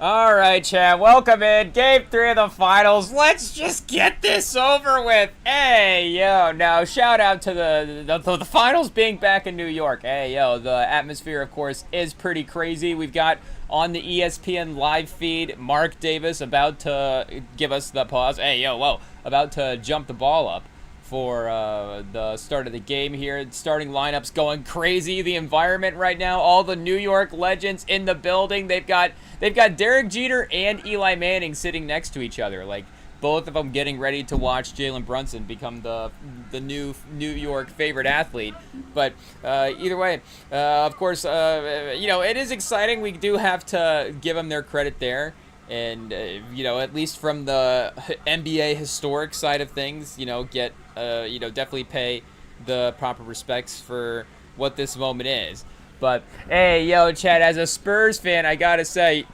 All right, Chad, welcome in. Game 3 of the finals. Let's just get this over with. Hey, yo, now shout out to the finals being back in New York. Hey, yo, the atmosphere, of course, is pretty crazy. We've got on the ESPN live feed Mark Davis about to give us the pause. Hey, yo, whoa, about to jump the ball up for the start of the game here. Starting lineups going crazy. The environment right now, all the New York legends in the building. They've got Derek Jeter and Eli Manning sitting next to each other, like both of them getting ready to watch Jalen Brunson become the new New York favorite athlete. But either way, of course, it is exciting. We do have to give them their credit there. And, at least from the NBA historic side of things, definitely pay the proper respects for what this moment is. But, hey, yo, Chad, as a Spurs fan, I gotta say,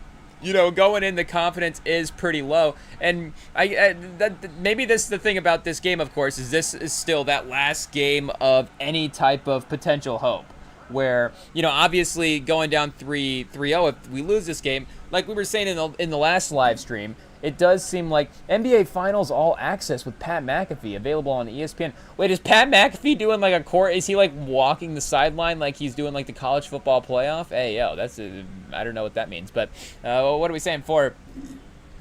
going in, the confidence is pretty low. And maybe this is the thing about this game, of course, is this is still that last game of any type of potential hope. Where, obviously going down 3-0, if we lose this game, like we were saying in the last live stream, it does seem like NBA Finals All Access with Pat McAfee available on ESPN. Wait, is Pat McAfee doing like a court? Is he like walking the sideline like he's doing like the college football playoff? Hey, yo, I don't know what that means. But what are we saying for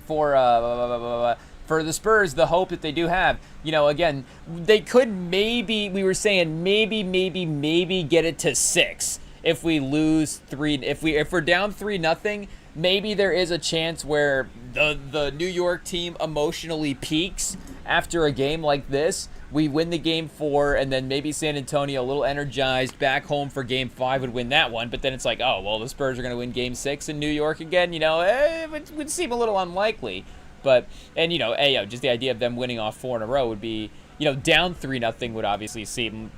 the Spurs, the hope that they do have, again, they could maybe, we were saying maybe get it to 6 if we lose 3. If we're down 3-0, maybe there is a chance where the New York team emotionally peaks after a game like this. We win the game 4, and then maybe San Antonio, a little energized, back home for game 5 would win that one. But then it's like, oh, well, the Spurs are going to win game 6 in New York again. It would seem a little unlikely. But, just the idea of them winning off 4 in a row would be, down 3-0 would obviously seem,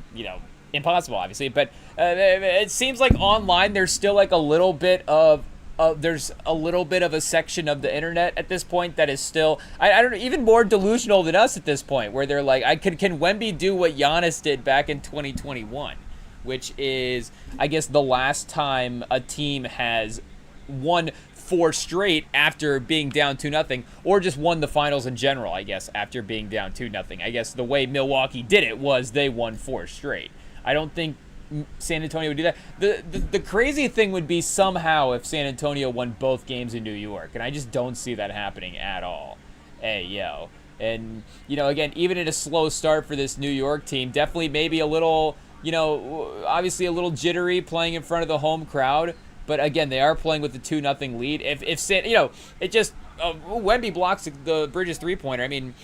impossible, obviously. But it seems like online there's still like a little bit of a section of the internet at this point that is still, I don't know, even more delusional than us at this point, where they're like, can Wemby do what Giannis did back in 2021, which is, I guess, the last time a team has won 4 straight after being down 2-0, or just won the finals in general, I guess, after being down 2-0. I guess the way Milwaukee did it was they won 4 straight. I don't think San Antonio would do that. The crazy thing would be somehow if San Antonio won both games in New York, and I just don't see that happening at all. Hey, yo. And, again, even in a slow start for this New York team, definitely maybe a little, obviously a little jittery playing in front of the home crowd. But again, they are playing with the 2-0 lead. If it just Wemby blocks the Bridges 3-pointer. I mean,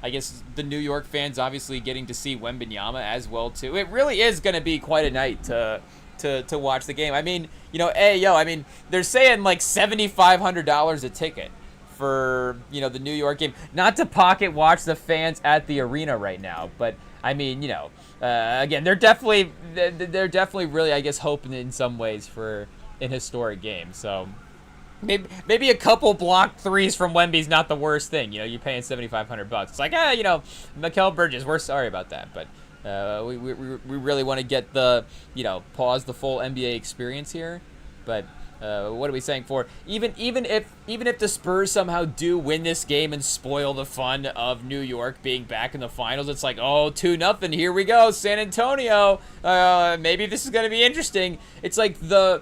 I guess the New York fans obviously getting to see Wembanyama as well too. It really is going to be quite a night to watch the game. I mean, they're saying like $7,500 a ticket for the New York game. Not to pocket watch the fans at the arena right now, but I mean, again, they're definitely really, I guess, hoping in some ways for an historic game. So maybe a couple blocked threes from Wemby's not the worst thing. You're paying $7,500. It's like, Mikal Bridges, we're sorry about that, but we really want to get the pause the full NBA experience here. But what are we saying for even if the Spurs somehow do win this game and spoil the fun of New York being back in the finals? It's like, oh, 2-0, here we go, San Antonio. Maybe this is going to be interesting. It's like the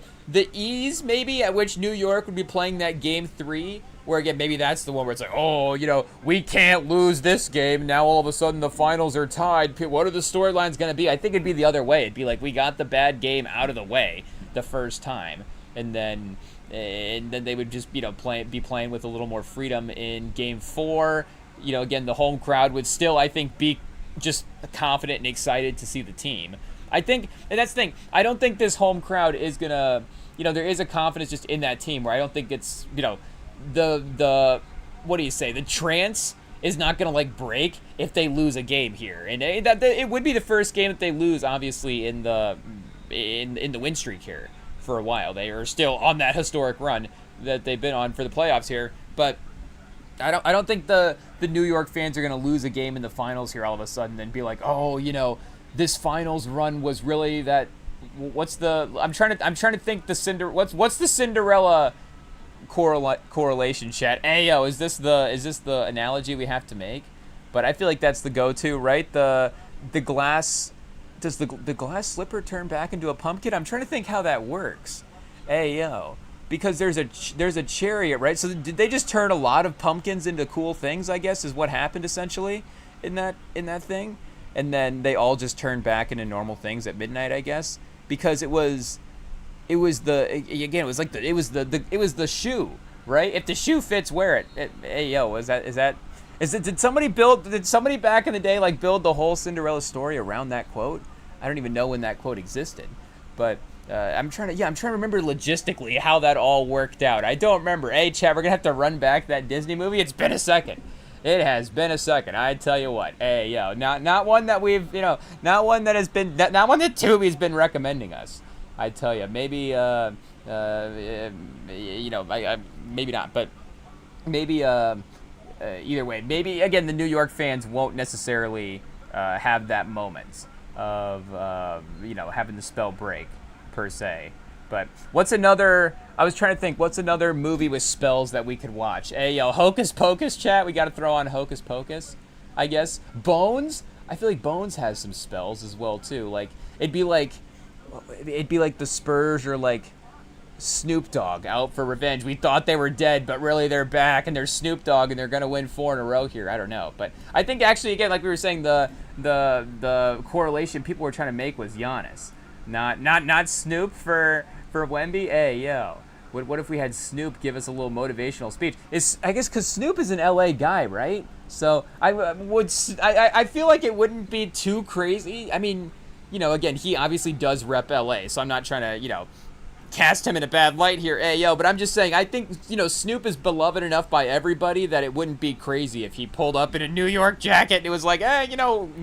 ease maybe at which New York would be playing that game 3, where again maybe that's the one where it's like, oh, we can't lose this game. Now all of a sudden the finals are tied. What are the storylines going to be? I think it'd be the other way. It'd be like, we got the bad game out of the way the first time. And then they would just be playing with a little more freedom in game 4. Again, the home crowd would still, I think, be just confident and excited to see the team. I think, and that's the thing, I don't think this home crowd is gonna, there is a confidence just in that team where I don't think it's, the what do you say, the trance is not gonna like break if they lose a game here, and it would be the first game that they lose, obviously, in the win streak here. For a while, they are still on that historic run that they've been on for the playoffs here, but I don't think the New York fans are going to lose a game in the finals here all of a sudden and be like, oh, this finals run was really that. I'm trying to think what's the Cinderella correlation chat. Hey yo, is this the analogy we have to make? But I feel like that's the go-to, right? The glass, does the glass slipper turn back into a pumpkin? I'm trying to think how that works. Hey yo, because there's a chariot, right? So did they just turn a lot of pumpkins into cool things? I guess is what happened essentially in that thing, and then they all just turned back into normal things at midnight, I guess, because it was the shoe, right? If the shoe fits, wear it. Hey yo, did somebody back in the day like build the whole Cinderella story around that quote? I don't even know when that quote existed, but I'm trying to remember logistically how that all worked out. I don't remember. Hey Chad, we're gonna have to run back that Disney movie. It's been a second. It has been a second. I tell you what. Hey yo, not one that we've not one that has been not one that Tubi's been recommending us. I tell you, maybe maybe not, but maybe either way, maybe again the New York fans won't necessarily have that moment of having the spell break per se. But what's another? I was trying to think. What's another movie with spells that we could watch? Hey yo, Hocus Pocus chat. We got to throw on Hocus Pocus, I guess. Bones. I feel like Bones has some spells as well too. Like it'd be like the Spurs or like Snoop Dogg out for revenge. We thought they were dead, but really they're back, and they're Snoop Dogg, and they're gonna win 4 in a row here. I don't know, but I think actually again, like we were saying, the correlation people were trying to make was Giannis, not Snoop for Wemby. Hey yo, what if we had Snoop give us a little motivational speech? I guess because Snoop is an LA guy, right? So I feel like it wouldn't be too crazy. I mean, again, he obviously does rep LA, so I'm not trying to cast him in a bad light here, hey yo, but I'm just saying I think Snoop is beloved enough by everybody that it wouldn't be crazy if he pulled up in a New York jacket and it was like, hey,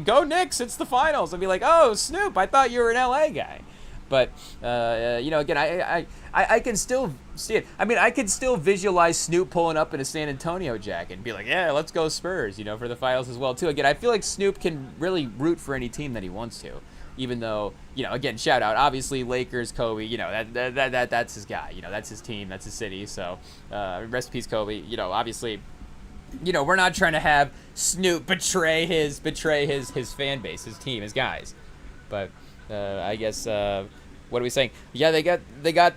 go Knicks, it's the finals. I'd be like, oh Snoop, I thought you were an LA guy. But again, I can still see it. I mean, I could still visualize Snoop pulling up in a San Antonio jacket and be like, yeah, let's go Spurs, for the finals as well too. Again, I feel like Snoop can really root for any team that he wants to. Even though, again, shout out, obviously Lakers, Kobe, that's his guy, that's his team, that's his city. So, rest in peace, Kobe. Obviously, we're not trying to have Snoop betray his fan base, his team, his guys. But I guess what are we saying? Yeah, they got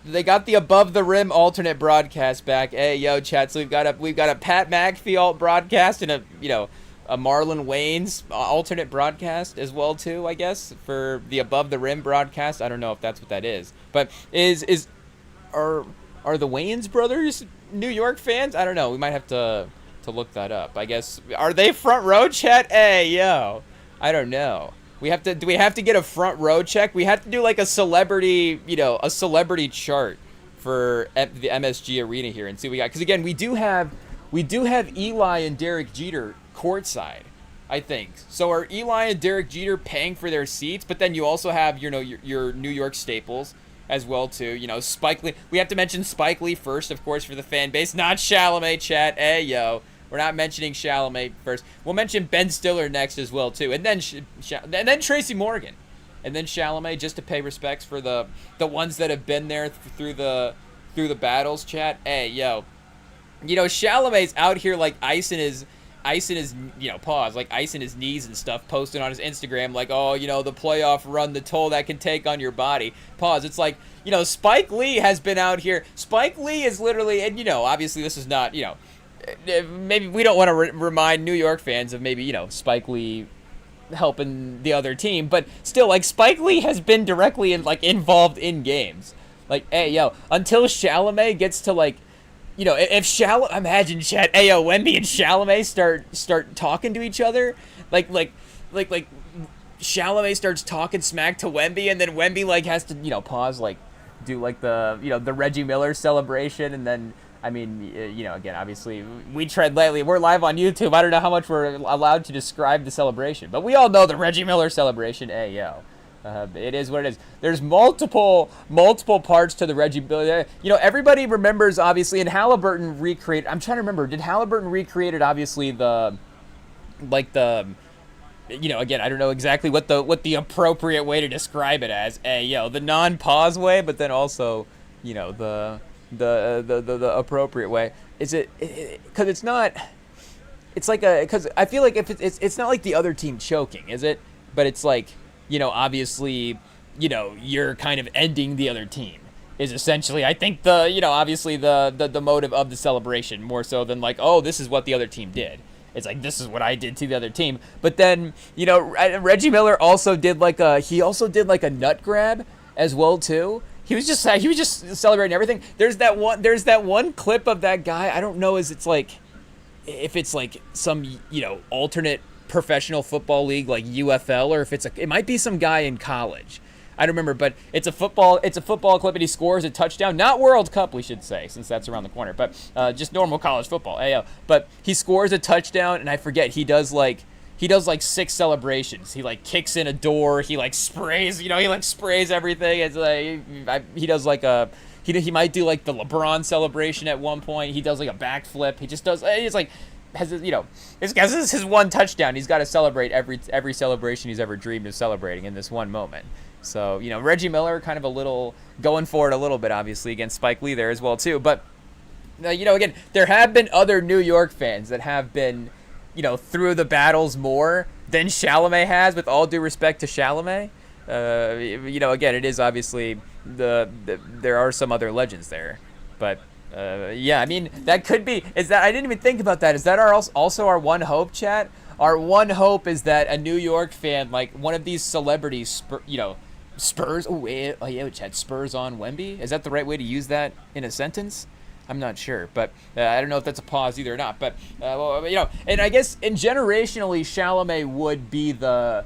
the Above the Rim alternate broadcast back. Hey, yo, chat. So we've got a Pat McAfee alt broadcast and a Marlon Wayne's alternate broadcast as well too, I guess, for the Above the Rim broadcast. I don't know if that's what that is, but are the Wayans brothers New York fans? I don't know. We might have to look that up. I guess, are they front row chat? Hey yo, I don't know. Do we have to get a front row check? We have to do like a celebrity chart for the MSG Arena here and see what we got. Because again, we do have Eli and Derek Jeter courtside, I think. So are Eli and Derek Jeter paying for their seats? But then you also have your New York staples as well too. Spike Lee. We have to mention Spike Lee first, of course, for the fan base. Not Chalamet chat. Hey yo, we're not mentioning Chalamet first. We'll mention Ben Stiller next as well too, and then Tracy Morgan, and then Chalamet, just to pay respects for the ones that have been there through the battles. Chat. Hey yo, Chalamet's out here like icing his knees and stuff, posting on his Instagram like, oh, the playoff run, the toll that can take on your body. It's like, Spike Lee has been out here. Spike Lee is literally, and obviously this is not, maybe we don't want to remind New York fans of maybe, Spike Lee helping the other team, but still, like, Spike Lee has been directly involved in games. Like, hey, yo, until Chalamet gets to, like, if Chalamet, imagine chat, hey, yo, Wemby and Chalamet start talking to each other, like Chalamet starts talking smack to Wemby, and then Wemby, has to, pause, do, the Reggie Miller celebration, and then, I mean, again, obviously, we tread lightly. We're live on YouTube. I don't know how much we're allowed to describe the celebration, but we all know the Reggie Miller celebration. Hey, yo. It is what it is. There's multiple parts to the Reggie Miller. Everybody remembers, obviously, and Halliburton recreated. I'm trying to remember. Did Halliburton recreated, obviously, again, I don't know exactly what the appropriate way to describe it as. Hey, yo, the non-pause way, but then also, the the appropriate way. Is it because it's not? It's like because I feel like if it's not like the other team choking, is it? But it's like, obviously, you're kind of ending the other team is essentially, I think, obviously the motive of the celebration, more so than like, oh, this is what the other team did. It's like, this is what I did to the other team. But then, Reggie Miller also did like a nut grab as well too. He was just celebrating everything. There's that one clip of that guy. I don't know if it's like some, alternate professional football league like UFL, or if it might be some guy in college. I don't remember, but it's a football clip, and he scores a touchdown. Not World Cup, we should say, since that's around the corner, but just normal college football. AO. But he scores a touchdown, and I forget, he does like 6 celebrations. He like kicks in a door. He like sprays, he like sprays everything. It's like he does like he might do like the LeBron celebration at one point. He does like a backflip. He just does. He's like has this is his one touchdown. He's got to celebrate every celebration he's ever dreamed of celebrating in this one moment. So, Reggie Miller kind of a little going for it a little bit, obviously, against Spike Lee there as well, too. But, again, there have been other New York fans that have been, through the battles more than Chalamet has, with all due respect to Chalamet. Again, it is obviously there are some other legends there. But, yeah, I mean, that could be, I didn't even think about that. Is that also our one hope, chat? Our one hope is that a New York fan, like one of these celebrities, Spurs. Oh, yeah, Chad. Spurs on Wemby. Is that the right way to use that in a sentence? I'm not sure, but I don't know if that's a pause either or not. But and I guess generationally, Chalamet would be the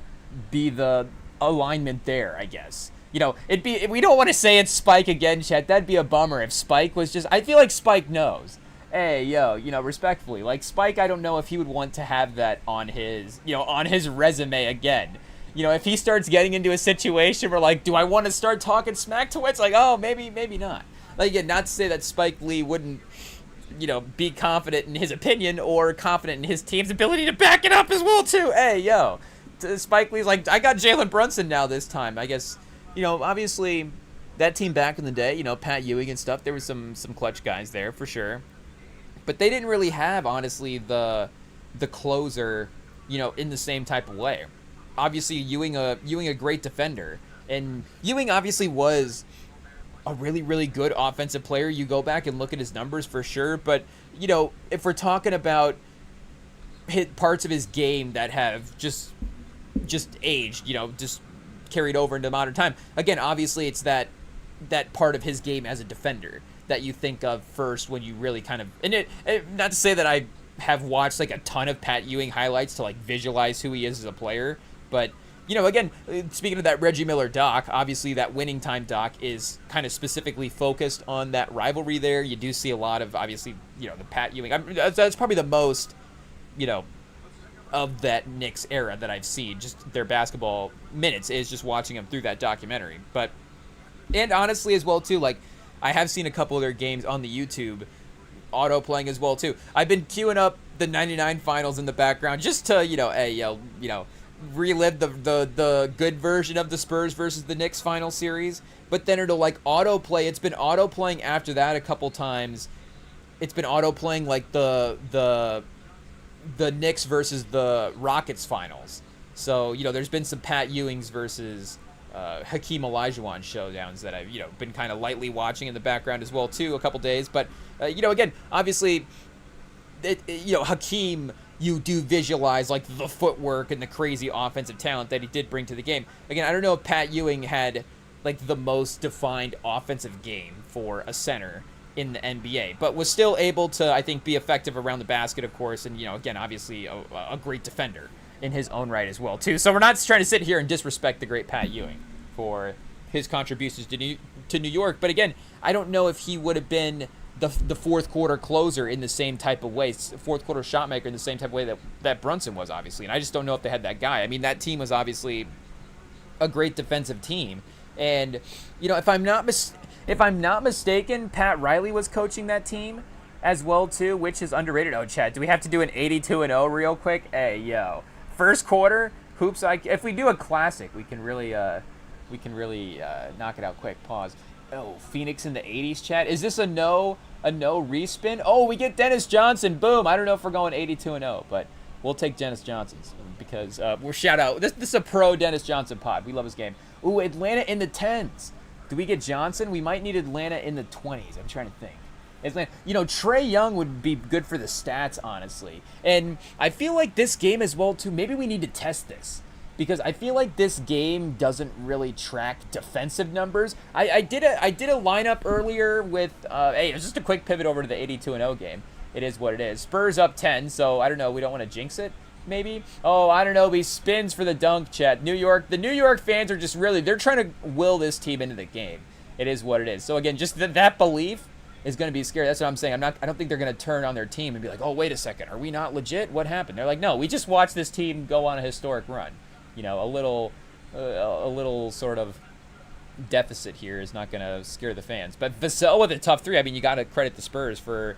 alignment there. I guess it'd be. We don't want to say it's Spike again, Chad. That'd be a bummer if Spike was just. I feel like Spike knows. Hey, respectfully, like Spike, I don't know if he would want to have that on his resume again. If he starts getting into a situation where, like, do I want to start talking smack to it? It's like, oh, maybe not. Like, again, not to say that Spike Lee wouldn't, be confident in his opinion or confident in his team's ability to back it up as well, too. Hey, Spike Lee's like, I got Jalen Brunson now this time. I guess, obviously that team back in the day, Pat Ewing and stuff, there was some clutch guys there for sure. But they didn't really have, honestly, the closer, in the same type of way. Obviously, Ewing a great defender, and Ewing obviously was a really, really good offensive player. You go back and look at his numbers for sure, but if we're talking about parts of his game that have just aged, just carried over into modern time. Again, obviously, it's that part of his game as a defender that you think of first when you really kind of, and not to say that I have watched like a ton of Pat Ewing highlights to like visualize who he is as a player, but again, speaking of that Reggie Miller doc, obviously that Winning Time doc is kind of specifically focused on that rivalry there. You do see a lot of, obviously, the Pat Ewing. That's probably the most, of that Knicks era that I've seen, just their basketball minutes, is just watching them through that documentary. But, and honestly as well too, like, I have seen a couple of their games on the YouTube, auto playing as well too. I've been queuing up the 99 finals in the background just to, relive the good version of the Spurs versus the Knicks final series. But then it'll like auto play. It's been auto playing after that a couple times. It's been auto playing like the Knicks versus the Rockets finals. So, there's been some Pat Ewings versus Hakeem Olajuwon showdowns that I've, been kind of lightly watching in the background as well, too, a couple days. But, again, obviously, Hakeem, you do visualize, like, the footwork and the crazy offensive talent that he did bring to the game. Again, I don't know if Pat Ewing had, like, the most defined offensive game for a center in the NBA, but was still able to, I think, be effective around the basket, of course, and, again, obviously a great defender in his own right as well, too. So we're not trying to sit here and disrespect the great Pat Ewing for his contributions to New York, but again, I don't know if he would have been the fourth quarter closer in the same type of way, fourth quarter shot maker in the same type of way that Brunson was, obviously, and I just don't know if they had that guy. I mean, that team was obviously a great defensive team, and, if I'm not mistaken, Pat Riley was coaching that team as well, too, which is underrated. Oh, Chad, do we have to do an 82-0 real quick? Hey, yo. First quarter, hoops, if we do a classic, we can really knock it out quick. Pause. Oh, Phoenix in the 80s, chat. Is this a no respin? Oh, we get Dennis Johnson. Boom. I don't know if we're going 82-0, but we'll take Dennis Johnson's because we're shout out. This is a pro Dennis Johnson pod. We love his game. Ooh, Atlanta in the 10s. Do we get Johnson? We might need Atlanta in the 20s. I'm trying to think. Atlanta, Trae Young would be good for the stats, honestly. And I feel like this game as well, too. Maybe we need to test this. Because I feel like this game doesn't really track defensive numbers. I did a lineup earlier with hey, it was just a quick pivot over to the 82-0 game. It is what it is. Spurs up 10, so I don't know. We don't want to jinx it, maybe. Oh, I don't know. He spins for the dunk, chat. The New York fans are just they're trying to will this team into the game. It is what it is. So again, just that belief is going to be scary. That's what I'm saying. I don't think they're going to turn on their team and be like, oh, wait a second, are we not legit? What happened? They're like, no, we just watched this team go on a historic run. A little sort of deficit here is not going to scare the fans. But Vassell with a tough three. I mean, you got to credit the Spurs for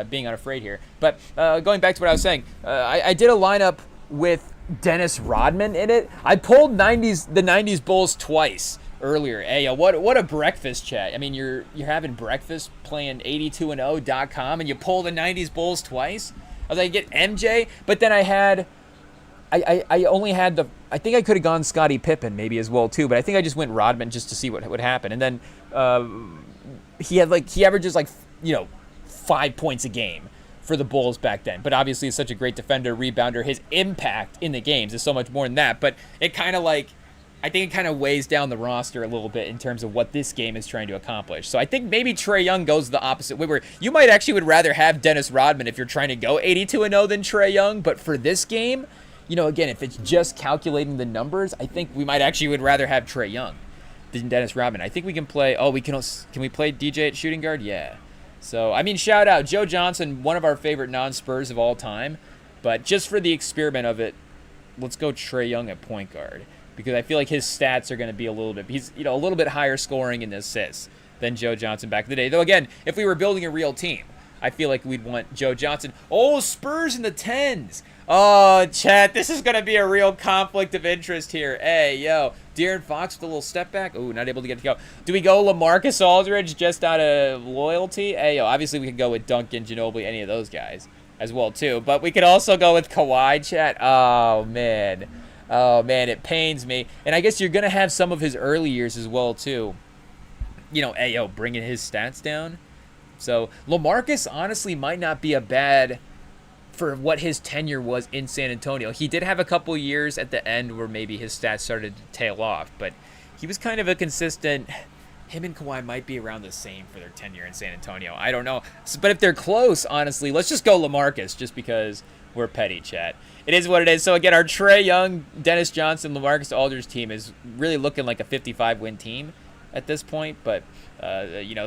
being unafraid here. But going back to what I was saying, I did a lineup with Dennis Rodman in it. I pulled the 90s Bulls twice earlier. Hey, what a breakfast, chat. I mean, you're having breakfast playing 82and0.com and you pull the 90s Bulls twice. I was like, get MJ, but then I only had I think I could have gone Scottie Pippen maybe as well too, but I think I just went Rodman just to see what would happen. And then he averages 5 points a game for the Bulls back then. But obviously he's such a great defender, rebounder. His impact in the games is so much more than that. But it kind of I think it kind of weighs down the roster a little bit in terms of what this game is trying to accomplish. So I think maybe Trae Young goes the opposite way, where you might actually would rather have Dennis Rodman if you're trying to go 82-0 than Trae Young. But for this game, again, if it's just calculating the numbers, I think we might actually would rather have Trae Young than Dennis Rodman. I think we can play. Oh, can we play DJ at shooting guard? Yeah. So I mean, shout out Joe Johnson, one of our favorite non-Spurs of all time. But just for the experiment of it, let's go Trae Young at point guard because I feel like his stats are going to be he's a little bit higher scoring in the assists than Joe Johnson back in the day. Though again, if we were building a real team, I feel like we'd want Joe Johnson. Oh, Spurs in the 10s. Oh, chat, this is going to be a real conflict of interest here. Hey, yo, De'Aaron Fox with a little step back. Ooh, not able to get to go. Do we go LaMarcus Aldridge just out of loyalty? Hey, yo, obviously we could go with Duncan, Ginobili, any of those guys as well, too. But we could also go with Kawhi, chat. Oh, man. It pains me. And I guess you're going to have some of his early years as well, too. Hey, yo, bringing his stats down. So LaMarcus honestly might not be a bad for what his tenure was in San Antonio. He did have a couple years at the end where maybe his stats started to tail off, but he was kind of a consistent. Him and Kawhi might be around the same for their tenure in San Antonio. I don't know. But if they're close, honestly, let's just go LaMarcus just because we're petty, chat. It is what it is. So again, our Trae Young, Dennis Johnson, LaMarcus Aldridge team is really looking like a 55-win team at this point, but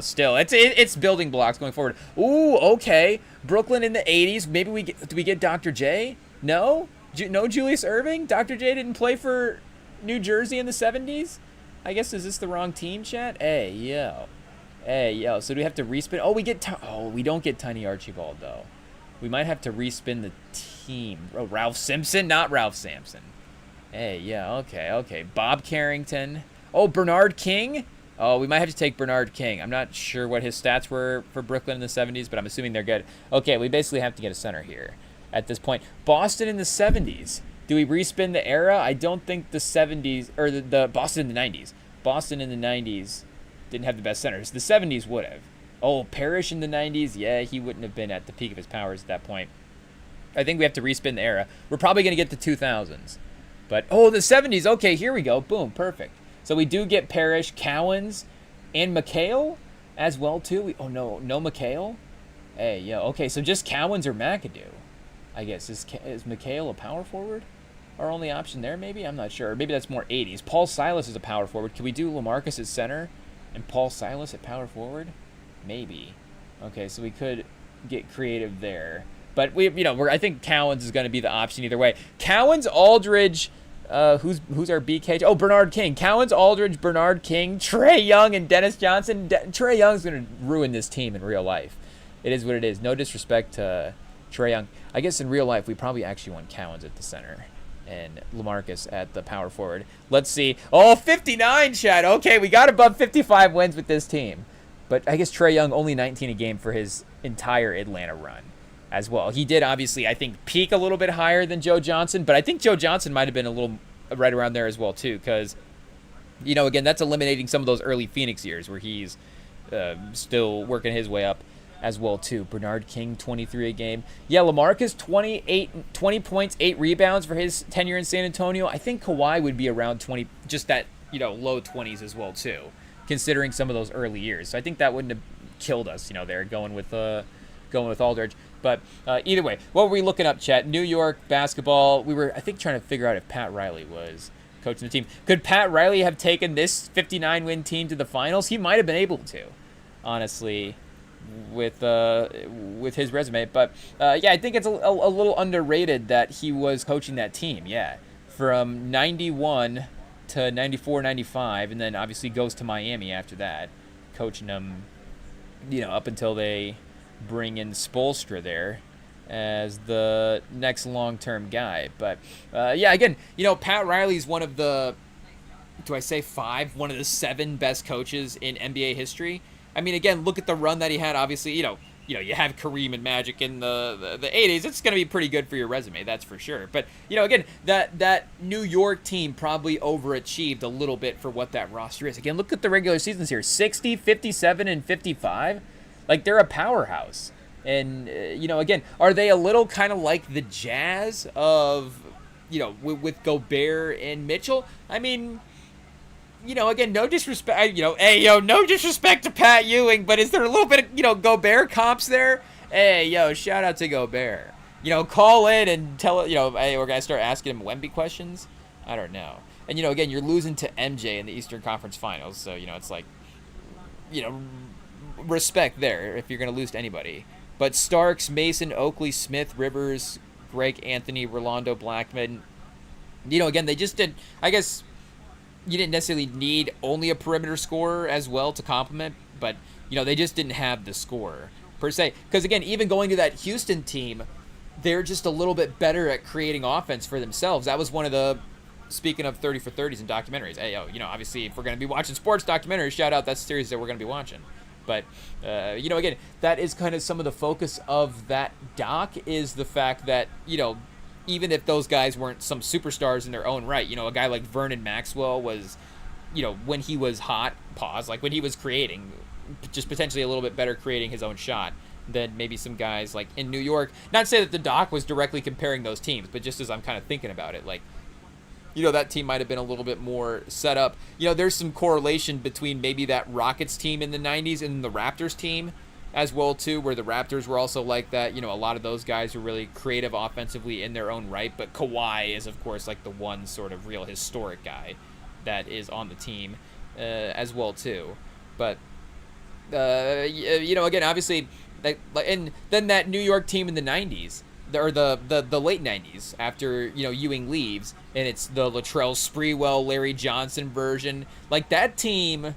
still, it's building blocks going forward. Ooh, okay. Brooklyn in the 80s. Maybe do we get Dr. J? No? No Julius Erving? Dr. J didn't play for New Jersey in the 70s? I guess, is this the wrong team, chat? Hey, yo. So do we have to respin? Oh, we don't get Tiny Archibald, though. We might have to respin the team. Oh, Ralph Simpson? Not Ralph Sampson. Hey, yeah, okay. Bob Carrington. Oh, Bernard King? Oh, we might have to take Bernard King. I'm not sure what his stats were for Brooklyn in the 70s, but I'm assuming they're good. Okay, we basically have to get a center here at this point. Boston in the 70s. Do we respin the era? I don't think the 70s, or the Boston in the 90s. Boston in the 90s didn't have the best centers. The 70s would have. Oh, Parrish in the 90s? Yeah, he wouldn't have been at the peak of his powers at that point. I think we have to respin the era. We're probably going to get the 2000s. But, the 70s. Okay, here we go. Boom, perfect. So we do get Parrish, Cowens, and McHale as well, too. No McHale? Hey, yo, okay, so just Cowens or McAdoo, I guess. Is McHale a power forward? Our only option there, maybe? I'm not sure. Or maybe that's more 80s. Paul Silas is a power forward. Can we do LaMarcus at center and Paul Silas at power forward? Maybe. Okay, so we could get creative there. But I think Cowens is going to be the option either way. Cowens, Aldridge, who's our BK? Oh, Bernard King. Cowens, Aldridge, Bernard King, Trae Young, and Dennis Johnson. Trae Young's going to ruin this team in real life. It is what it is. No disrespect to Trae Young. I guess in real life we probably actually want Cowens at the center. and LaMarcus at the power forward. Let's see. Oh, 59, Chad. Okay, we got above 55 wins with this team. But I guess Trae Young only 19 a game for his entire Atlanta run as well. He did obviously, I think, peak a little bit higher than Joe Johnson, but I think Joe Johnson might have been a little right around there as well too, because, you know, again, that's eliminating some of those early Phoenix years where he's still working his way up as well too. Bernard King, 23 a game. Yeah, LaMarcus, 20 points, 8 rebounds for his tenure in San Antonio. I think Kawhi would be around 20, just that, you know, low 20s as well too, considering some of those early years. So I think that wouldn't have killed us, you know, there going with Aldridge. But either way, what were we looking up, Chet? New York basketball. We were, I think, trying to figure out if Pat Riley was coaching the team. Could Pat Riley have taken this 59-win team to the finals? He might have been able to, honestly, with his resume. But yeah, I think it's a little underrated that he was coaching that team. Yeah, from 91 to 94, 95, and then obviously goes to Miami after that, coaching them, you know, up until they bring in Spoelstra there as the next long-term guy. But yeah, again, you know, Pat Riley's one of the, do I say 5? One of the 7 best coaches in NBA history. I mean, again, look at the run that he had. Obviously, you know, you have Kareem and Magic in the 80s. It's going to be pretty good for your resume, that's for sure. But, you know, again, that New York team probably overachieved a little bit for what that roster is. Again, look at the regular seasons here. 60, 57, and 55. Like, they're a powerhouse. And, you know, again, are they a little kind of like the Jazz of, you know, with Gobert and Mitchell? I mean, you know, again, no disrespect, you know, hey, yo, no disrespect to Pat Ewing, but is there a little bit of, you know, Gobert comps there? Hey, yo, shout out to Gobert. You know, call in and tell, you know, hey, we're going to start asking him Wemby questions? I don't know. And, you know, again, you're losing to MJ in the Eastern Conference Finals, so, you know, it's like, you know, respect there if you're going to lose to anybody. But Starks, Mason, Oakley, Smith, Rivers, Greg Anthony, Rolando Blackman, you know, again, they just did, I guess, you didn't necessarily need only a perimeter scorer as well to complement, but, you know, they just didn't have the scorer per se. Because, again, even going to that Houston team, they're just a little bit better at creating offense for themselves. That was one of the, speaking of 30 for 30s in documentaries, hey, yo, you know, obviously, if we're going to be watching sports documentaries, shout out, that's the series that we're going to be watching. But, you know, again, that is kind of some of the focus of that doc, is the fact that, you know, even if those guys weren't some superstars in their own right, you know, a guy like Vernon Maxwell was, you know, when he was hot, like when he was creating, just potentially a little bit better creating his own shot than maybe some guys like in New York. Not to say that the doc was directly comparing those teams, but just as I'm kind of thinking about it, like, you know, that team might have been a little bit more set up. You know, there's some correlation between maybe that Rockets team in the 90s and the Raptors team as well, too, where the Raptors were also like that. You know, a lot of those guys were really creative offensively in their own right, but Kawhi is, of course, like the one sort of real historic guy that is on the team as well, too. But, you know, again, obviously, and then that New York team in the 90s, or the late 90s, after, you know, Ewing leaves, and it's the Latrell Sprewell, Larry Johnson version. Like, that team,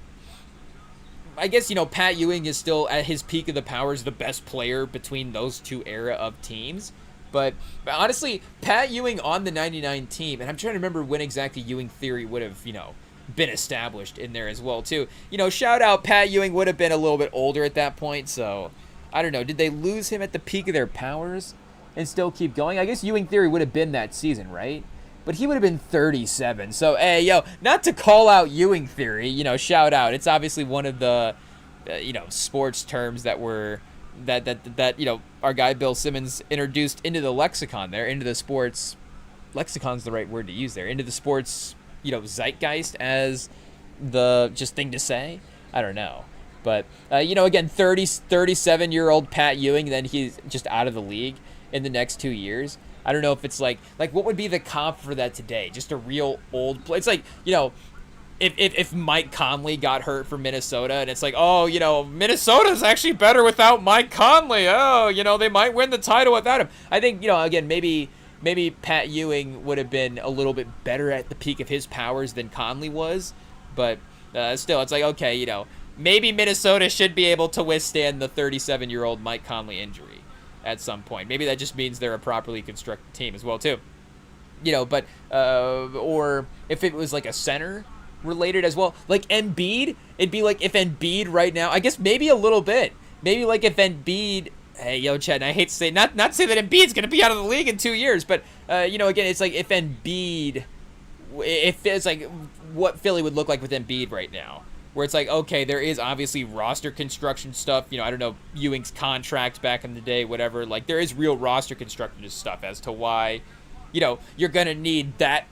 I guess, you know, Pat Ewing is still at his peak of the powers, the best player between those two era of teams. But honestly, Pat Ewing on the 99 team, and I'm trying to remember when exactly Ewing theory would have, you know, been established in there as well, too. You know, shout out, Pat Ewing would have been a little bit older at that point, so I don't know. Did they lose him at the peak of their powers and still keep going? I guess Ewing theory would have been that season, right? But he would have been 37. So, hey, yo, not to call out Ewing theory, you know, shout out. It's obviously one of the, you know, sports terms that were, that you know, our guy Bill Simmons introduced into the lexicon there, into the sports, lexicon's the right word to use there, into the sports, you know, zeitgeist as the just thing to say. I don't know. But, you know, again, 37-year-old Pat Ewing, then he's just out of the league in the next 2 years. I don't know if it's like what would be the comp for that today? Just a real old play. It's like, you know, if Mike Conley got hurt for Minnesota, and it's like, oh, you know, Minnesota's actually better without Mike Conley. Oh, you know, they might win the title without him. I think, you know, again, maybe Pat Ewing would have been a little bit better at the peak of his powers than Conley was. But still, it's like, okay, you know, maybe Minnesota should be able to withstand the 37-year-old Mike Conley injury at some point. Maybe that just means they're a properly constructed team as well, too. but or if it was like a center related as well, like Embiid, it'd be like if Embiid right now, I guess maybe a little bit, maybe like if Embiid, hey yo Chad, and I hate to say not say that Embiid's gonna be out of the league in 2 years, but again, it's like if Embiid, if it's like what Philly would look like with Embiid right now, where it's like, okay, there is obviously roster construction stuff, I don't know, Ewing's contract back in the day, whatever, like there is real roster construction stuff as to why, you're going to need that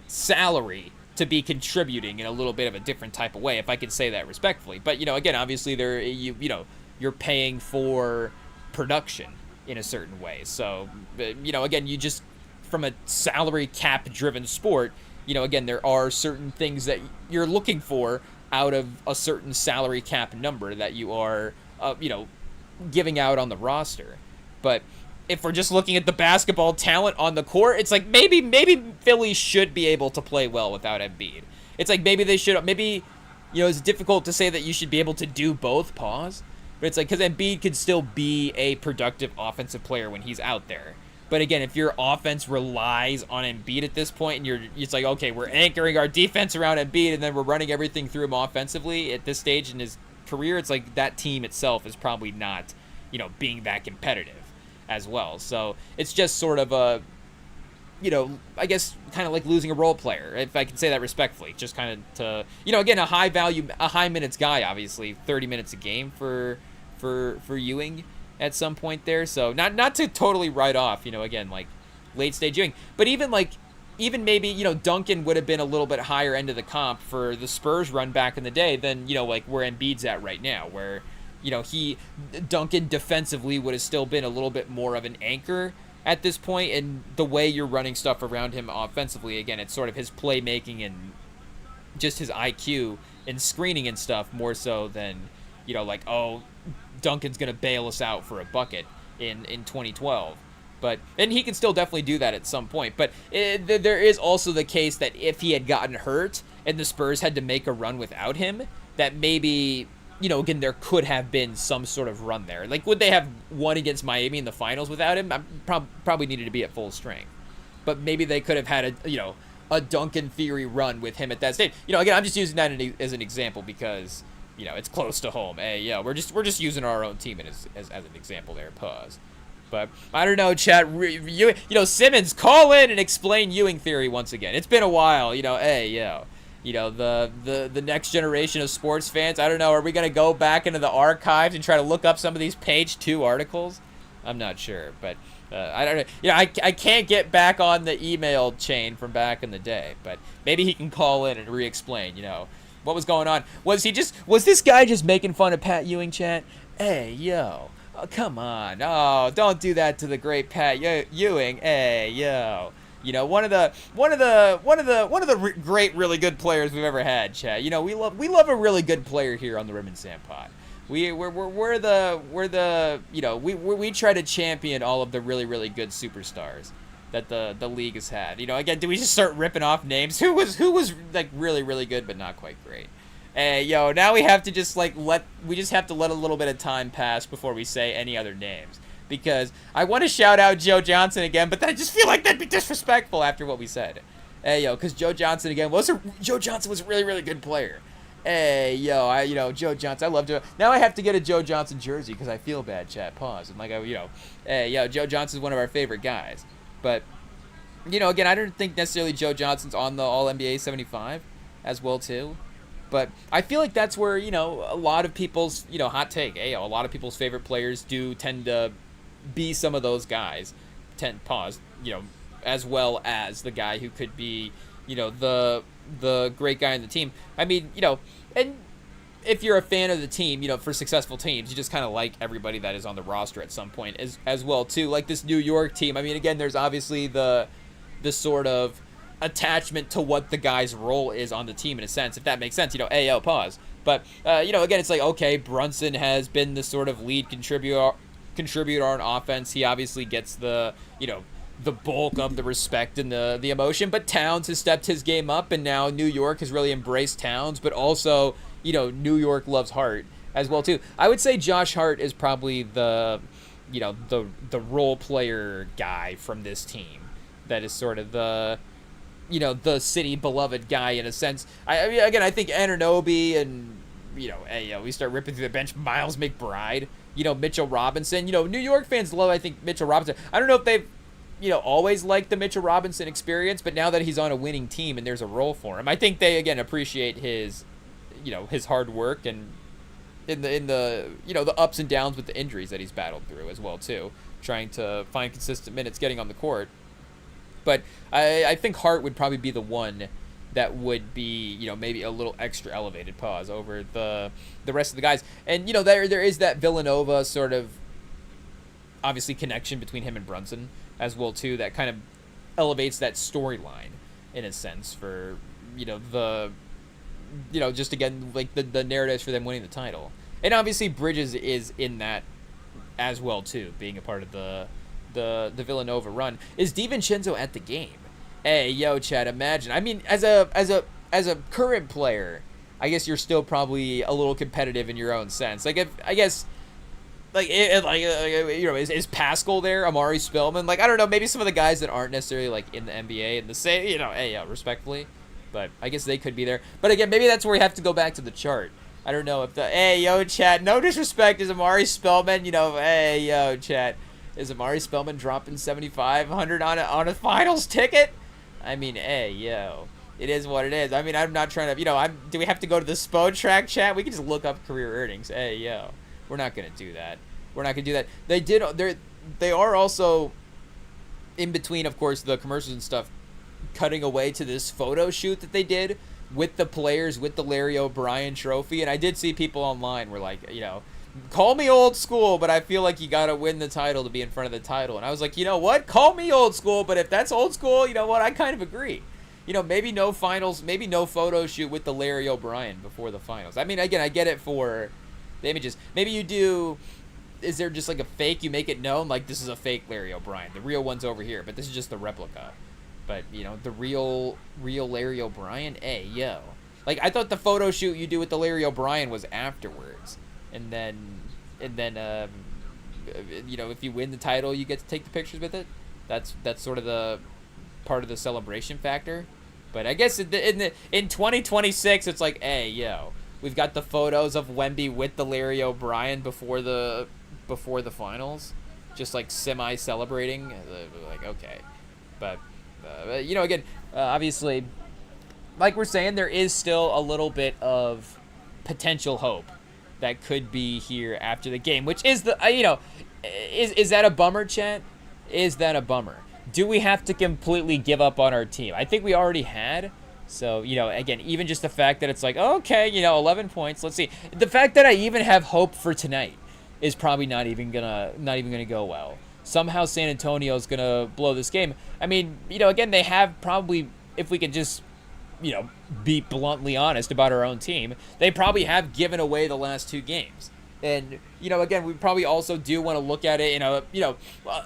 salary to be contributing in a little bit of a different type of way, if I can say that respectfully. But, again, obviously you're paying for production in a certain way. So, again, you just, from a salary cap driven sport, again, there are certain things that you're looking for out of a certain salary cap number that you are, giving out on the roster. But if we're just looking at the basketball talent on the court, it's like maybe Philly should be able to play well without Embiid. It's like maybe they should, it's difficult to say that you should be able to do both, pause. But it's like, because Embiid could still be a productive offensive player when he's out there. But again, if your offense relies on Embiid at this point, and it's like, okay, we're anchoring our defense around Embiid, and then we're running everything through him offensively at this stage in his career, it's like that team itself is probably not, being that competitive as well. So it's just sort of a, I guess kind of like losing a role player, if I can say that respectfully. Just kind of to, again, a high minutes guy, obviously, 30 minutes a game for Ewing at some point there. So not to totally write off, again, like late stage Ewing, but even maybe, Duncan would have been a little bit higher end of the comp for the Spurs run back in the day than, like where Embiid's at right now, where, Duncan defensively would have still been a little bit more of an anchor at this point, and the way you're running stuff around him offensively, again, it's sort of his playmaking and just his IQ and screening and stuff more so than, like, oh, Duncan's going to bail us out for a bucket in 2012. And he can still definitely do that at some point. But there is also the case that if he had gotten hurt and the Spurs had to make a run without him, that maybe, again, there could have been some sort of run there. Like, would they have won against Miami in the finals without him? Probably needed to be at full strength. But maybe they could have had a Duncan theory run with him at that stage. Again, I'm just using that as an example because, it's close to home. Hey, yeah, we're just using our own team as an example there. Pause. But I don't know, chat. Simmons, call in and explain Ewing theory once again. It's been a while. Hey, the next generation of sports fans. I don't know. Are we gonna go back into the archives and try to look up some of these page 2 articles? I'm not sure, but I don't know. I can't get back on the email chain from back in the day, but maybe he can call in and re-explain. What was going on? Was this guy just making fun of Pat Ewing, chat? Hey, yo. Oh, come on. Oh, don't do that to the great Pat Ewing. Hey, yo. One of the great, really good players we've ever had, chat. We love a really good player here on the REMINGTOM pod. We try to champion all of the really, really good superstars that the league has had. Again, do we just start ripping off names? Who was like really, really good but not quite great? Hey, now we have to just let a little bit of time pass before we say any other names. Because I want to shout out Joe Johnson again, but I just feel like that'd be disrespectful after what we said. Hey, because Joe Johnson was a really, really good player. Hey, Joe Johnson, I love Joe. Now I have to get a Joe Johnson jersey because I feel bad, chat. Pause. I'm like, hey, Joe Johnson's one of our favorite guys. But, again, I don't think necessarily Joe Johnson's on the All-NBA 75 as well, too. But I feel like that's where, a lot of people's, hot take, a lot of people's favorite players do tend to be some of those guys, as well as the guy who could be, the great guy on the team. I mean, and if you're a fan of the team, for successful teams, you just kind of like everybody that is on the roster at some point as well, too. Like this New York team. I mean, again, there's obviously the sort of attachment to what the guy's role is on the team in a sense, if that makes sense. Pause. But, again, it's like, okay, Brunson has been the sort of lead contributor on offense. He obviously gets the bulk of the respect and the emotion, but Towns has stepped his game up, and now New York has really embraced Towns, but also, New York loves Hart as well, too. I would say Josh Hart is probably the role player guy from this team. that is sort of the, the city beloved guy in a sense. I mean, again, I think Anunoby and, we start ripping through the bench. Miles McBride, Mitchell Robinson. New York fans love, I think, Mitchell Robinson. I don't know if they've, always liked the Mitchell Robinson experience, but now that he's on a winning team and there's a role for him, I think they, again, appreciate his, his hard work and in the the ups and downs with the injuries that he's battled through as well too, trying to find consistent minutes getting on the court. But I think Hart would probably be the one that would be, maybe a little extra elevated pause over the rest of the guys. And, there is that Villanova sort of obviously connection between him and Brunson as well too, that kind of elevates that storyline in a sense for, just again, like the narratives for them winning the title. And obviously Bridges is in that as well too, being a part of the Villanova run. Is DiVincenzo at the game? Hey, yo, Chad, imagine. I mean, as a current player, I guess you're still probably a little competitive in your own sense. Like, is Pascal there? Amari Spellman? Like, I don't know, maybe some of the guys that aren't necessarily, like, in the NBA and the same, hey, yeah, respectfully. But I guess they could be there. But again, maybe that's where we have to go back to the chart. I don't know if hey, yo, Chad, no disrespect, is Amari Spellman, hey, yo, Chad, is Amari Spellman dropping $7,500 on a finals ticket? I mean, hey, yo, it is what it is. I mean, I'm not trying to, do we have to go to the Spo track, chat? We can just look up career earnings. Hey, yo, we're not going to do that. We're not going to do that. They are also, in between, of course, the commercials and stuff, cutting away to this photo shoot that they did with the players, with the Larry O'Brien trophy. And I did see people online were like, call me old school, but I feel like you got to win the title to be in front of the title. And I was like, you know what? Call me old school, but if that's old school, you know what? I kind of agree. Maybe no finals, maybe no photo shoot with the Larry O'Brien before the finals. I mean, again, I get it for the images. Maybe you do, is there just like a fake? You make it known, like this is a fake Larry O'Brien. The real one's over here, but this is just the replica. But, the real Larry O'Brien, hey, yo. Like, I thought the photo shoot you do with the Larry O'Brien was afterwards. And then, if you win the title, you get to take the pictures with it. That's sort of the part of the celebration factor. But I guess in 2026, it's like, hey, yo, we've got the photos of Wemby with the Larry O'Brien before the finals, just like semi-celebrating. Like, okay. But, again, obviously, like we're saying, there is still a little bit of potential hope that could be here after the game, which is is that a bummer, Chat? Is that a bummer? Do we have to completely give up on our team? I think we already had. So, again, even just the fact that it's like, okay, 11 points. Let's see. The fact that I even have hope for tonight is probably not even gonna go well. Somehow San Antonio's gonna blow this game. I mean, again, they have probably, if we could just, be bluntly honest about our own team, they probably have given away the last two games. And, again, we probably also do want to look at it in a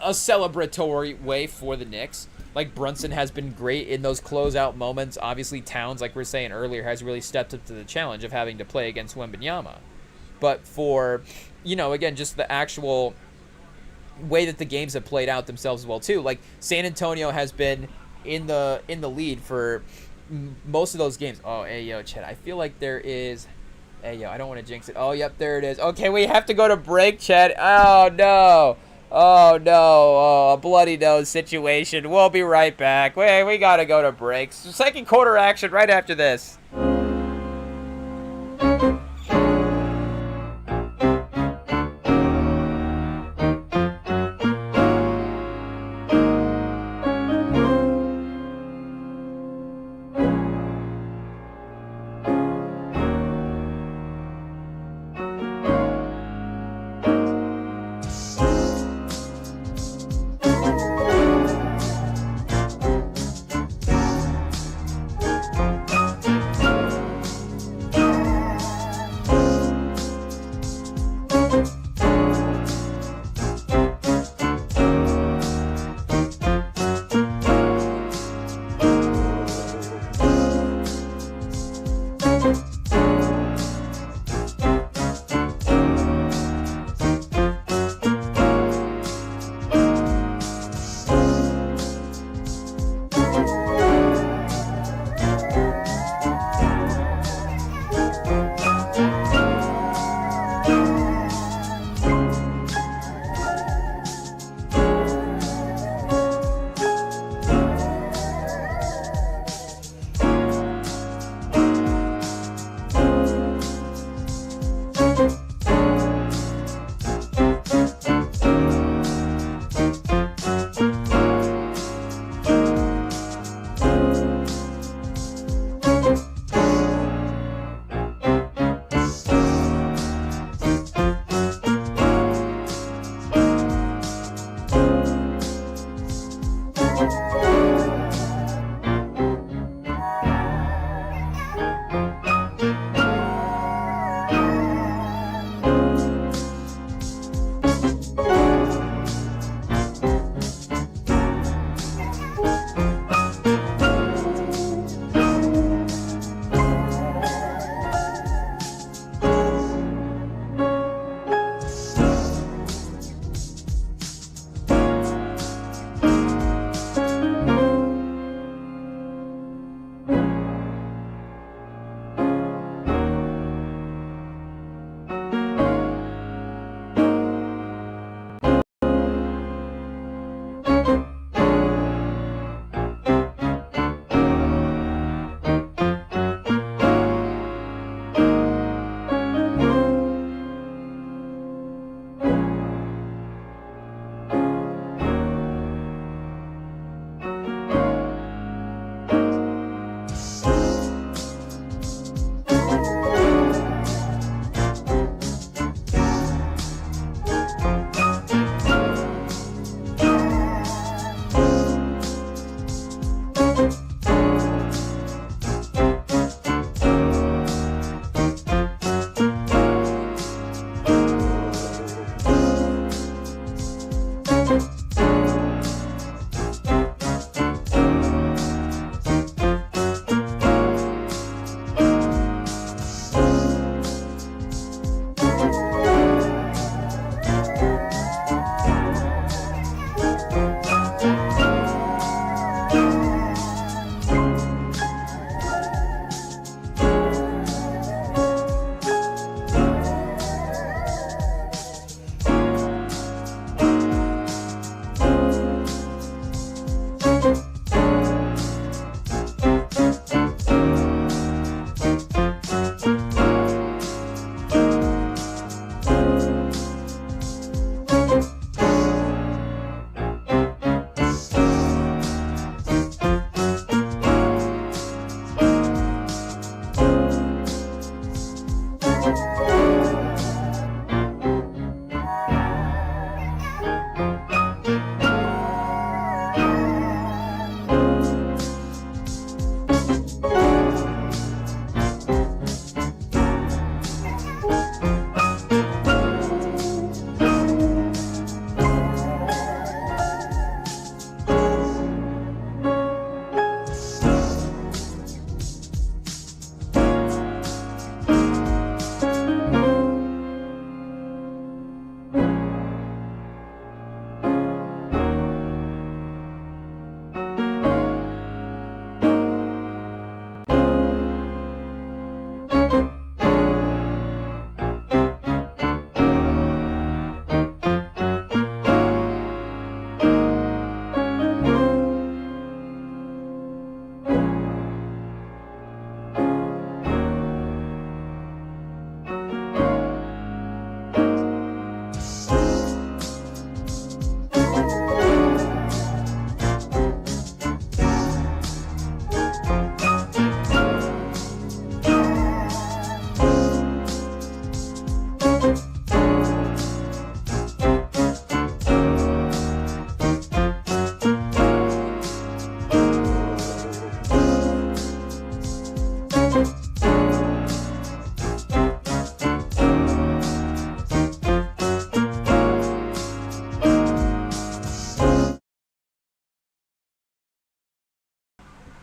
celebratory way for the Knicks. Like, Brunson has been great in those closeout moments. Obviously, Towns, like we were saying earlier, has really stepped up to the challenge of having to play against Wembanyama. But for, again, just the actual way that the games have played out themselves as well, too. Like, San Antonio has been in the lead for most of those games. Oh, hey, yo, Chet, I feel like there is... Hey, yo, I don't want to jinx it. Oh, yep, there it is. Okay, we have to go to break, Chet. Oh, no. Oh, no. Oh, a bloody nose situation. We'll be right back. Wait, we got to go to breaks. Second quarter action right after this.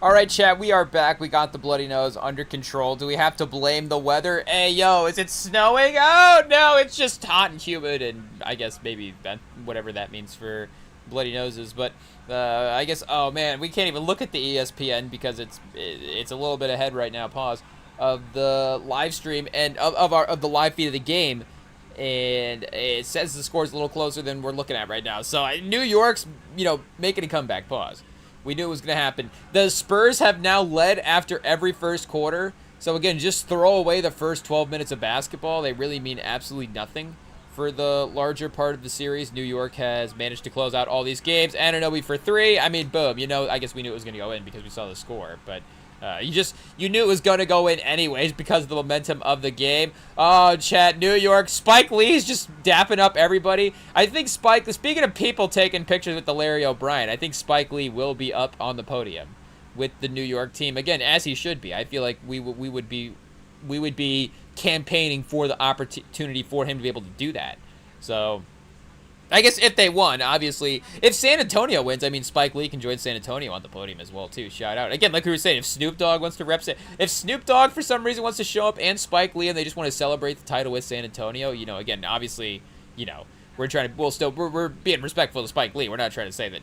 All right, chat, we are back. We got the bloody nose under control. Do we have to blame the weather? Hey, yo, is it snowing? Oh, no, it's just hot and humid, and I guess maybe that, whatever that means for bloody noses. But I guess, oh, man, we can't even look at the ESPN because it's a little bit ahead right now, pause, of the live stream and of the live feed of the game. And it says the score's a little closer than we're looking at right now. So New York's, making a comeback, pause. We knew it was going to happen. The Spurs have now led after every first quarter. So, again, just throw away the first 12 minutes of basketball. They really mean absolutely nothing for the larger part of the series. New York has managed to close out all these games. Anunoby for 3. I mean, boom. I guess we knew it was going to go in because we saw the score. But you knew it was going to go in anyways because of the momentum of the game. Oh, chat, New York. Spike Lee's just dapping up everybody. I think speaking of people taking pictures with the Larry O'Brien, I think Spike Lee will be up on the podium with the New York team. Again, as he should be. I feel like we would be campaigning for the opportunity for him to be able to do that. So I guess if they won, obviously, if San Antonio wins, I mean, Spike Lee can join San Antonio on the podium as well, too. Shout out. Again, like we were saying, if Snoop Dogg wants to represent, if Snoop Dogg for some reason wants to show up and Spike Lee and they just want to celebrate the title with San Antonio, again, obviously, we're being respectful to Spike Lee. We're not trying to say that,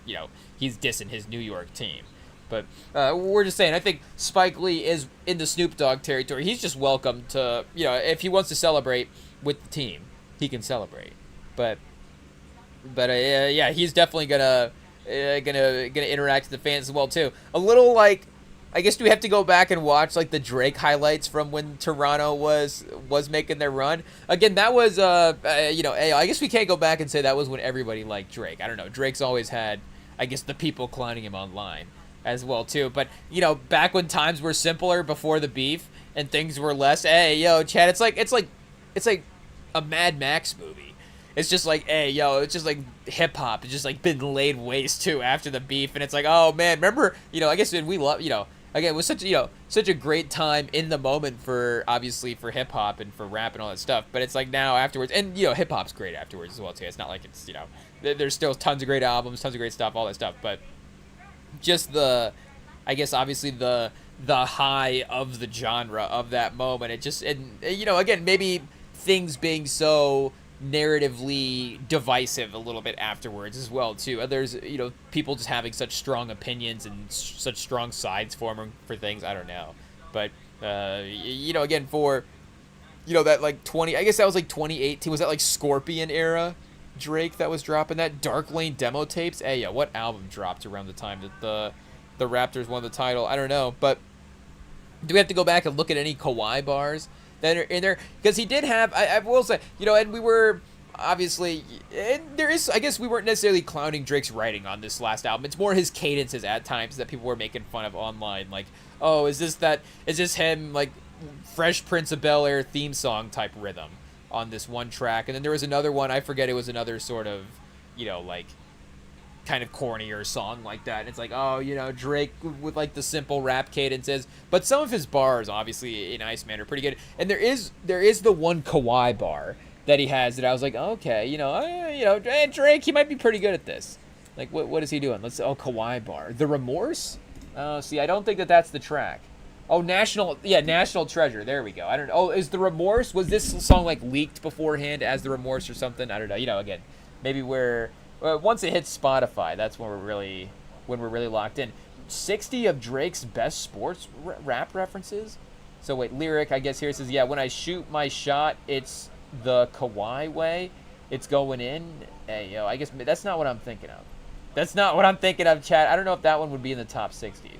he's dissing his New York team. But we're just saying, I think Spike Lee is in the Snoop Dogg territory. He's just welcome to, if he wants to celebrate with the team, he can celebrate. But he's definitely gonna interact with the fans as well too. A little like, I guess, do we have to go back and watch like the Drake highlights from when Toronto was making their run? Again, that was I guess we can't go back and say that was when everybody liked Drake. I don't know. Drake's always had, I guess, the people clowning him online as well too. But back when times were simpler before the beef and things were less. Hey, yo, Chad, it's like a Mad Max movie. It's just like, hey, yo, it's just like hip-hop. It's just like been laid waste, too, after the beef. And it's like, oh, man, remember, I guess we love, again, it was such, such a great time in the moment for, obviously, for hip-hop and for rap and all that stuff, but it's like now afterwards, and, hip-hop's great afterwards as well, too. It's not like it's, there's still tons of great albums, tons of great stuff, all that stuff, but just I guess, obviously, the high of the genre of that moment, it just, and, again, maybe things being so narratively divisive a little bit afterwards as well too. There's people just having such strong opinions and such strong sides for things. I don't know, but again, for that like 20, I guess that was like 2018. Was that like Scorpion era Drake that was dropping that Dark Lane demo tapes? Hey, what album dropped around the time that the Raptors won the title? I don't know, but do we have to go back and look at any Kawhi bars that are in there? Because he did have, I will say, and we were, obviously, and there is, I guess we weren't necessarily clowning Drake's writing on this last album. It's more his cadences at times that people were making fun of online. Like, oh, is this him, like, Fresh Prince of Bel-Air theme song type rhythm on this one track? And then there was another one, I forget, it was another sort of, like, kind of cornier song like that. And it's like, oh, Drake with like the simple rap cadences, but some of his bars, obviously in Iceman, are pretty good. And there is the one Kawhi bar that he has that I was like, okay, Drake, he might be pretty good at this. Like, what is he doing? Kawhi bar, The Remorse. See, I don't think that's the track. Oh, National Treasure. There we go. I don't know. Oh, is The Remorse? Was this song like leaked beforehand as The Remorse or something? I don't know. Again, maybe once it hits Spotify, that's when we're really locked in. 60 of Drake's best sports rap references. So wait, lyric, I guess here it says, when I shoot my shot, it's the Kawhi way. It's going in. Hey, I guess that's not what I'm thinking of. That's not what I'm thinking of, chat. I don't know if that one would be in the top 60s.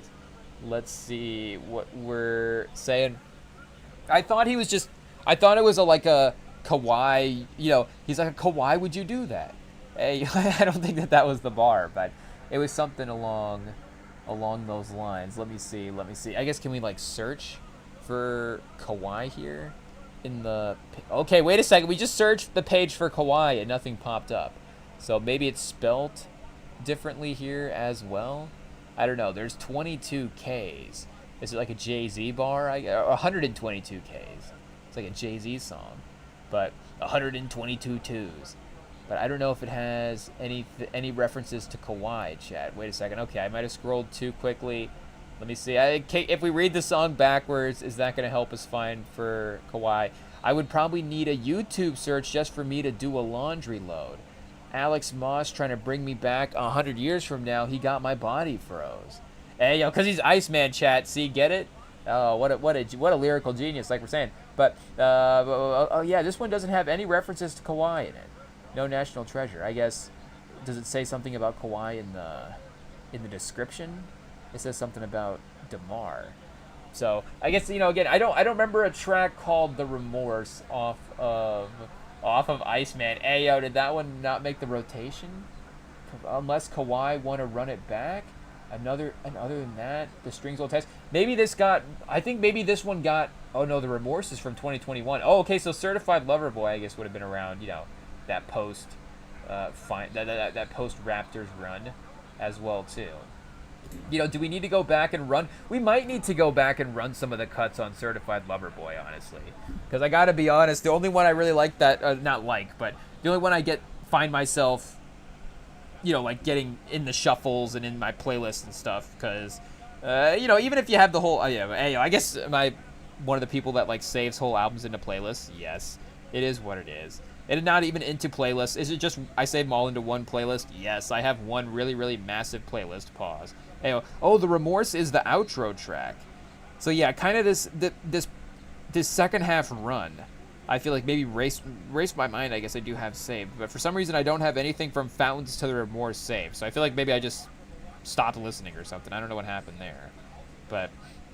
Let's see what we're saying. I thought it was like a Kawhi, he's like, Kawhi, would you do that? Hey, I don't think that was the bar, but it was something along those lines. Let me see. I guess, can we like search for Kawhi here in the? Okay, wait a second. We just searched the page for Kawhi and nothing popped up. So maybe it's spelt differently here as well. I don't know. There's 22 Ks. Is it like a Jay-Z bar? 122 Ks. It's like a Jay-Z song, but 122 twos. But I don't know if it has any references to Kawhi, chat. Wait a second. Okay, I might have scrolled too quickly. Let me see. If we read the song backwards, is that going to help us find for Kawhi? I would probably need a YouTube search just for me to do a laundry load. Alex Moss trying to bring me back 100 years from now. He got my body froze. Hey, because he's Iceman, chat. See, get it? Oh, what a lyrical genius, like we're saying. But, this one doesn't have any references to Kawhi in it. No National Treasure. I guess, does it say something about Kawhi in the description? It says something about DeMar. So I guess again, I don't remember a track called The Remorse off of Iceman. Ayo, did that one not make the rotation? Unless Kawhi want to run it back. And other than that, the strings will test. Maybe this one got. Oh no, The Remorse is from 2021. Oh, okay, so Certified Lover Boy, I guess, would have been around. That post that post Raptors run as well too. Do we need to go back and run? We might need to go back and run some of the cuts on Certified Lover Boy, honestly, because I gotta be honest, the only one I really like but the only one I find myself like getting in the shuffles and in my playlist and stuff, because even if you have the whole I guess one of the people that like saves whole albums into playlists. Yes, it is what it is. And not even into playlists. Is it just I save them all into one playlist? Yes, I have one really, really massive playlist. Pause. Hey, The Remorse is the outro track. So yeah, kind of this second half run, I feel like maybe race my mind. I guess I do have saved, but for some reason I don't have anything from Fountains to The Remorse saved. So I feel like maybe I just stopped listening or something. I don't know what happened there, but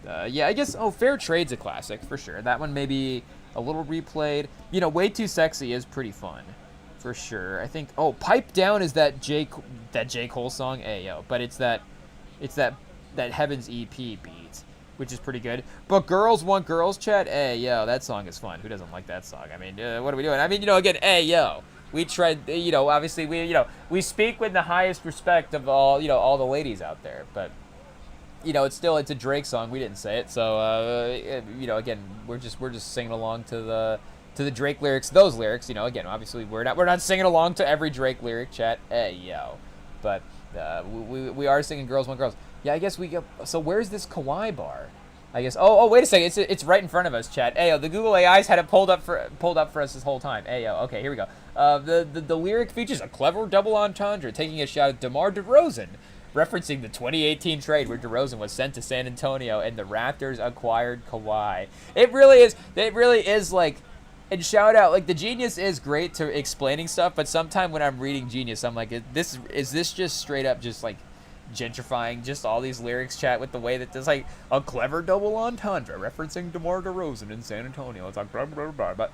I guess Fair Trade's a classic for sure. That one maybe a little replayed. Way Too Sexy is pretty fun, for sure. I think. Pipe Down is that J Cole song. But it's that Heaven's EP beat, which is pretty good. But Girls Want Girls, chat. That song is fun. Who doesn't like that song? I mean, what are we doing? I mean, again, we tried. Obviously we speak with the highest respect of all the ladies out there, but you know, it's a Drake song. We didn't say it, so you know, again, we're just singing along to the Drake lyrics. Those lyrics, you know, again, obviously we're not singing along to every Drake lyric, chat. Hey yo, but we are singing "Girls Want Girls." Yeah, I guess we go. So where's this Kawhi bar? I guess. Oh, wait a second. It's right in front of us, chat. Ayo, the Google AIs had it pulled up for us this whole time. Ayo, okay, here we go. The lyric features a clever double entendre, taking a shot at DeMar DeRozan, referencing the 2018 trade where DeRozan was sent to San Antonio and the Raptors acquired Kawhi. It really is like. And shout out, like, the Genius is great to explaining stuff, but sometimes when I'm reading Genius, I'm like, is this just straight up just like gentrifying just all these lyrics, chat, with the way that there's like a clever double entendre referencing DeMar DeRozan in San Antonio. It's like blah blah blah. But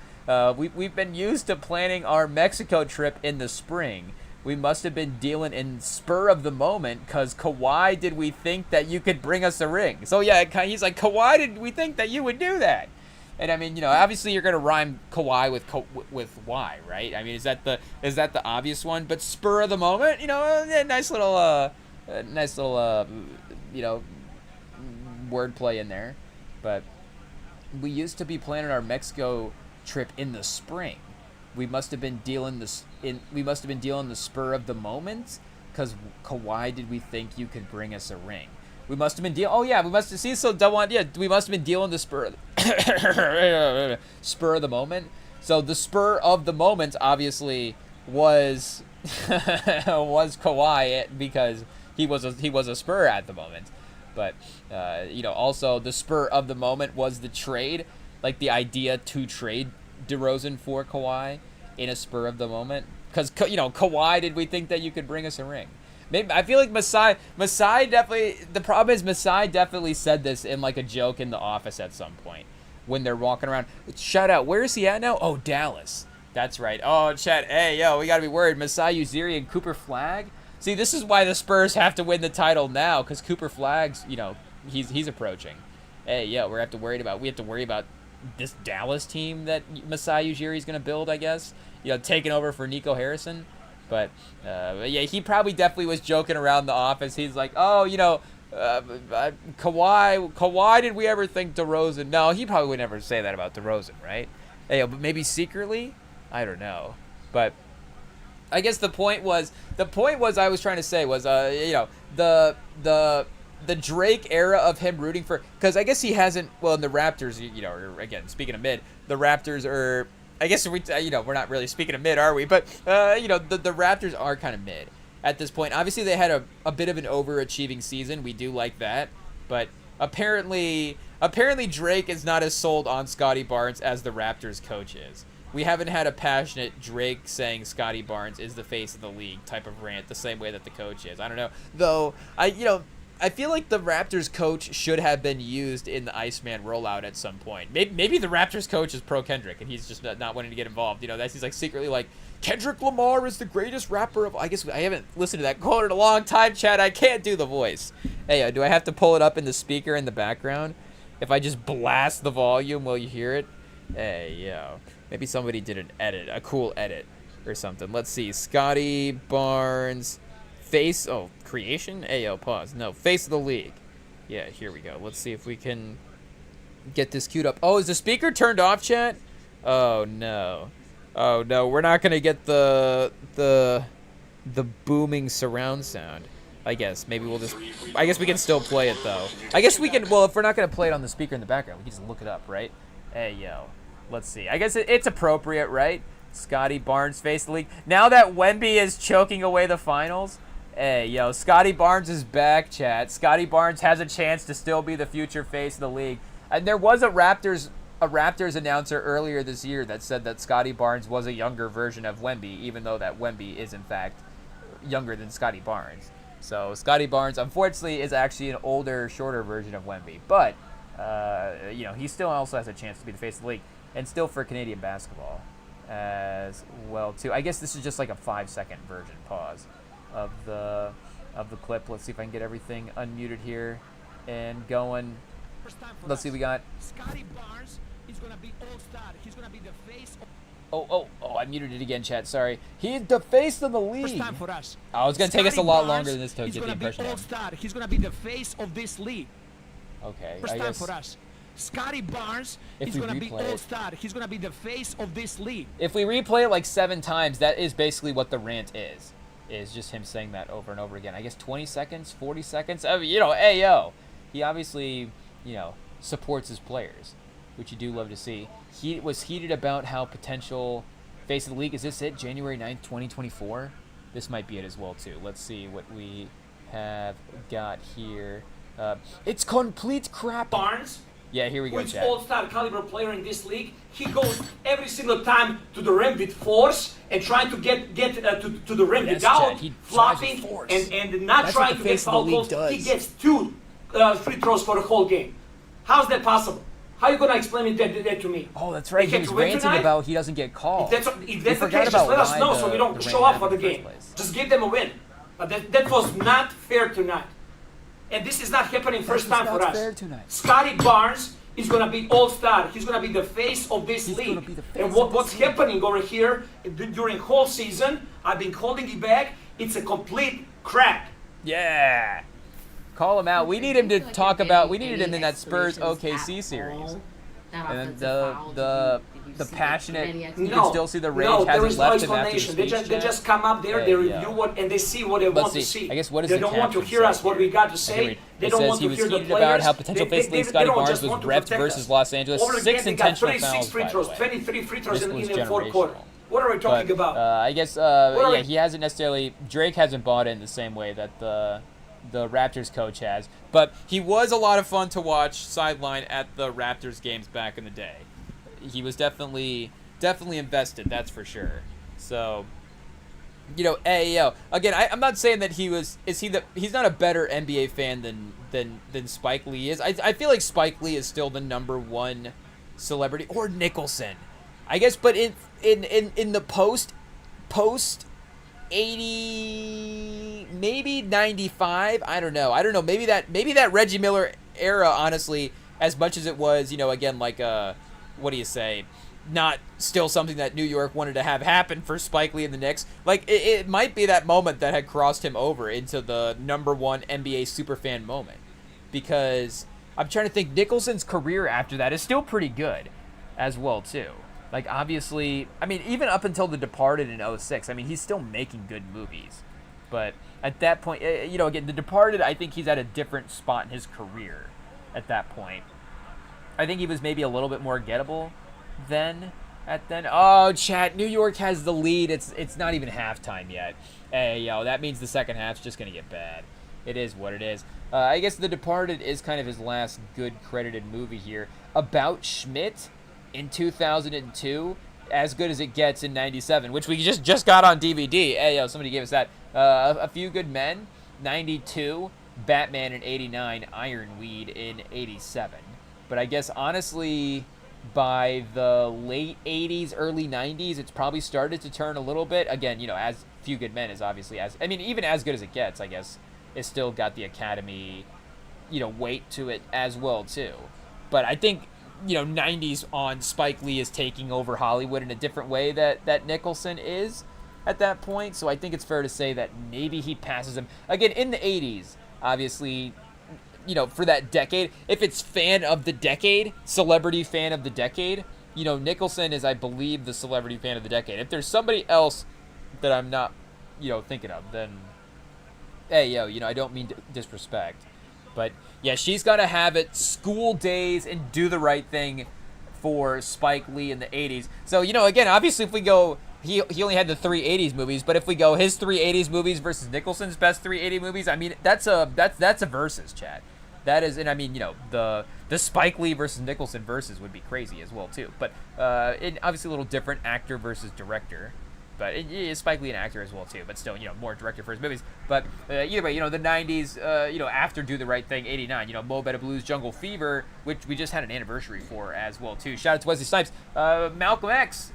we've been used to planning our Mexico trip in the spring. We must have been dealing in spur of the moment, cause Kawhi, did we think that you could bring us a ring? So yeah, he's like, Kawhi, did we think that you would do that? And I mean, you know, obviously you're gonna rhyme Kawhi with Y, right? I mean, is that the obvious one? But spur of the moment, you know, a nice little you know, wordplay in there. But we used to be planning our Mexico trip in the spring. We must have been dealing the spur of the moment, because Kawhi, did we think you could bring us a ring? We must have been dealing. Oh yeah, we must have seen so double. Yeah, we must have been dealing the spur of the moment. So the spur of the moment obviously was was Kawhi, because he was a spur at the moment. But you know, also the spur of the moment was the trade, like the idea to trade DeRozan for Kawhi in a spur of the moment. Because, you know, Kawhi, did we think that you could bring us a ring? Maybe, I feel like Masai definitely, the problem is Masai definitely said this in like a joke in the office at some point when they're walking around. Shout out, where is he at now? Oh, Dallas. That's right. Oh, chat, hey, yo, we got to be worried. Masai Ujiri and Cooper Flagg. See, this is why the Spurs have to win the title now, because Cooper Flagg's, you know, he's approaching. Hey, yo, we have to worry about this Dallas team that Masai Ujiri is going to build, I guess. You know, taking over for Nico Harrison. But yeah, he probably definitely was joking around the office. He's like, oh, you know, Kawhi, did we ever think DeRozan? No, he probably would never say that about DeRozan, right? Hey, but maybe secretly? I don't know. But I guess the point was I was trying to say was, you know, the Drake era of him rooting for, because I guess he hasn't, well, in the Raptors, you know, again, speaking of mid, the Raptors are, I guess you know, we're not really speaking of mid, are we? But you know, the Raptors are kind of mid at this point. Obviously, they had a bit of an overachieving season. We do like that, but apparently Drake is not as sold on Scotty Barnes as the Raptors coach is. We haven't had a passionate Drake saying Scotty Barnes is the face of the league type of rant the same way that the coach is. I don't know, though. I feel like the Raptors coach should have been used in the Iceman rollout at some point. Maybe the Raptors coach is pro Kendrick and he's just not wanting to get involved. You know, he's like secretly like, Kendrick Lamar is the greatest rapper of. I guess I haven't listened to that quote in a long time, Chad. I can't do the voice. Hey, do I have to pull it up in the speaker in the background? If I just blast the volume, will you hear it? Hey, yo. Maybe somebody did an edit, a cool edit or something. Let's see. Scotty Barnes. Face, creation? Ayo, pause. No, face of the league. Yeah, here we go. Let's see if we can get this queued up. Oh, is the speaker turned off, chat? Oh, no. Oh, no, we're not going to get the booming surround sound. I guess. Maybe we'll just, I guess we can still play it, though. I guess we can, well, if we're not going to play it on the speaker in the background, we can just look it up, right? Hey, yo. Let's see. I guess it's appropriate, right? Scotty Barnes face of the league. Now that Wemby is choking away the finals, hey, yo, Scotty Barnes is back, chat. Scotty Barnes has a chance to still be the future face of the league. And there was a Raptors announcer earlier this year that said that Scotty Barnes was a younger version of Wemby, even though that Wemby is, in fact, younger than Scotty Barnes. So Scotty Barnes, unfortunately, is actually an older, shorter version of Wemby. But, you know, he still also has a chance to be the face of the league. And still for Canadian basketball as well, too. I guess this is just like a 5-second version pause of the clip. Let's see if I can get everything unmuted here and going. Let's see, we got Scotty Barnes is gonna be all-star. He's gonna be the face of I muted it again, chat. Sorry. He's the face of the league. First time for us. Oh, it's going to take us a lot longer than this to get the impression of. All-star. He's going to be the face of this league. Okay, First time for us. Scotty Barnes is going to be all-star. He's going to be the face of this league. If we replay it like 7 times, that is basically what the rant is just him saying that over and over again. I guess 20 seconds, 40 seconds. I mean, Ayo. He obviously, supports his players, which you do love to see. He was heated about how potential face of the league. Is this it? January 9th, 2024? This might be it as well, too. Let's see what we have got here. It's complete crap. Barnes. Yeah, here we go, Who's Chad. all-star caliber player in this league. He goes every single time to the rim with force and trying to get to the rim without flopping and not trying to get foul calls. He gets 2 free throws for the whole game. How's that possible? How are you going to explain that to me? Oh, that's right. He was ranting about he doesn't get called. If that's the case, just let us know so we don't show up for the game. Just give them a win. But that was not fair tonight. And this is not happening first time for us. Scotty Barnes is going to be all-star. He's going to be the face of this league. And what's happening over here during whole season, I've been holding it back. It's a complete crap. Yeah. Call him out. We need him to talk about. We needed him in that Spurs OKC series. And the passionate. You can still see the rage hasn't left him after the speech. They just come up there, they review what, and they see what they want to see. I guess what is they don't want to hear us what we got to say. They don't want to hear the players. About how potential face league Scotty Barnes was repped versus Los Angeles. 6 intentional fouls, 23 free throws in the fourth quarter. What are we talking about? I guess he hasn't necessarily. Drake hasn't bought in the same way that the Raptors coach has, but he was a lot of fun to watch sideline at the Raptors games back in the day. He was definitely invested, that's for sure. So, again, I'm not saying that he's not a better NBA fan than Spike Lee is. I feel like Spike Lee is still the #1 celebrity, or Nicholson, I guess. But in the post 80, maybe 95. I don't know. Maybe that Reggie Miller era, honestly, as much as it was, again, like what do you say? Not still something that New York wanted to have happen for Spike Lee and the Knicks. Like it might be that moment that had crossed him over into the #1 NBA superfan moment, because I'm trying to think. Nicholson's career after that is still pretty good, as well too. Like, obviously, I mean, even up until The Departed in 2006, I mean, he's still making good movies. But at that point, again, The Departed, I think he's at a different spot in his career at that point. I think he was maybe a little bit more gettable then. Oh, chat, New York has the lead. It's not even halftime yet. Hey, that means the second half's just going to get bad. It is what it is. I guess The Departed is kind of his last good credited movie here. About Schmidt in 2002, As Good as It Gets in 97, which we just got on DVD. Hey, somebody gave us that. A Few Good Men, 92, Batman in 89, Ironweed in 87. But I guess, honestly, by the late 80s, early 90s, it's probably started to turn a little bit. Again, As Few Good Men is obviously, even As Good as It Gets, I guess, it's still got the Academy, weight to it as well, too. But I think, 90s on Spike Lee is taking over Hollywood in a different way that Nicholson is at that point. So I think it's fair to say that maybe he passes him. Again, in the 80s, obviously, for that decade, if it's fan of the decade, celebrity fan of the decade, Nicholson is, I believe, the celebrity fan of the decade. If there's somebody else that I'm not, thinking of, then, hey, I don't mean to disrespect. But, yeah, she's got to have it, School Days, and Do the Right Thing for Spike Lee in the 80s. So, again, obviously if we go, he only had the 3 80s movies, but if we go his 3 80s movies versus Nicholson's best 3 80 movies, I mean, that's a versus, chat. That is, and I mean, the Spike Lee versus Nicholson versus would be crazy as well, too. But obviously a little different, actor versus director. But Spike Lee an actor as well, too. But still, more director for his movies. But either way, the 90s, after Do the Right Thing, 89, Mo Better Blues, Jungle Fever, which we just had an anniversary for as well, too. Shout out to Wesley Snipes. Malcolm X,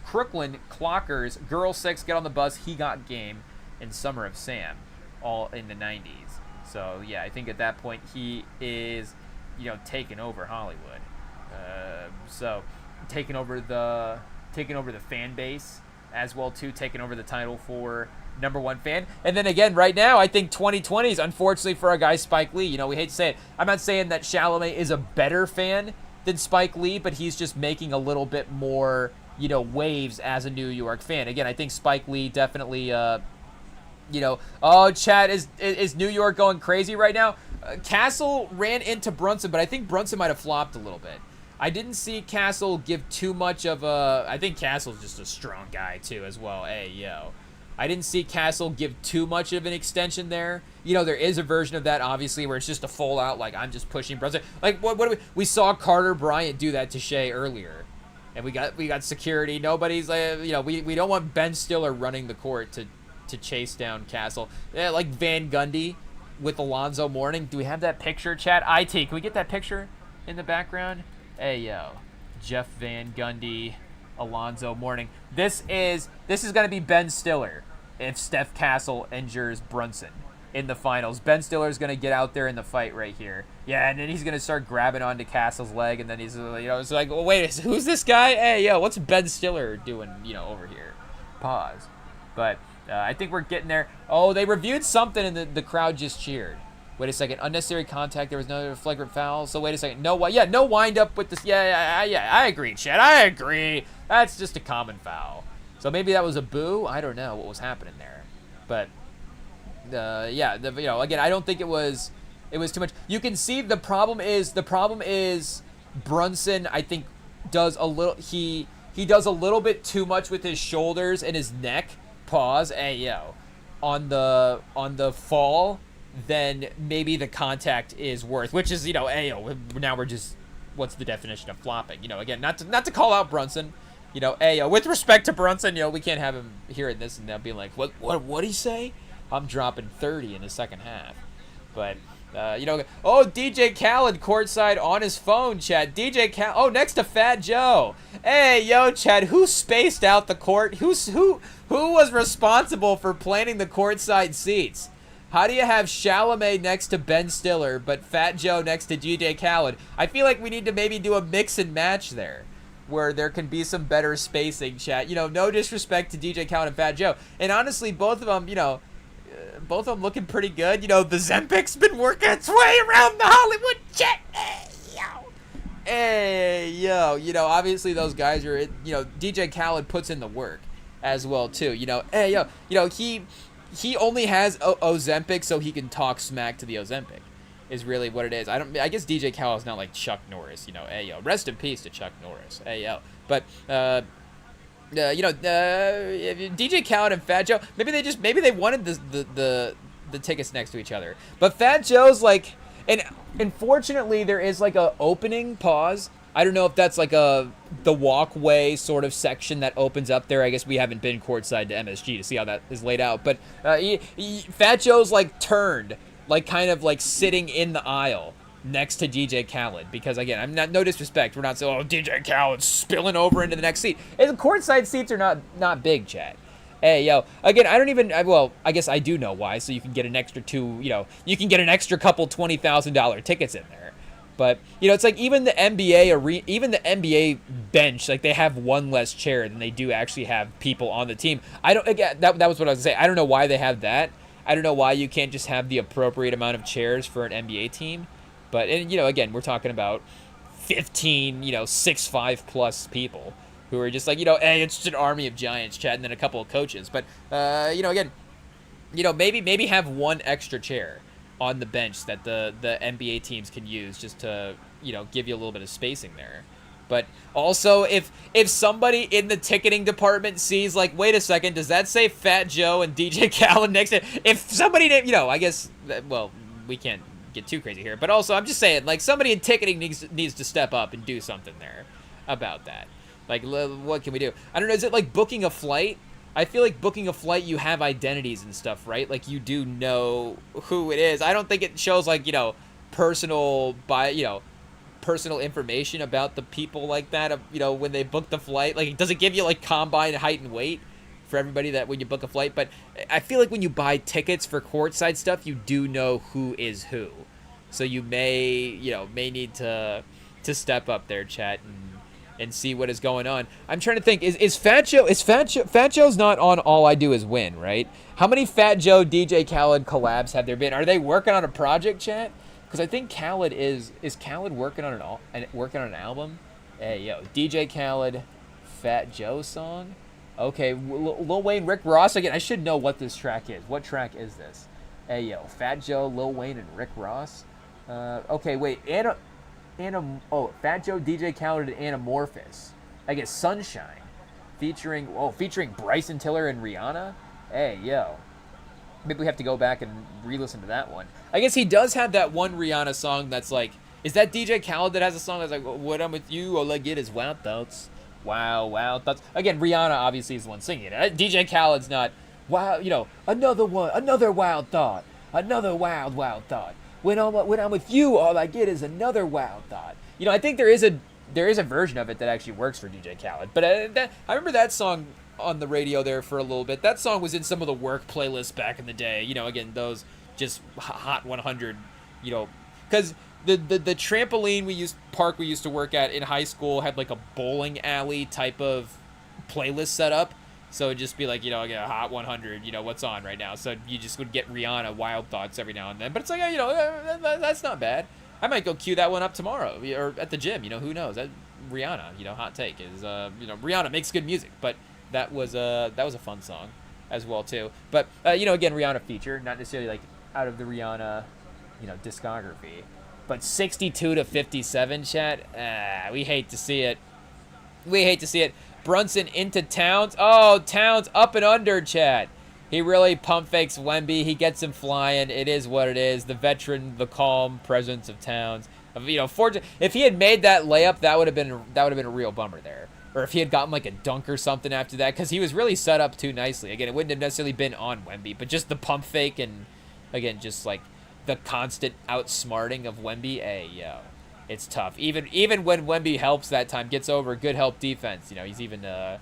Crooklyn, Clockers, Girl 6, Get on the Bus, He Got Game, and Summer of Sam, all in the 90s. So, yeah, I think at that point he is, taking over Hollywood. Taking over taking over the fan base as well too, taking over the title for #1 fan. And then again, right now, I think 2020 is unfortunately for our guy Spike Lee. You know, we hate to say it. I'm not saying that Chalamet is a better fan than Spike Lee, but he's just making a little bit more, you know, waves as a New York fan. Again, I think Spike Lee definitely, you know, oh, Chad, is New York going crazy right now? Castle ran into Brunson, but I think Brunson might have flopped a little bit. I didn't see Castle give too much of a... I think Castle's just a strong guy, too, as well. Hey, yo. I didn't see Castle give too much of an extension there. You know, there is a version of that, obviously, where it's just a full out, like, I'm just pushing Brunson. Like, what do we saw Carter Bryant do that to Shea earlier. And we got security. Nobody's, like, you know, we don't want Ben Stiller running the court to chase down Castle. Yeah, like Van Gundy with Alonzo Mourning. Do we have that picture, chat? IT, can we get that picture in the background? Hey, yo. Jeff Van Gundy, Alonzo Mourning. This is going to be Ben Stiller if Steph Castle injures Brunson in the finals. Ben Stiller's going to get out there in the fight right here. Yeah, and then he's going to start grabbing onto Castle's leg, and then he's, you know, it's like, well, wait, who's this guy? Hey, yo, what's Ben Stiller doing, you know, over here? Pause. But I think we're getting there. Oh, they reviewed something, and the crowd just cheered. Wait a second. Unnecessary contact. There was no flagrant foul. So wait a second. No wind up with this. Yeah, I agree, Chad. I agree. That's just a common foul. So maybe that was a boo. I don't know what was happening there. But yeah, you know, again, I don't think it was too much. You can see the problem is Brunson, I think, does a little he does a little bit too much with his shoulders and his neck. Pause. Hey, yo. On the fall, then maybe the contact is worth, which is, you know, ayo, now we're just, what's the definition of flopping? You know, again, not to call out Brunson, you know, ayo, with respect to Brunson, you know, we can't have him hearing this and then being like, what'd he say? I'm dropping 30 in the second half. But, you know, oh, DJ Khaled courtside on his phone, Chad. DJ Khaled, oh, next to Fat Joe. Hey, yo, Chad, who spaced out the court? Who was responsible for planning the courtside seats? How do you have Chalamet next to Ben Stiller, but Fat Joe next to DJ Khaled? I feel like we need to maybe do a mix and match there, where there can be some better spacing, chat. You know, no disrespect to DJ Khaled and Fat Joe. And honestly, both of them, you know, both of them looking pretty good. You know, the Zempic's been working its way around the Hollywood jet. Hey, yo. You know, obviously those guys are, you know, DJ Khaled puts in the work as well, too. You know, hey, yo. You know, he only has Ozempic so he can talk smack to the Ozempic is really what it is. I guess DJ Khaled's not like Chuck Norris, you know. Hey, yo. Rest in peace to Chuck Norris. Hey, yo. But, you know, DJ Khaled and Fat Joe, maybe they wanted the tickets next to each other. But Fat Joe's like, and unfortunately there is like a opening pause. I don't know if that's like the walkway sort of section that opens up there. I guess we haven't been courtside to MSG to see how that is laid out. But Fat Joe's like turned, like kind of like sitting in the aisle next to DJ Khaled, because again, I'm not, no disrespect, we're not saying, oh, DJ Khaled's spilling over into the next seat. And the courtside seats are not big, Chad. Hey, yo, again, I guess I do know why, so you can get an extra you can get an extra couple $20,000 tickets in there. But, you know, it's like even the NBA bench, like they have one less chair than they do actually have people on the team. That was what I was going to say. I don't know why they have that. I don't know why you can't just have the appropriate amount of chairs for an NBA team. But, and, you know, again, we're talking about 15, you know, 6'5" plus people who are just like, you know, hey, it's just an army of giants, Chad, and then a couple of coaches. But, you know, again, you know, maybe have one extra chair on the bench that the NBA teams can use just to, you know, give you a little bit of spacing there. But also, if somebody in the ticketing department sees, like, wait a second, does that say Fat Joe and DJ Khaled next to it? If somebody, you know, I guess, well, we can't get too crazy here, but also I'm just saying, like, somebody in ticketing needs to step up and do something there about that. Like, what can we do? I don't know, is it like booking a flight? I feel like booking a flight, you have identities and stuff, right? Like, you do know who it is. I don't think it shows, like, you know, personal information about the people like that, you know, when they book the flight. Like, does it give you, like, combine height and weight for everybody that when you book a flight? But I feel like when you buy tickets for courtside stuff, you do know who is who. So you may need to step up there, chat, and see what is going on. I'm trying to think. Is Fat Joe? Fat Joe's not on All I Do Is Win, right? How many Fat Joe DJ Khaled collabs have there been? Are they working on a project, chat? Because I think Khaled is Khaled working on an album. Hey yo, DJ Khaled, Fat Joe song. Okay, Lil Wayne, Rick Ross again. I should know what this track is. What track is this? Hey yo, Fat Joe, Lil Wayne, and Rick Ross. Okay, wait, Fat Joe, DJ Khaled, and Anamorphous. I guess Sunshine, featuring Bryson Tiller and Rihanna. Hey yo, maybe we have to go back and re-listen to that one. I guess he does have that one Rihanna song that's like, is that DJ Khaled that has a song that's like, "When I'm with you, all I get is wild thoughts." Wow thoughts. Again, Rihanna obviously is the one singing it. DJ Khaled's not. Wow, another wild thought, another wild thought. When I'm with you, all I get is another wild thought. I think there is a version of it that actually works for DJ Khaled. But I remember that song on the radio there for a little bit. That song was in some of the work playlists back in the day. Again, those just Hot 100. Because the trampoline we used to work at in high school had like a bowling alley type of playlist set up. So it'd just be like, a Hot 100, what's on right now. So you just would get Rihanna Wild Thoughts every now and then. But it's like, that's not bad. I might go cue that one up tomorrow or at the gym. Who knows? Rihanna, hot take is, Rihanna makes good music. But that was a fun song as well, too. But, again, Rihanna feature, not necessarily like out of the Rihanna, discography. But 62 to 57, chat, we hate to see it. We hate to see it. Brunson into Towns. Oh, Towns up and under, chat. He really pump fakes Wemby. He gets him flying. It is what it is. The veteran, the calm presence of Towns. If he had made that layup, that would have been a real bummer there. Or if he had gotten like a dunk or something after that, because he was really set up too nicely. Again, it wouldn't have necessarily been on Wemby, but just the pump fake and again, just like the constant outsmarting of Wemby. Hey, yo. It's tough. Even when Wemby helps that time, gets over good help defense. He's even doing a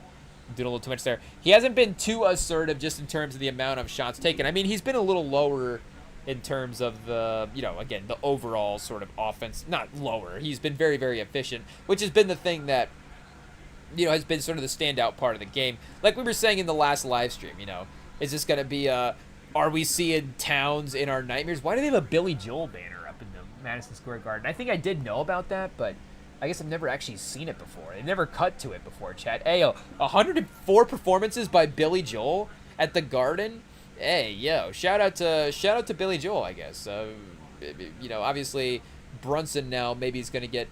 little too much there. He hasn't been too assertive just in terms of the amount of shots taken. I mean, he's been a little lower in terms of the, again, the overall sort of offense. Not lower. He's been very, very efficient, which has been the thing that, has been sort of the standout part of the game. Like we were saying in the last live stream, is this going to be are we seeing Towns in our nightmares? Why do they have a Billy Joel banner up in the Madison Square Garden? I think I did know about that, but I guess I've never actually seen it before. They've never cut to it before, chat. Hey, 104 performances by Billy Joel at the Garden. Hey, yo, shout out to Billy Joel, I guess. Obviously Brunson now maybe he's going to get,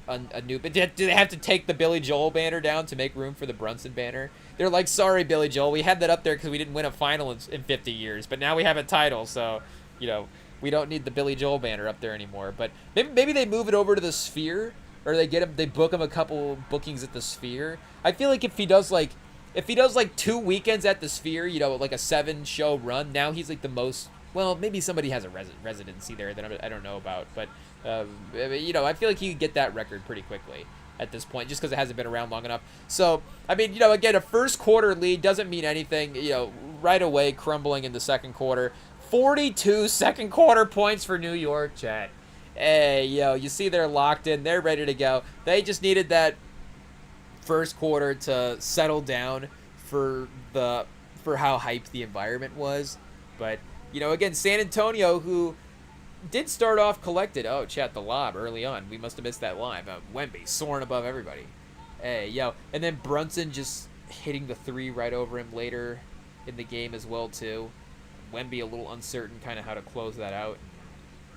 a new, but do they have to take the Billy Joel banner down to make room for the Brunson banner? They're like, sorry, Billy Joel, we had that up there because we didn't win a final in 50 years, but now we have a title, so, we don't need the Billy Joel banner up there anymore. But maybe they move it over to the Sphere, or they book him a couple bookings at the Sphere. I feel like if he does like 2 weekends at the Sphere, like a 7-show run, now he's like the most. Well, maybe somebody has a residency there that I don't know about, but I feel like he could get that record pretty quickly at this point, just because it hasn't been around long enough. So, I mean, again, a first quarter lead doesn't mean anything, right away crumbling in the second quarter. 42 second quarter points for New York, chat. Hey, you see they're locked in. They're ready to go. They just needed that first quarter to settle down for how hyped the environment was. But, again, San Antonio, who did start off collected. Oh, chat, the lob early on. We must have missed that line. Wemby soaring above everybody. Hey, and then Brunson just hitting the three right over him later in the game as well, too. Wemby a little uncertain kind of how to close that out.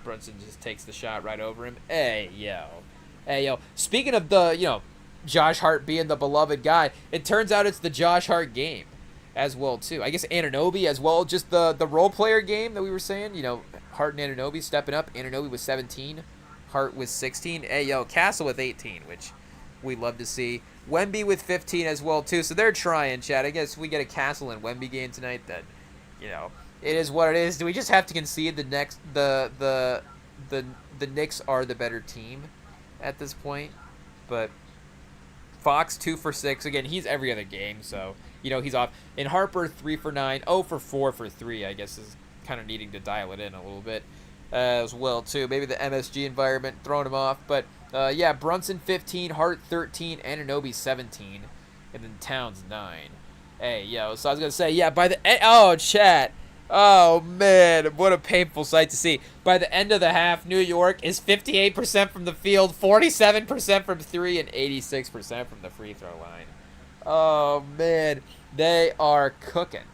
Brunson just takes the shot right over him. Hey, yo. Speaking of the, Josh Hart being the beloved guy, it turns out it's the Josh Hart game as well, too. I guess Anunoby as well, just the role player game that we were saying, Hart and Anunoby stepping up. Anunoby was 17. Hart was 16. Hey, yo, Castle with 18, which we love to see. Wemby with 15 as well, too. So they're trying, Chad. I guess if we get a Castle and Wemby game tonight, then, it is what it is. Do we just have to concede the Knicks are the better team at this point? But Fox 2 for 6. Again, he's every other game, so he's off. And Harper 3 for 9, 0 for 4 for 3. I guess is kind of needing to dial it in a little bit. as well, too. Maybe the MSG environment throwing him off. But, yeah, Brunson 15, Hart 13, Anunoby 17, and then Towns 9. Hey, yo, so I was going to say, yeah, by the end, oh, chat. Oh, man, what a painful sight to see. By the end of the half, New York is 58% from the field, 47% from 3, and 86% from the free throw line. Oh, man, they are cooking.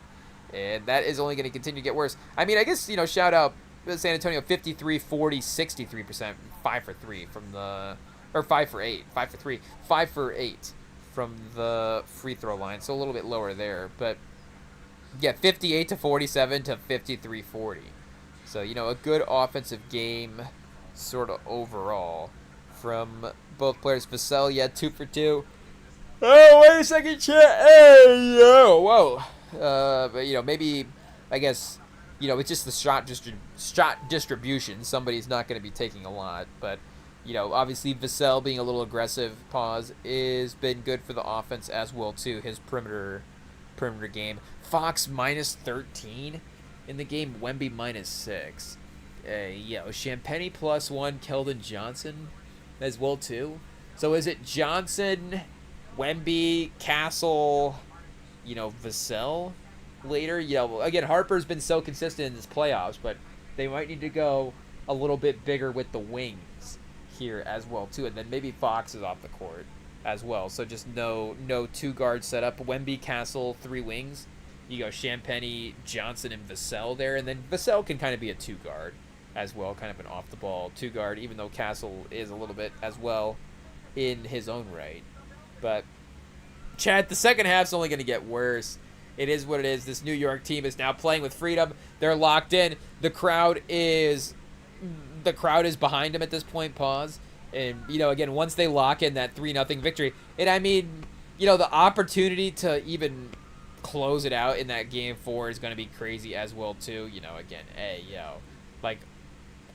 And that is only going to continue to get worse. I mean, I guess, you know, shout out San Antonio, 53, 40, 63%, 5 for 3 from the, or 5 for 8, 5 for 3, 5 for 8 from the free throw line. So a little bit lower there, but yeah, 58 to 47 to 53, 40. So, you know, a good offensive game sort of overall from both players. Vassell, yeah, 2 for 2. Oh, wait a second, chat. Hey, yo, whoa. But, you know, maybe, I guess, you know, it's just the shot distribution. Somebody's not going to be taking a lot. But, you know, obviously Vassell being a little aggressive, has been good for the offense as well, too. His perimeter game. Fox minus 13 in the game. Wemby minus 6. Yeah, Champagny plus 1. Keldon Johnson as well, too. So is it Johnson, Wemby, Castle, you know, Vassell later? You know, again, Harper's been so consistent in this playoffs, but they might need to go a little bit bigger with the wings here as well, too. And then maybe Fox is off the court as well. So just no 2-guard setup. Wemby, Castle, 3 wings. You go Champagny, Johnson, and Vassell there. And then Vassell can kind of be a 2-guard as well, kind of an off-the-ball 2-guard, even though Castle is a little bit as well in his own right. But, Chad, the second half's only going to get worse. It is what it is. This New York team is now playing with freedom. They're locked in. The crowd is behind them at this point. Pause. And, you know, again, once they lock in that 3-0 victory, and I mean, you know, the opportunity to even close it out in that game 4 is going to be crazy as well, too. You know, again, hey, yo, like,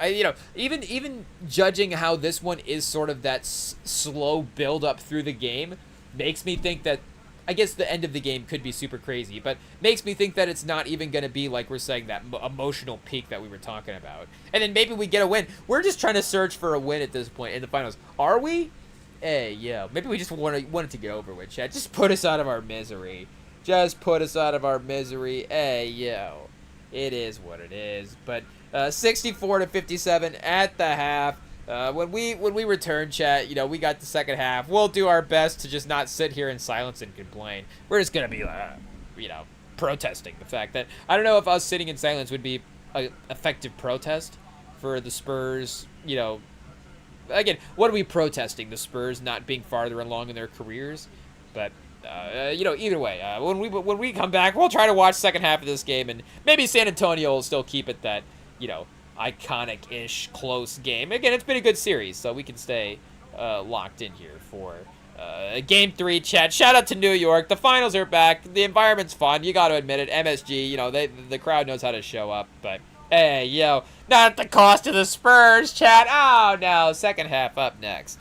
you know, even judging how this one is sort of that slow build up through the game makes me think that, I guess the end of the game could be super crazy, but makes me think that it's not even going to be, like we're saying, that emotional peak that we were talking about. And then maybe we get a win. We're just trying to search for a win at this point in the finals. Are we? Hey, yeah. Maybe we just want it to get over with, Chad. Just put us out of our misery. Just put us out of our misery. Hey, yo. It is what it is. But 64 to 57 at the half. When we return, chat, you know, we got the second half. We'll do our best to just not sit here in silence and complain. We're just gonna be, you know, protesting the fact that I don't know if us sitting in silence would be an effective protest for the Spurs. You know, again, what are we protesting? The Spurs not being farther along in their careers, but. You know, either way, when we come back, we'll try to watch second half of this game, and maybe San Antonio will still keep it that, you know, iconic-ish close game. Again, it's been a good series, so we can stay locked in here for Game 3, chat. Shout out to New York. The finals are back. The environment's fun. You got to admit it. MSG, you know, the crowd knows how to show up, but hey, yo, not at the cost of the Spurs, chat. Oh, no. Second half up next.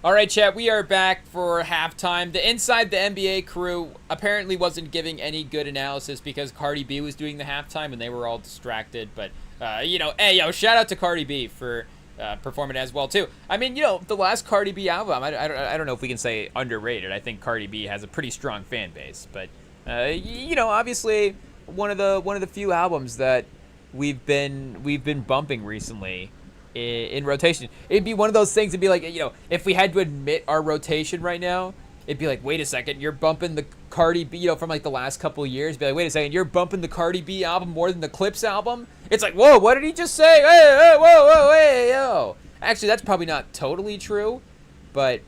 All right, chat, we are back for halftime. The Inside the NBA crew apparently wasn't giving any good analysis because Cardi B was doing the halftime and they were all distracted. But, hey, shout out to Cardi B for performing as well, too. I mean, the last Cardi B album, I don't know if we can say underrated. I think Cardi B has a pretty strong fan base. But, obviously one of the few albums that we've been bumping recently in rotation. It'd be one of those things. It'd be like, if we had to admit our rotation right now, it'd be like, wait a second, you're bumping the Cardi B, from like the last couple of years. Be like, wait a second, you're bumping the Cardi B album more than the Clips album. It's like, whoa, what did he just say? Hey, whoa, hey, yo. Actually, that's probably not totally true, but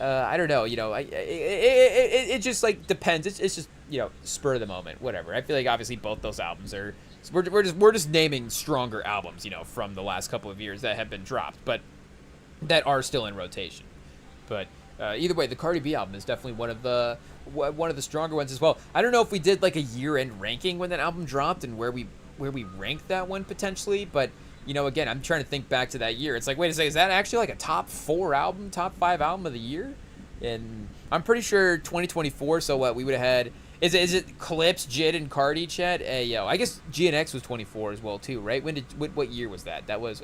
I don't know. It just like depends. It's just spur of the moment, whatever. I feel like obviously both those albums are. We're just naming stronger albums, from the last couple of years that have been dropped, but that are still in rotation. But either way, the Cardi B album is definitely one of the stronger ones as well. I don't know if we did like a year-end ranking when that album dropped and where we ranked that one potentially, but again, I'm trying to think back to that year. It's like, wait a second, is that actually like a top 5 album of the year? And I'm pretty sure 2024. So what we would have had. Is it Clips, Jid, and Cardi, chat? Hey, yo. I guess GNX was 24 as well, too, right? What year was that? That was,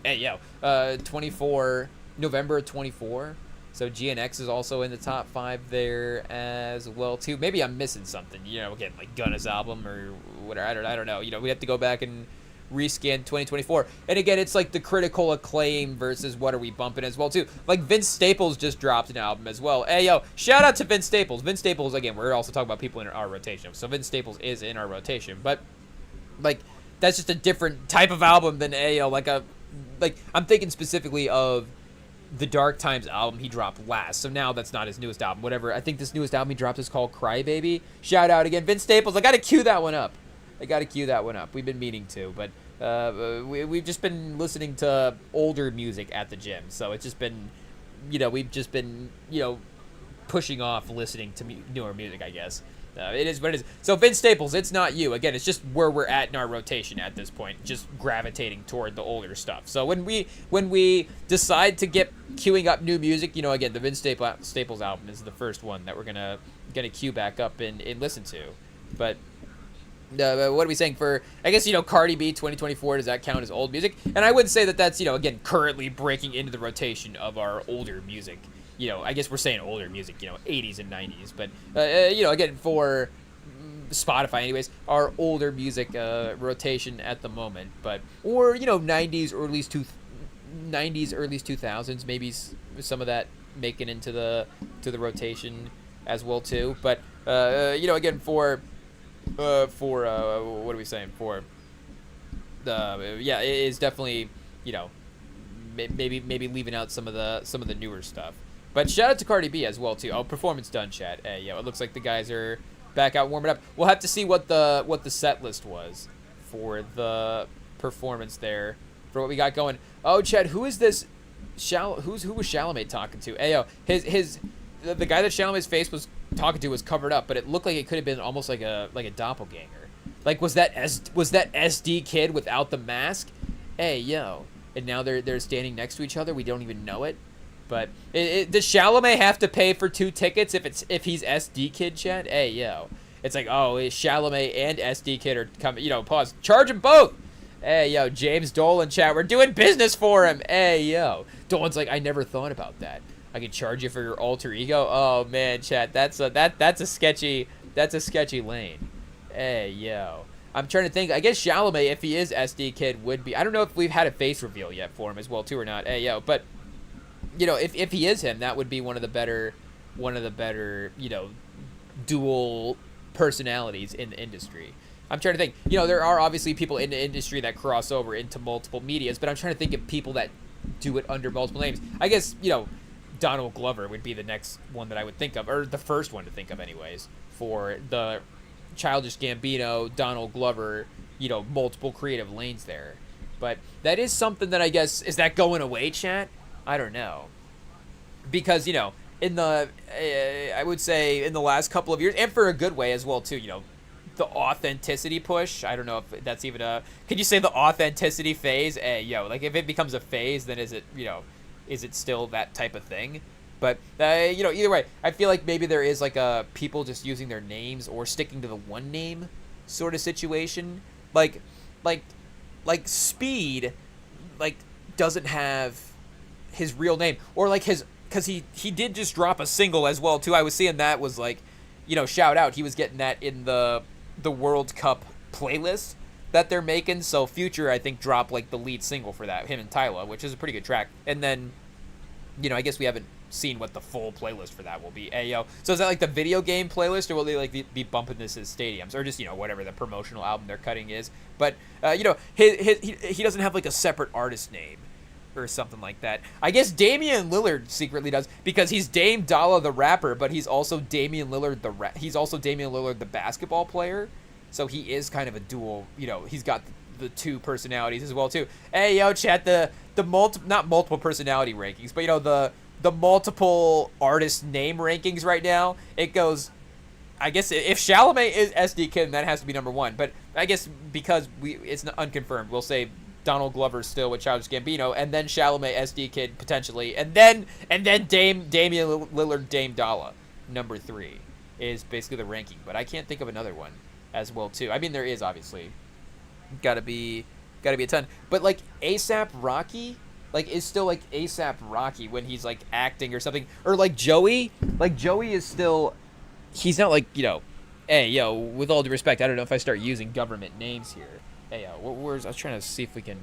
24, November of 24. So GNX is also in the top 5 there as well, too. Maybe I'm missing something, again, like Gunna's album or whatever. I don't know. We have to go back and rescan 2024. And again, it's like the critical acclaim versus what are we bumping as well, too. Like Vince Staples just dropped an album as well. Hey, yo, shout out to Vince Staples. Vince Staples, again, we're also talking about people in our rotation. So Vince Staples is in our rotation. But, like, that's just a different type of album than, I'm thinking specifically of the Dark Times album he dropped last. So now that's not his newest album. Whatever. I think this newest album he dropped is called Cry Baby. Shout out again, Vince Staples. I got to cue that one up. We've been meaning to, but we've just been listening to older music at the gym. So it's just been, we've just been, pushing off listening to newer music, I guess. It is what it is. So Vince Staples, it's not you. Again, it's just where we're at in our rotation at this point, just gravitating toward the older stuff. So when we decide to get queuing up new music, again, the Vince Staples album is the first one that we're gonna queue back up and listen to. But what are we saying for, I guess, Cardi B 2024, does that count as old music? And I would say that that's, again, currently breaking into the rotation of our older music. I guess we're saying older music, 80s and 90s. But, again, for Spotify anyways, our older music rotation at the moment. But, or, 90s, early 2000s, maybe some of that making into the rotation as well, too. But, again, for what are we saying? For the it is definitely maybe leaving out some of the newer stuff. But shout out to Cardi B as well too. Oh, performance done, chat. Hey, it looks like the guys are back out warming up. We'll have to see what the set list was for the performance there for what we got going. Oh, Chad, who is this? Who was Chalamet talking to? Ayo, the guy that Chalamet's face was talking to was covered up, but it looked like it could have been almost like a doppelganger. Like was that SD kid without the mask? Hey, yo, and now they're standing next to each other. We don't even know it. But does Chalamet have to pay for 2 tickets if he's SD kid, Chad? Hey, yo. It's like, oh, Chalamet and SD Kid are coming. You know, pause. Charge them both. Hey, yo, James Dolan, chat. We're doing business for him. Hey, yo. Dolan's like, I never thought about that. I could charge you for your alter ego. Oh man, chat. That's a sketchy lane. Hey, yo. I'm trying to think. I guess Chalamet, if he is SD Kid, would be. I don't know if we've had a face reveal yet for him as well too or not. Hey, yo. But you know, if he is him, that would be one of the better, you know, dual personalities in the industry. I'm trying to think. You know, there are obviously people in the industry that cross over into multiple medias, but I'm trying to think of people that do it under multiple names. I guess, you know, Donald Glover would be the next one that I would think of, or the first one to think of anyways, for the Childish Gambino, Donald Glover, you know, multiple creative lanes there. But that is something that I guess, is that going away, chat? I don't know. Because, you know, in the, I would say in the last couple of years, and for a good way as well too, you know, the authenticity push, I don't know if that's even a, could you say the authenticity phase? Hey, yo, like if it becomes a phase, then is it, you know, is it still that type of thing? But, you know, either way, I feel like maybe there is like a people just using their names or sticking to the one name sort of situation. Like Speed, like, doesn't have his real name. Or like his, because he did just drop a single as well too. I was seeing that was like, you know, shout out. He was getting that in the World Cup playlist that they're making. So Future, I think, dropped like the lead single for that, him and Tyla, which is a pretty good track. And then, you know, I guess we haven't seen what the full playlist for that will be. Ayo. So is that like the video game playlist, or will they like be bumping this as stadiums, or just, you know, whatever the promotional album they're cutting is? But you know, he doesn't have like a separate artist name or something like that. I guess Damian Lillard secretly does, because he's Dame Dalla the rapper, but he's also Damian Lillard the basketball player. So he is kind of a dual, you know, he's got the two personalities as well too. Hey yo, chat, the not multiple personality rankings, but you know, the multiple artist name rankings right now, it goes, I guess if Chalamet is SD Kid, that has to be number one. But I guess because it's unconfirmed, we'll say Donald Glover still with Childish Gambino, and then Chalamet, SD Kid potentially, and then Damian Lillard, Dame Dalla, number 3 is basically the ranking. But I can't think of another one as well too. I mean, there is obviously gotta be a ton, but like ASAP Rocky, like is still like ASAP Rocky when he's like acting or something, or like Joey is still, he's not like, you know, hey yo, with all due respect, I don't know if I start using government names here. Hey, I was trying to see if we can,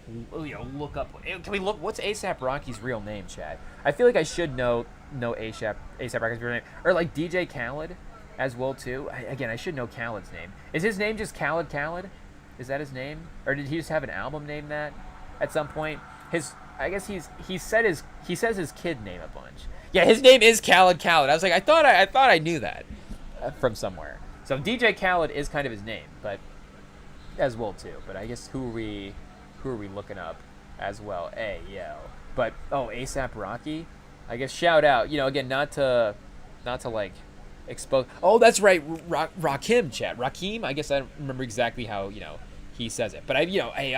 you know, look up. Can we look? What's ASAP Rocky's real name, Chad? I feel like I should know ASAP Rocky's real name, or like DJ Khaled, as well too. I should know Khaled's name. Is his name just Khaled? Is that his name, or did he just have an album named that at some point? I guess he says his kid name a bunch. Yeah, his name is Khaled. I was like, I thought I knew that from somewhere. So DJ Khaled is kind of his name, but as well too. But I guess who are we looking up as well? Hey yo, but ASAP Rocky, I guess shout out. You know, again, not to like expose. Oh, that's right, Rakim, chat. Rakim. I guess I don't remember exactly how, you know, he says it, but I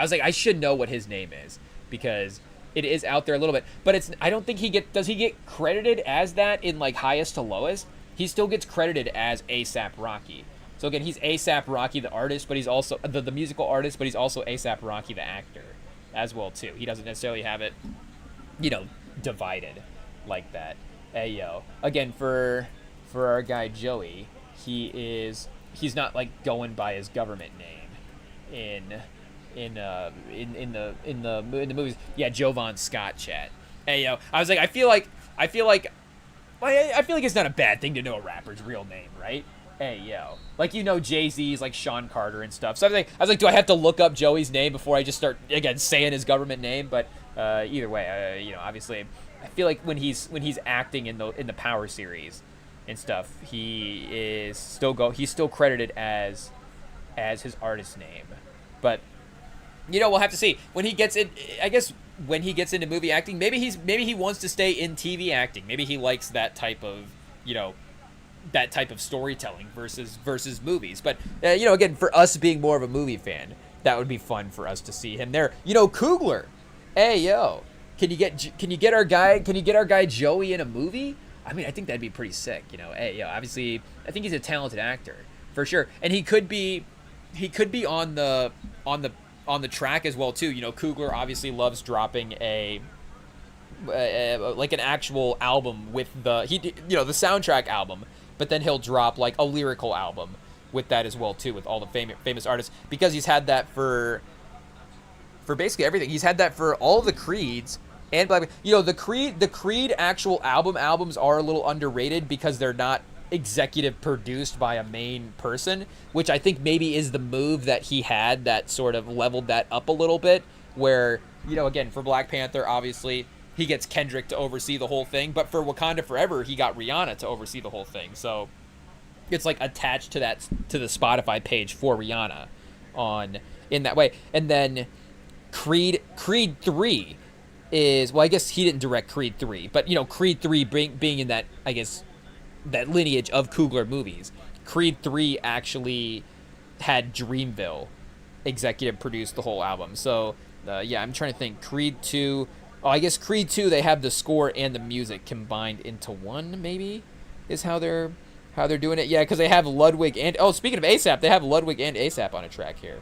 was like, I should know what his name is, because it is out there a little bit. But I don't think does he get credited as that in like highest to lowest? He still gets credited as ASAP Rocky. So again, he's ASAP Rocky the artist, but he's also the musical artist, but he's also ASAP Rocky the actor as well too. He doesn't necessarily have it, you know, divided like that. Hey yo, again, for our guy Joey, he's not like going by his government name in the movies. Yeah, Jovan Scott, chat. Hey yo, I was like, I feel like it's not a bad thing to know a rapper's real name, right? Hey yo, like, you know, Jay-Z's like Sean Carter and stuff. So I was like, do I have to look up Joey's name before I just start again saying his government name? But either way, you know, obviously, I feel like when he's acting in the Power series and stuff, he's still credited as his artist name. But you know, we'll have to see when he gets in. I guess when he gets into movie acting, maybe he wants to stay in TV acting. Maybe he likes that type of, you know, that type of storytelling versus movies. But you know, again, for us being more of a movie fan, that would be fun for us to see him there. You know, Coogler, hey yo, can you get our guy Joey in a movie? I mean, I think that'd be pretty sick. You know, hey yo, obviously, I think he's a talented actor. for sure. And he could be on the track as well too. You know, Coogler obviously loves dropping a like an actual album with the soundtrack album, but then he'll drop like a lyrical album with that as well too, with all the famous artists, because he's had that for basically everything. He's had that for all the Creeds and Black. You know, the Creed actual albums are a little underrated because they're not executive produced by a main person, which I think maybe is the move that he had that sort of leveled that up a little bit, where, you know, again, for Black Panther, obviously he gets Kendrick to oversee the whole thing, but for Wakanda Forever, he got Rihanna to oversee the whole thing. So it's like attached to the Spotify page for Rihanna in that way. And then Creed 3 is, well, I guess he didn't direct Creed 3, but, you know, Creed 3 being in that, I guess, that lineage of Coogler movies. Creed 3 actually had Dreamville executive produce the whole album. So, yeah, I'm trying to think. Creed 2, I guess Creed 2, they have the score and the music combined into one, maybe, is how they're doing it. Yeah, because they have Ludwig and, speaking of ASAP, they have Ludwig and ASAP on a track here.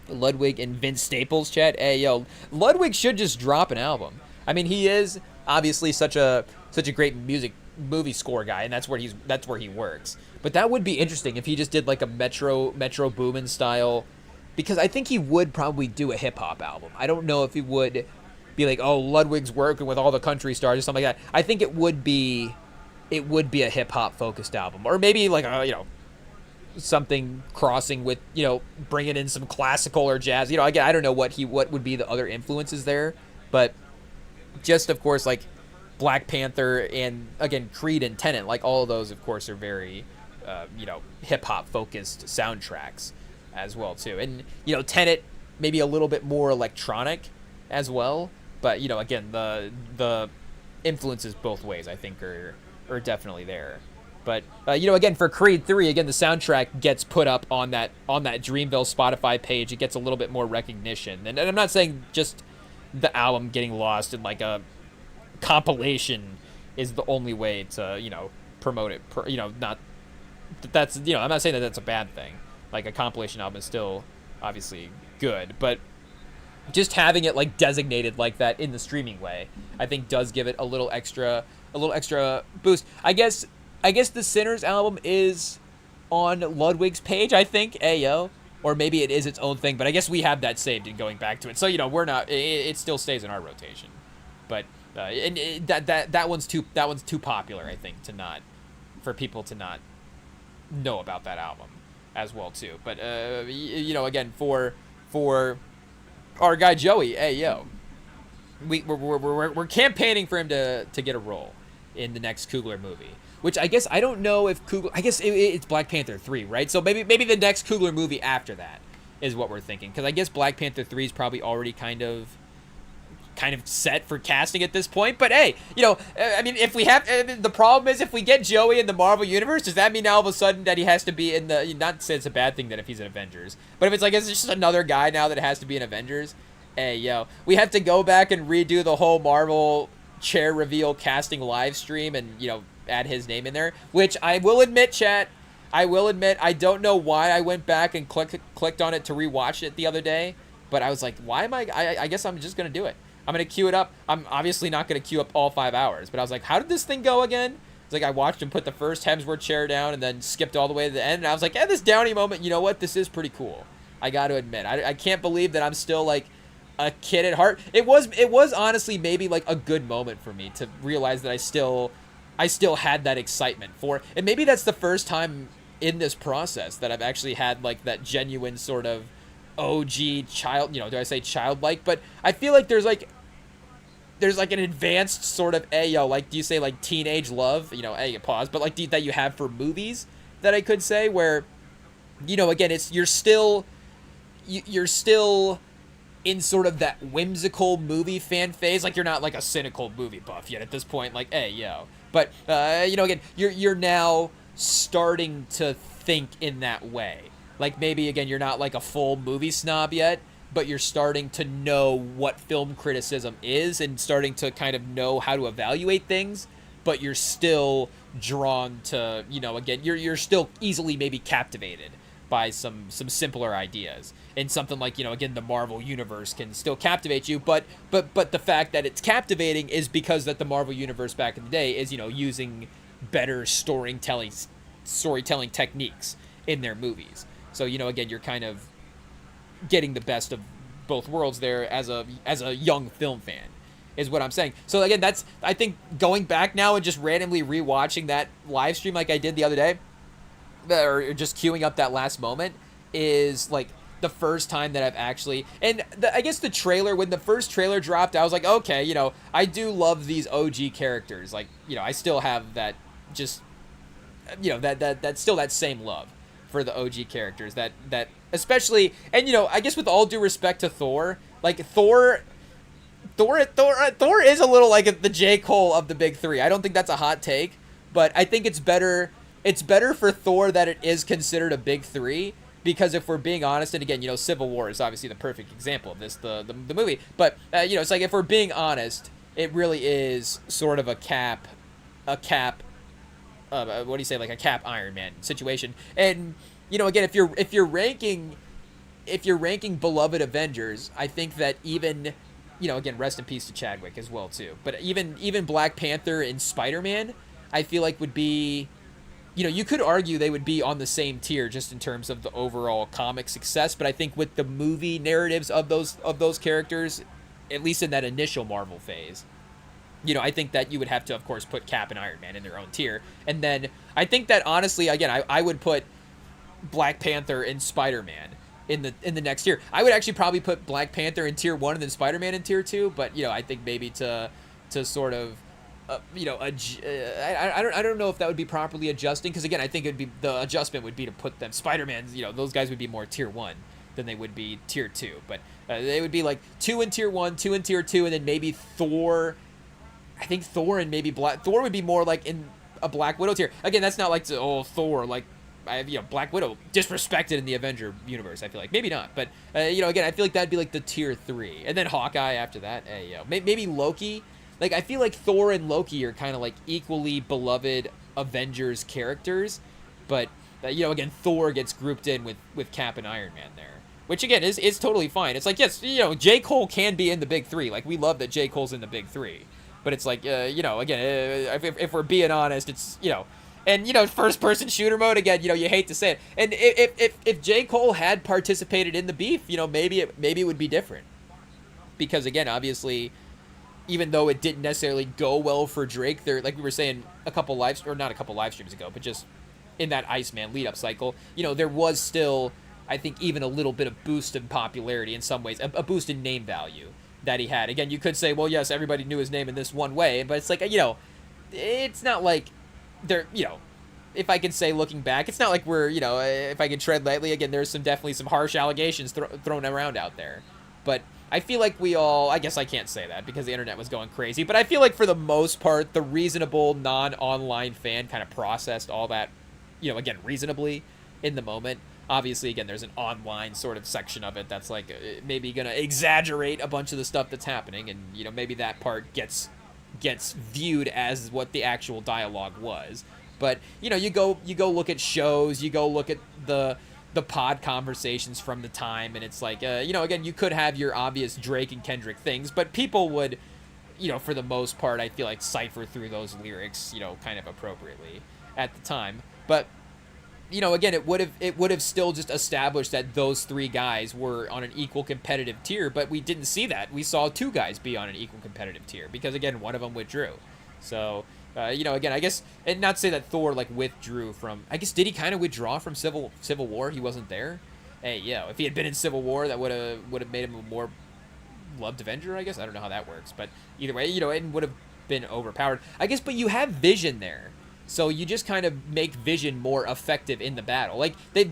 Ludwig and Vince Staples, chat. Hey, yo, Ludwig should just drop an album. I mean, he is obviously such a great movie score guy, and that's where he works. But that would be interesting if he just did like a Metro Boomin style, because I think he would probably do a hip hop album. I don't know if he would be like, oh, Ludwig's working with all the country stars or something like that. I think it would be a hip hop focused album, or maybe like something crossing with, you know, bringing in some classical or jazz. You know, again, I don't know what would be the other influences there, but just, of course, like Black Panther and, again, Creed and Tenet, like all of those, of course, are very, hip hop focused soundtracks as well too. And, you know, Tenet maybe a little bit more electronic as well, but, you know, again, the influences both ways, I think, are definitely there. But, you know, again, for Creed 3, again, the soundtrack gets put up on that Dreamville Spotify page. It gets a little bit more recognition. And I'm not saying just the album getting lost in like a compilation is the only way to, you know, promote it. You know, not that's, you know, I'm not saying that that's a bad thing. Like, a compilation album is still obviously good, but just having it like designated like that in the streaming way, I think does give it a little extra boost. I guess the Sinners album is on Ludwig's page, I think, Ayo, or maybe it is its own thing, but I guess we have that saved and going back to it. So, you know, we're not, it still stays in our rotation. But that one's too popular, I think, for people to not know about that album as well too. But you know, again, for our guy Joey, Ayo, we're campaigning for him to get a role in the next Coogler movie. Which I guess, I don't know if Coogler, I guess it's Black Panther 3, right? So maybe the next Coogler movie after that is what we're thinking. Because I guess Black Panther 3 is probably already kind of set for casting at this point. But hey, you know, I mean, if we have, the problem is if we get Joey in the Marvel Universe, does that mean all of a sudden that he has to be in the, not to say it's a bad thing that if he's in Avengers, but if it's like, it's just another guy now that has to be in Avengers, hey, yo, we have to go back and redo the whole Marvel chair reveal casting live stream and, you know, add his name in there, which I will admit, chat, I don't know why I went back and clicked on it to rewatch it the other day, but I was like, why am I guess I'm just going to do it. I'm going to queue it up. I'm obviously not going to queue up all 5 hours, but I was like, how did this thing go again? It's like I watched him put the first Hemsworth chair down and then skipped all the way to the end, and I was like, this Downey moment, you know what? This is pretty cool. I got to admit. I can't believe that I'm still like a kid at heart. It was honestly maybe like a good moment for me to realize that I still had that excitement for it. And maybe that's the first time in this process that I've actually had like that genuine sort of OG child, you know, do I say childlike? But I feel like there's like an advanced sort of, like, do you say like teenage love, you know, pause, but like that you have for movies that I could say where, you know, again, it's, you're still in sort of that whimsical movie fan phase. Like, you're not like a cynical movie buff yet at this point, like, but, you know, again, you're now starting to think in that way. Like, maybe, again, you're not like a full movie snob yet, but you're starting to know what film criticism is and starting to kind of know how to evaluate things but you're still drawn to, again, you're still easily maybe captivated by some simpler ideas. And something like, again, the Marvel Universe can still captivate you, but the fact that it's captivating is because that the Marvel Universe back in the day is, using better storytelling techniques in their movies. So, again, you're kind of getting the best of both worlds there as a young film fan, is what I'm saying. So again, that's, I think, going back now and just randomly rewatching that live stream like I did the other day, or just queuing up that last moment, is like the first time that I've actually, and I guess the trailer, when the first trailer dropped, I was like, okay, I do love these OG characters. Like, I still have that, just, that's still that same love for the OG characters, that especially, and I guess with all due respect to Thor, like Thor is a little like the J. Cole of the big three. I don't think that's a hot take, but I think it's better for Thor that it is considered a big three, because if we're being honest, and again, Civil War is obviously the perfect example of this, the movie, but it's like, if we're being honest, it really is sort of a cap what do you say, like a Cap Iron Man situation. And again, if you're ranking beloved Avengers, I think that even, again, rest in peace to Chadwick as well too, but even Black Panther and Spider-Man, I feel like would be, you could argue they would be on the same tier just in terms of the overall comic success. But I think with the movie narratives of those characters, at least in that initial Marvel phase, I think that you would have to, of course, put Cap and Iron Man in their own tier. And then I think that, honestly, again, I would put Black Panther and Spider-Man in the next tier. I would actually probably put Black Panther in tier 1 and then Spider-Man in tier 2. But I think maybe to sort of, I don't know if that would be properly adjusting, because again, I think it'd be, the adjustment would be to put them, Spider-Man's, those guys would be more tier 1 than they would be tier 2. But they would be like 2 in tier 1, 2 in tier 2, and then maybe Thor. I think Thor and maybe Thor would be more like in a Black Widow tier. Again, that's not like Thor, like, I have, Black Widow disrespected in the Avenger universe, I feel like. Maybe not, but again, I feel like that'd be like the tier 3, and then Hawkeye after that. Maybe Loki. Like, I feel like Thor and Loki are kind of like equally beloved Avengers characters, but again, Thor gets grouped in with Cap and Iron Man there, which again is totally fine. It's like, yes, J. Cole can be in the big three. Like, we love that J. Cole's in the big three, but it's like, again, if we're being honest, it's, and first person shooter mode, again, you hate to say it, and if J. Cole had participated in the beef, maybe it would be different, because again, obviously, even though it didn't necessarily go well for Drake, there, like we were saying not a couple live streams ago, but just in that Iceman lead up cycle, there was still, I think, even a little bit of boost in popularity in some ways, a boost in name value that he had. Again, you could say, well, yes, everybody knew his name in this one way, but it's like, it's not like there, if I can say, looking back, it's not like we're, if I can tread lightly, again, there's definitely some harsh allegations thrown around out there, but I feel like we all, I guess I can't say that because the internet was going crazy, but I feel like for the most part, the reasonable non-online fan kind of processed all that, again, reasonably in the moment. Obviously, again, there's an online sort of section of it that's like maybe going to exaggerate a bunch of the stuff that's happening, and, maybe that part gets viewed as what the actual dialogue was. But, you go look at shows, you go look at the pod conversations from the time, and it's like, again, you could have your obvious Drake and Kendrick things, but people would, for the most part, I feel like, cipher through those lyrics, kind of appropriately at the time. But, again, it would have still just established that those three guys were on an equal competitive tier, but we didn't see that. We saw two guys be on an equal competitive tier because, again, one of them withdrew. So, again, I guess, and not to say that Thor, like, withdrew from, I guess, did he kind of withdraw from Civil War? He wasn't there? Hey, if he had been in Civil War, that would have made him a more loved Avenger, I guess? I don't know how that works, but either way, it would have been overpowered, I guess. But you have Vision there, so you just kind of make Vision more effective in the battle. Like, they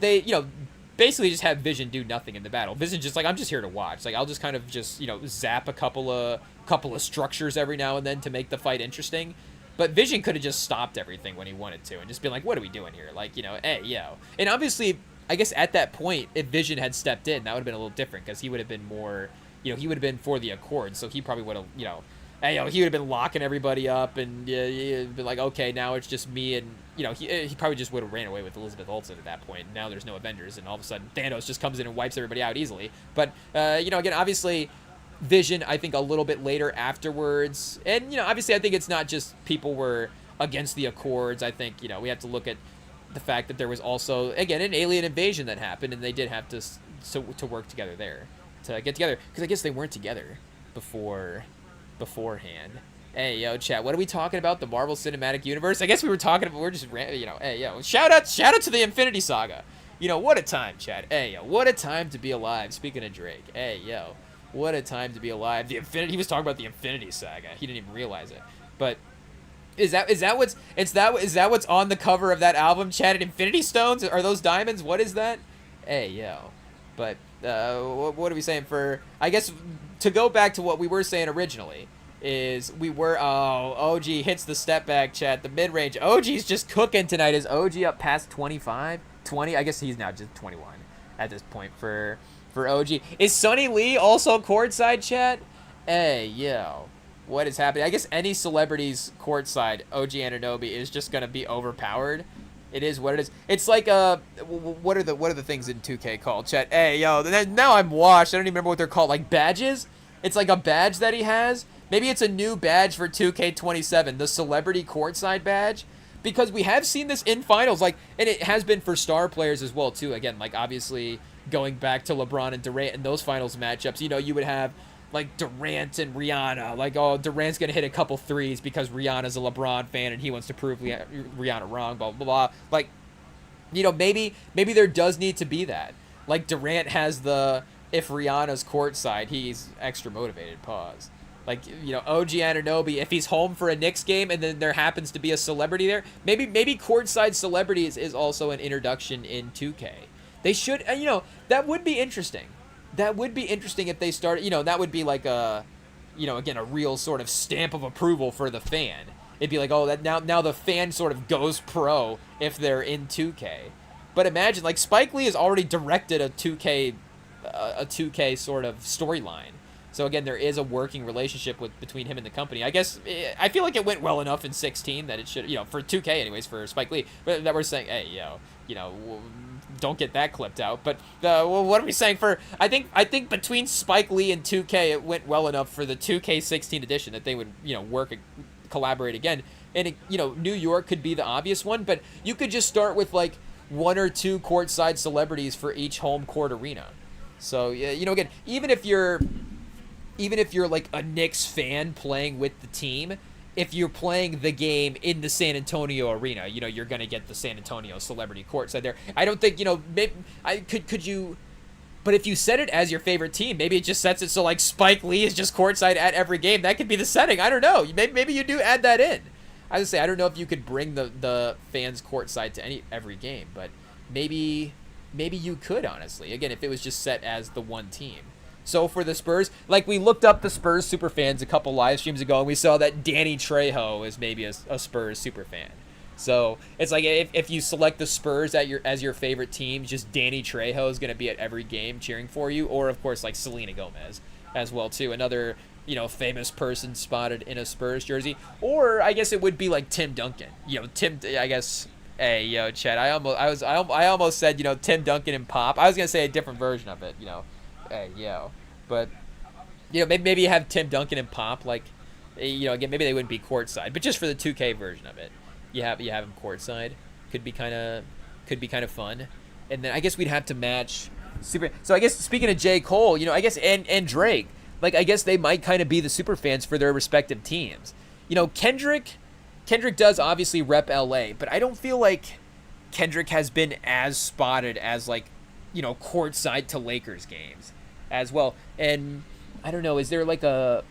basically just have Vision do nothing in the battle. Vision's just like, I'm just here to watch. Like, I'll just kind of just, zap a couple of structures every now and then to make the fight interesting. But Vision could have just stopped everything when he wanted to and just been like, what are we doing here? Like, hey, yo. And obviously, I guess at that point, if Vision had stepped in, that would have been a little different, because he would have been more, he would have been for the Accord, so he probably would have, And, he would have been locking everybody up, and he'd been like, okay, now it's just me and, he probably just would have ran away with Elizabeth Olsen at that point. Now there's no Avengers, and all of a sudden Thanos just comes in and wipes everybody out easily. But, again, obviously Vision, I think a little bit later afterwards. And, obviously I think it's not just people were against the Accords. I think, we have to look at the fact that there was also, again, an alien invasion that happened, and they did have to work together there, to get together. Because I guess they weren't together beforehand. Hey, chat, what are we talking about? The Marvel Cinematic Universe? I guess we're just, hey, shout out to the Infinity Saga. What a time, chat. Hey, what a time to be alive. Speaking of Drake, hey, what a time to be alive. He was talking about the Infinity Saga. He didn't even realize it. But is that what's on the cover of that album, chat? Infinity Stones? Are those diamonds? What is that? Hey, But what are we saying for, I guess, to go back to what we were saying originally, is OG hits the step back, chat, the mid-range. OG's just cooking tonight. Is OG up past 25? 20? I guess he's now just 21 at this point for OG. Is Sonny Lee also courtside, chat? Hey, what is happening? I guess any celebrity's courtside, OG Anunoby, is just going to be overpowered. It is what it is. It's like what are the things in 2K called, chat? Hey, now I'm washed. I don't even remember what they're called. Like badges? It's like a badge that he has. Maybe it's a new badge for 2K27, the celebrity courtside badge, because we have seen this in finals, and it has been for star players as well too. Again, obviously going back to LeBron and Durant in those finals matchups, you would have Durant and Rihanna, Durant's gonna hit a couple threes because Rihanna's a LeBron fan and he wants to prove Rihanna wrong, blah blah blah. Maybe there does need to be that. Durant has if Rihanna's courtside, he's extra motivated. Pause. OG Anunoby, if he's home for a Knicks game and then there happens to be a celebrity there, maybe courtside celebrities is also an introduction in 2K. They should, that would be interesting. That would be interesting if they started, that would be again, a real sort of stamp of approval for the fan. It'd be that now the fan sort of goes pro if they're in 2K. But imagine, Spike Lee has already directed a 2K sort of storyline. So again, there is a working relationship between him and the company. I guess I feel like it went well enough in 16 that it should, for 2K anyways, for Spike Lee. But that we're saying, hey, don't get that clipped out. But what are we saying for? I think between Spike Lee and 2K, it went well enough for the 2K16 edition that they would collaborate again. And New York could be the obvious one, but you could just start with one or two courtside celebrities for each home court arena. So again, even if you're a Knicks fan playing with the team, if you're playing the game in the San Antonio arena, you're going to get the San Antonio celebrity courtside there. I don't think, maybe, could you, but if you set it as your favorite team, maybe it just sets it so Spike Lee is just courtside at every game. That could be the setting. I don't know. Maybe you do add that in. I would say, I don't know if you could bring the fans courtside to every game, but maybe you could, honestly. Again, if it was just set as the one team. So for the Spurs, we looked up the Spurs superfans a couple live streams ago, and we saw that Danny Trejo is maybe a Spurs superfan. So it's if you select the Spurs as your favorite team, just Danny Trejo is going to be at every game cheering for you, or of course Selena Gomez as well too, another famous person spotted in a Spurs jersey, or I guess it would be Tim Duncan. Tim, I guess. Hey, Chad, I almost said Tim Duncan and Pop. I was gonna say a different version of it. But maybe you have Tim Duncan and Pop, again, maybe they wouldn't be courtside, but just for the 2K version of it, you have him courtside. Could be kind of fun. And then I guess we'd have to match super. So I guess speaking of J. Cole, I guess and Drake, I guess they might kind of be the super fans for their respective teams. Kendrick does obviously rep LA, but I don't feel like Kendrick has been as spotted as courtside to Lakers games as well. And I don't know, is there a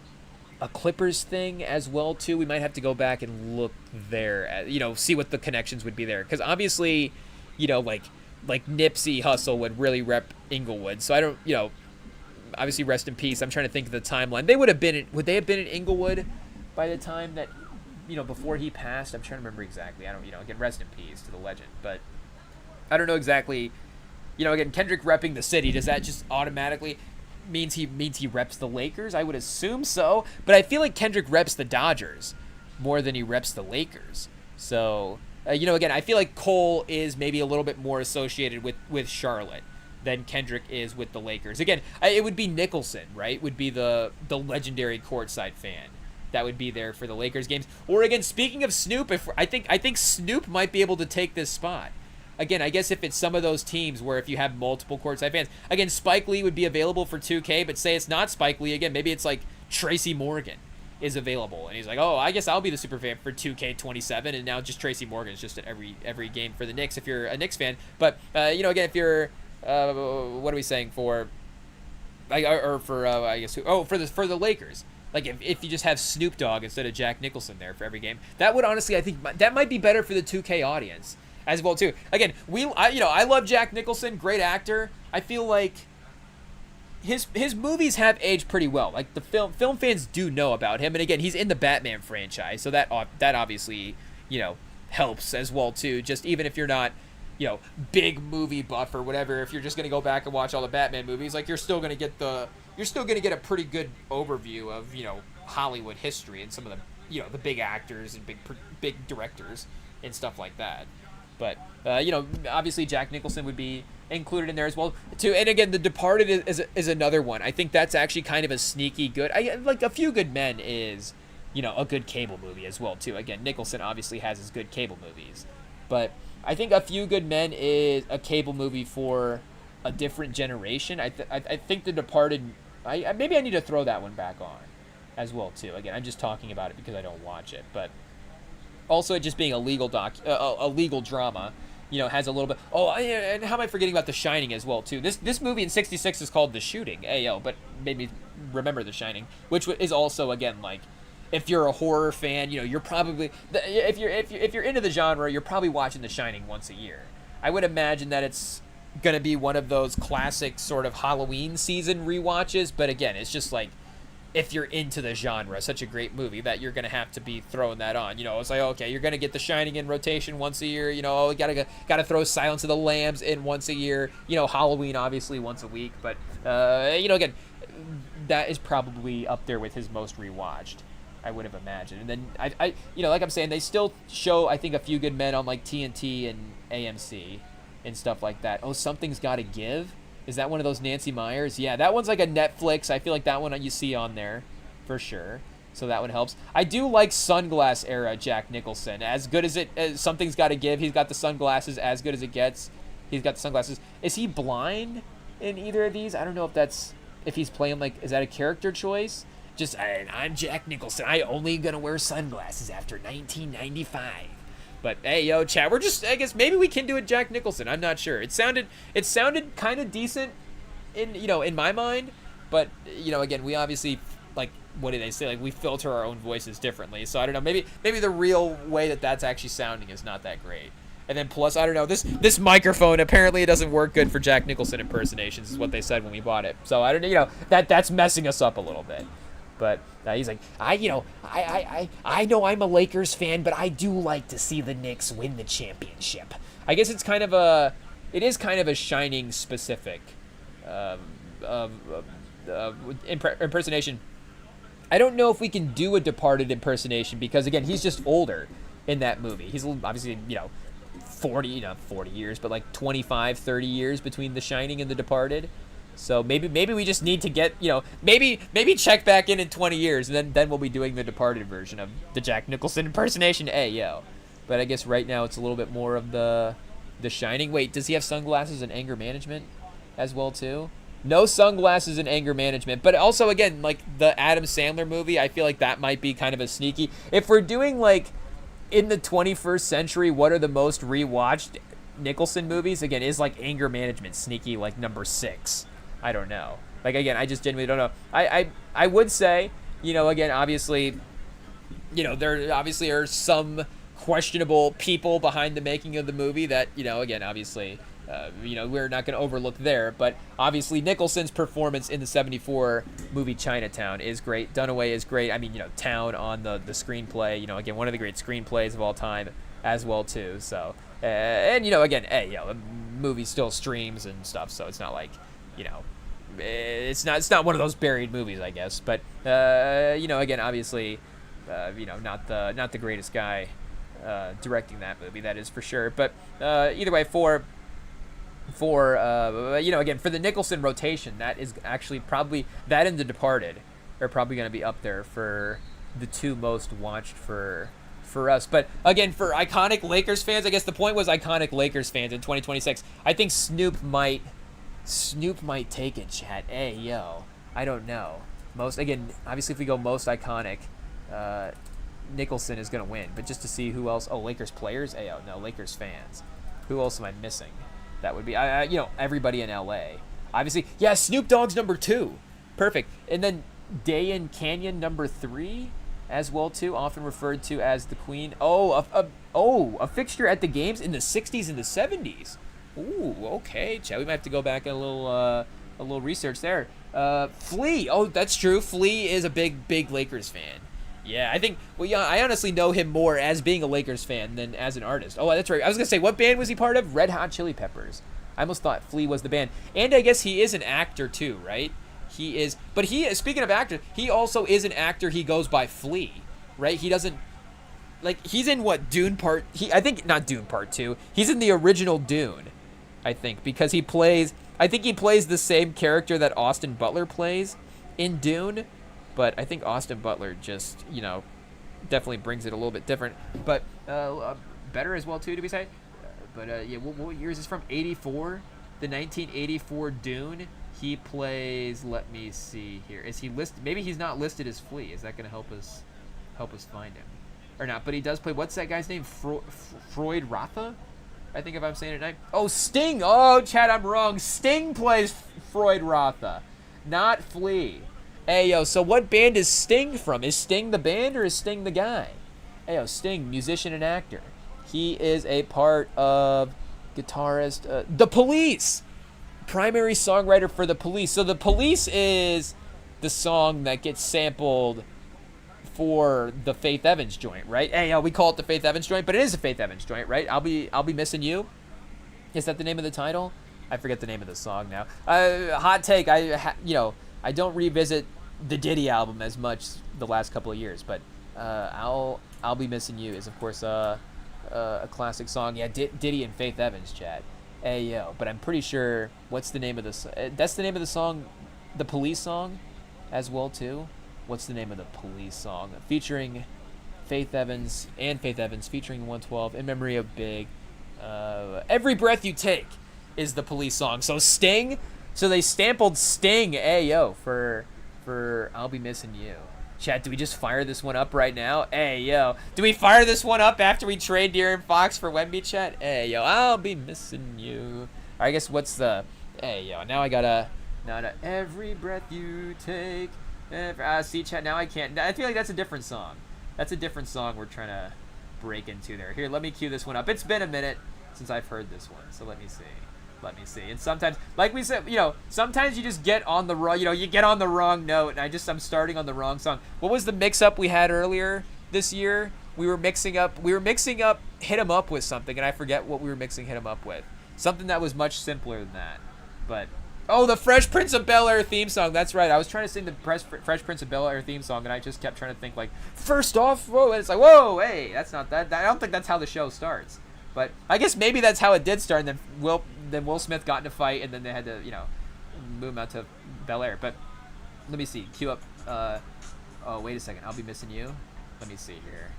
Clippers thing as well too? We might have to go back and look there, see what the connections would be there, because obviously Nipsey Hussle would really rep Inglewood. So I don't, obviously rest in peace. I'm trying to think of the timeline. Would they have been in Inglewood by the time that before he passed? I'm trying to remember exactly. I don't, again, rest in peace to the legend, but I don't know exactly. Again, Kendrick repping the city, does that just automatically, means he reps the Lakers. I would assume so, but I feel like Kendrick reps the Dodgers more than he reps the Lakers. So, again, I feel like Cole is maybe a little bit more associated with Charlotte than Kendrick is with the Lakers. Again, it would be Nicholson, right? Would be the legendary courtside fan that would be there for the Lakers games. Or again, speaking of Snoop, I think Snoop might be able to take this spot. Again, I guess if it's some of those teams where if you have multiple courtside fans, again, Spike Lee would be available for 2K, but say it's not Spike Lee again, maybe it's like Tracy Morgan is available, and he's like, oh, I guess I'll be the super fan for 2K27, and now just Tracy Morgan is just at every game for the Knicks if you're a Knicks fan. But again, if you're what are we saying for the Lakers? Like if you just have Snoop Dogg instead of Jack Nicholson there for every game, that would honestly, I think that might be better for the 2K audience as well too. Again, I love Jack Nicholson, great actor. I feel like his movies have aged pretty well. Like the film fans do know about him, and again, he's in the Batman franchise, so that obviously helps as well too. Just even if you're not big movie buff or whatever, if you're just gonna go back and watch all the Batman movies, like you're still gonna get a pretty good overview of Hollywood history and some of the the big actors and big directors and stuff like that. But obviously Jack Nicholson would be included in there as well too. And again, The Departed is another one. I think that's actually kind of a sneaky good. Like A Few Good Men is a good cable movie as well too. Again, Nicholson obviously has his good cable movies, but I think A Few Good Men is a cable movie for a different generation. I think The Departed. Maybe I need to throw that one back on as well too. Again, I'm just talking about it because I don't watch it, but also it just being a legal drama, has a little bit. Oh, and how am I forgetting about The Shining as well too? This movie in '66 is called The Shooting. But made me remember The Shining, which is also again like, if you're a horror fan, you're probably if you're into the genre, you're probably watching The Shining once a year. I would imagine that it's gonna be one of those classic sort of Halloween season rewatches, but again, it's just like, if you're into the genre, such a great movie that you're gonna have to be throwing that on. It's like, okay, you're gonna get The Shining in rotation once a year. Gotta throw Silence of the Lambs in once a year. Halloween obviously once a week. But again, that is probably up there with his most rewatched, I would have imagined. And then I like I'm saying, they still show I think A Few Good Men on like TNT and AMC and stuff like that. Oh, Something's Gotta Give. Is that one of those Nancy Meyers? Yeah, that one's like a Netflix. I feel like that one you see on there for sure. So that one helps. I do like Sunglass era Jack Nicholson. As good as Something's Gotta Give. He's got the sunglasses as good as it gets. He's got the sunglasses. Is he blind in either of these? I don't know if he's playing like, is that a character choice? Just, I'm Jack Nicholson. I only gonna wear sunglasses after 1995. But hey, chat, I guess maybe we can do it Jack Nicholson. I'm not sure. It sounded kind of decent in my mind, but again, we obviously, like, what do they say? Like, we filter our own voices differently. So I don't know. Maybe the real way that's actually sounding is not that great. And then plus, I don't know, this microphone, apparently it doesn't work good for Jack Nicholson impersonations, is what they said when we bought it. So I don't know, that's messing us up a little bit. But he's like, I know I'm a Lakers fan, but I do like to see the Knicks win the championship. I guess it is kind of a Shining specific impersonation. I don't know if we can do a Departed impersonation because again, he's just older in that movie. He's obviously 40 years, but like 25, 30 years between The Shining and The Departed. So maybe we just need to get, maybe check back in 20 years, and then we'll be doing the Departed version of the Jack Nicholson impersonation. But I guess right now it's a little bit more of the Shining. Wait, does he have sunglasses and anger management as well too? No sunglasses and anger management. But also again, like the Adam Sandler movie, I feel like that might be kind of a sneaky. If we're doing like in the 21st century, what are the most rewatched Nicholson movies? Again, is like anger management sneaky like number 6? I don't know. Like, again, I just genuinely don't know. I would say, again, obviously, there obviously are some questionable people behind the making of the movie that, again, obviously, we're not going to overlook there. But obviously, Nicholson's performance in the 74 movie Chinatown is great. Dunaway is great. I mean, Town on the screenplay, again, one of the great screenplays of all time as well, too. So, and, again, the movie still streams and stuff, so it's not like, it's not one of those buried movies, I guess. But again, obviously, not the greatest guy directing that movie, that is for sure. But either way, for again, for the Nicholson rotation, that is actually probably, that and The Departed are probably going to be up there for the two most watched for us. But again, for iconic Lakers fans, I guess the point was iconic Lakers fans in 2026. I think Snoop might take it, chat. Hey, yo, I don't know. Obviously, if we go most iconic, Nicholson is going to win. But just to see who else. Oh, Lakers players? Hey, no, Lakers fans. Who else am I missing? That would be, everybody in LA. Obviously, yeah, Snoop Dogg's number 2. Perfect. And then Day and Canyon number 3 as well, too, often referred to as the Queen. A fixture at the games in the 60s and the 70s. Ooh, okay, Chad. We might have to go back a little research there. Flea. Oh, that's true. Flea is a big Lakers fan. Yeah, I think. Well, yeah, I honestly know him more as being a Lakers fan than as an artist. Oh, that's right. I was gonna say, what band was he part of? Red Hot Chili Peppers. I almost thought Flea was the band, and I guess he is an actor too, right? He is. But speaking of actor, he also is an actor. He goes by Flea, right? He doesn't. Like, he's in what, Dune Part... I think, not Dune Part 2. He's in the original Dune, I think, because he plays... I think he plays the same character that Austin Butler plays in Dune, but I think Austin Butler just, definitely brings it a little bit different, but better as well, too, to be said. What year is this from? 84? The 1984 Dune. He plays... Let me see here. Is he listed... Maybe he's not listed as Flea. Is that going to help us find him? Or not, but he does play, what's that guy's name? Freud Rotha? I think if I'm saying it right. Oh, Sting! Oh, Chad, I'm wrong. Sting plays Freud Rotha, not Flea. Hey, yo, so what band is Sting from? Is Sting the band or is Sting the guy? Hey, yo, Sting, musician and actor. He is a part of guitarist, The Police! Primary songwriter for The Police. So The Police is the song that gets sampled for the Faith Evans joint, right? Hey, we call it the Faith Evans joint, but it is a Faith Evans joint, right? I'll be missing you. Is that the name of the title? I forget the name of the song now. Hot take. I don't revisit the Diddy album as much the last couple of years, but I'll be missing you is of course a classic song. Yeah, Diddy and Faith Evans, Chad. Hey, yo, but I'm pretty sure what's the name of this? That's the name of the song, the Police song, as well too. What's the name of the Police song? Featuring Faith Evans featuring 112 in memory of Big. Every Breath You Take is the Police song. So Sting, so they sampled Sting, Ayo, for I'll Be Missing You. Chat, do we just fire this one up right now? Hey, yo. Do we fire this one up after we trade De'Aaron Fox for Wemby, chat? Hey, yo, I'll be missing you. I guess what's the... Hey, yo, now I gotta... Every breath you take... see, chat, now I can't... I feel like that's a different song. That's a different song we're trying to break into there. Here, let me cue this one up. It's been a minute since I've heard this one, so let me see. And sometimes, like we said, sometimes you just get on the wrong, you get on the wrong note, and I'm starting on the wrong song. What was the mix-up we had earlier this year? We were mixing up Hit 'Em Up with something, and I forget what we were mixing Hit 'Em Up with. Something that was much simpler than that. But, the Fresh Prince of Bel-Air theme song, that's right. I was trying to sing the Fresh Prince of Bel-Air theme song, and I just kept trying to think, first off, whoa, and it's like, whoa, hey, that's not that. I don't think that's how the show starts. But I guess maybe that's how it did start, and then Will Smith got in a fight, and then they had to, move him out to Bel-Air. But let me see. Cue up. Wait a second. I'll Be Missing You. Let me see here.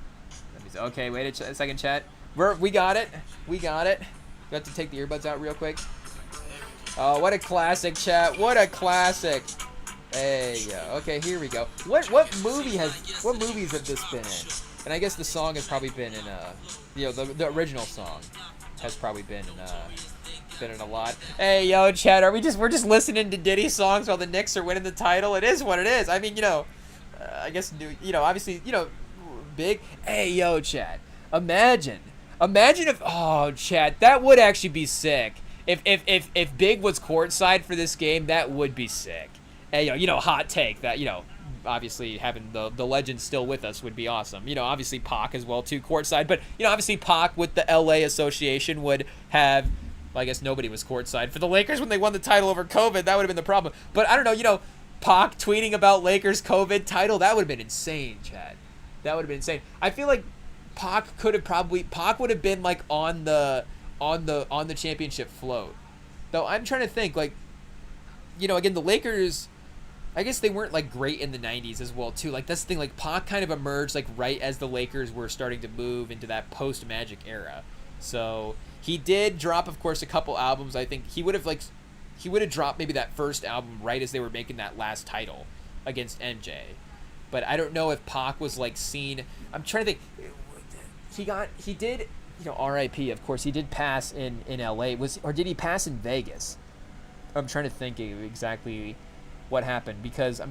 Okay, wait a second, chat. We got it. We have to take the earbuds out real quick. Oh, what a classic, chat. What a classic. Hey, yeah. Okay, here we go. What movies have this been in? And I guess the song has probably been in the original song has probably been in a lot. Hey, yo, Chad, we're just listening to Diddy songs while the Knicks are winning the title? It is what it is. I mean, I guess obviously, Big. Hey, yo, Chad. Imagine if Chad, that would actually be sick. If Big was courtside for this game, that would be sick. Hey, yo, hot take that, obviously having the legend still with us would be awesome. Obviously Pac as well too, courtside. But obviously Pac with the LA association would have Well, I guess nobody was courtside for the Lakers when they won the title over COVID. That would have been the problem. But I don't know, you know, Pac tweeting about Lakers COVID title, that would have been insane, Chad. That would have been insane. I feel like Pac would have been like on the championship float. Though I'm trying to think, like, you know, again, the Lakers, I guess they weren't like great in the 90s as well too. Like that's the thing, like Pac kind of emerged like right as the Lakers were starting to move into that post Magic era. So he did drop, of course, a couple albums. I think he would have dropped maybe that first album right as they were making that last title against MJ. But I don't know if Pac was like seen. I'm trying to think. He did, you know, R.I.P. Of course, he did pass in L.A. Or did he pass in Vegas? I'm trying to think exactly what happened, because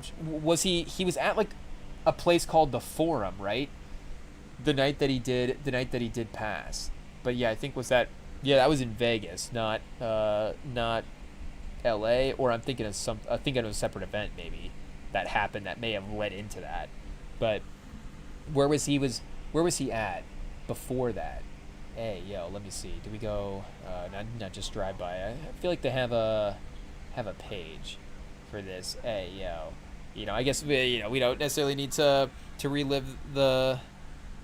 he was at like a place called the Forum, right? The night that he did pass. But yeah, I think that was in Vegas, not L.A. Or I'm thinking of a separate event maybe that happened that may have led into that. But where was he at before that? Hey, yo, let me see. Do we go not just drive by? I feel like they have a page for this. Hey, yo, you know, I guess we don't necessarily need to relive the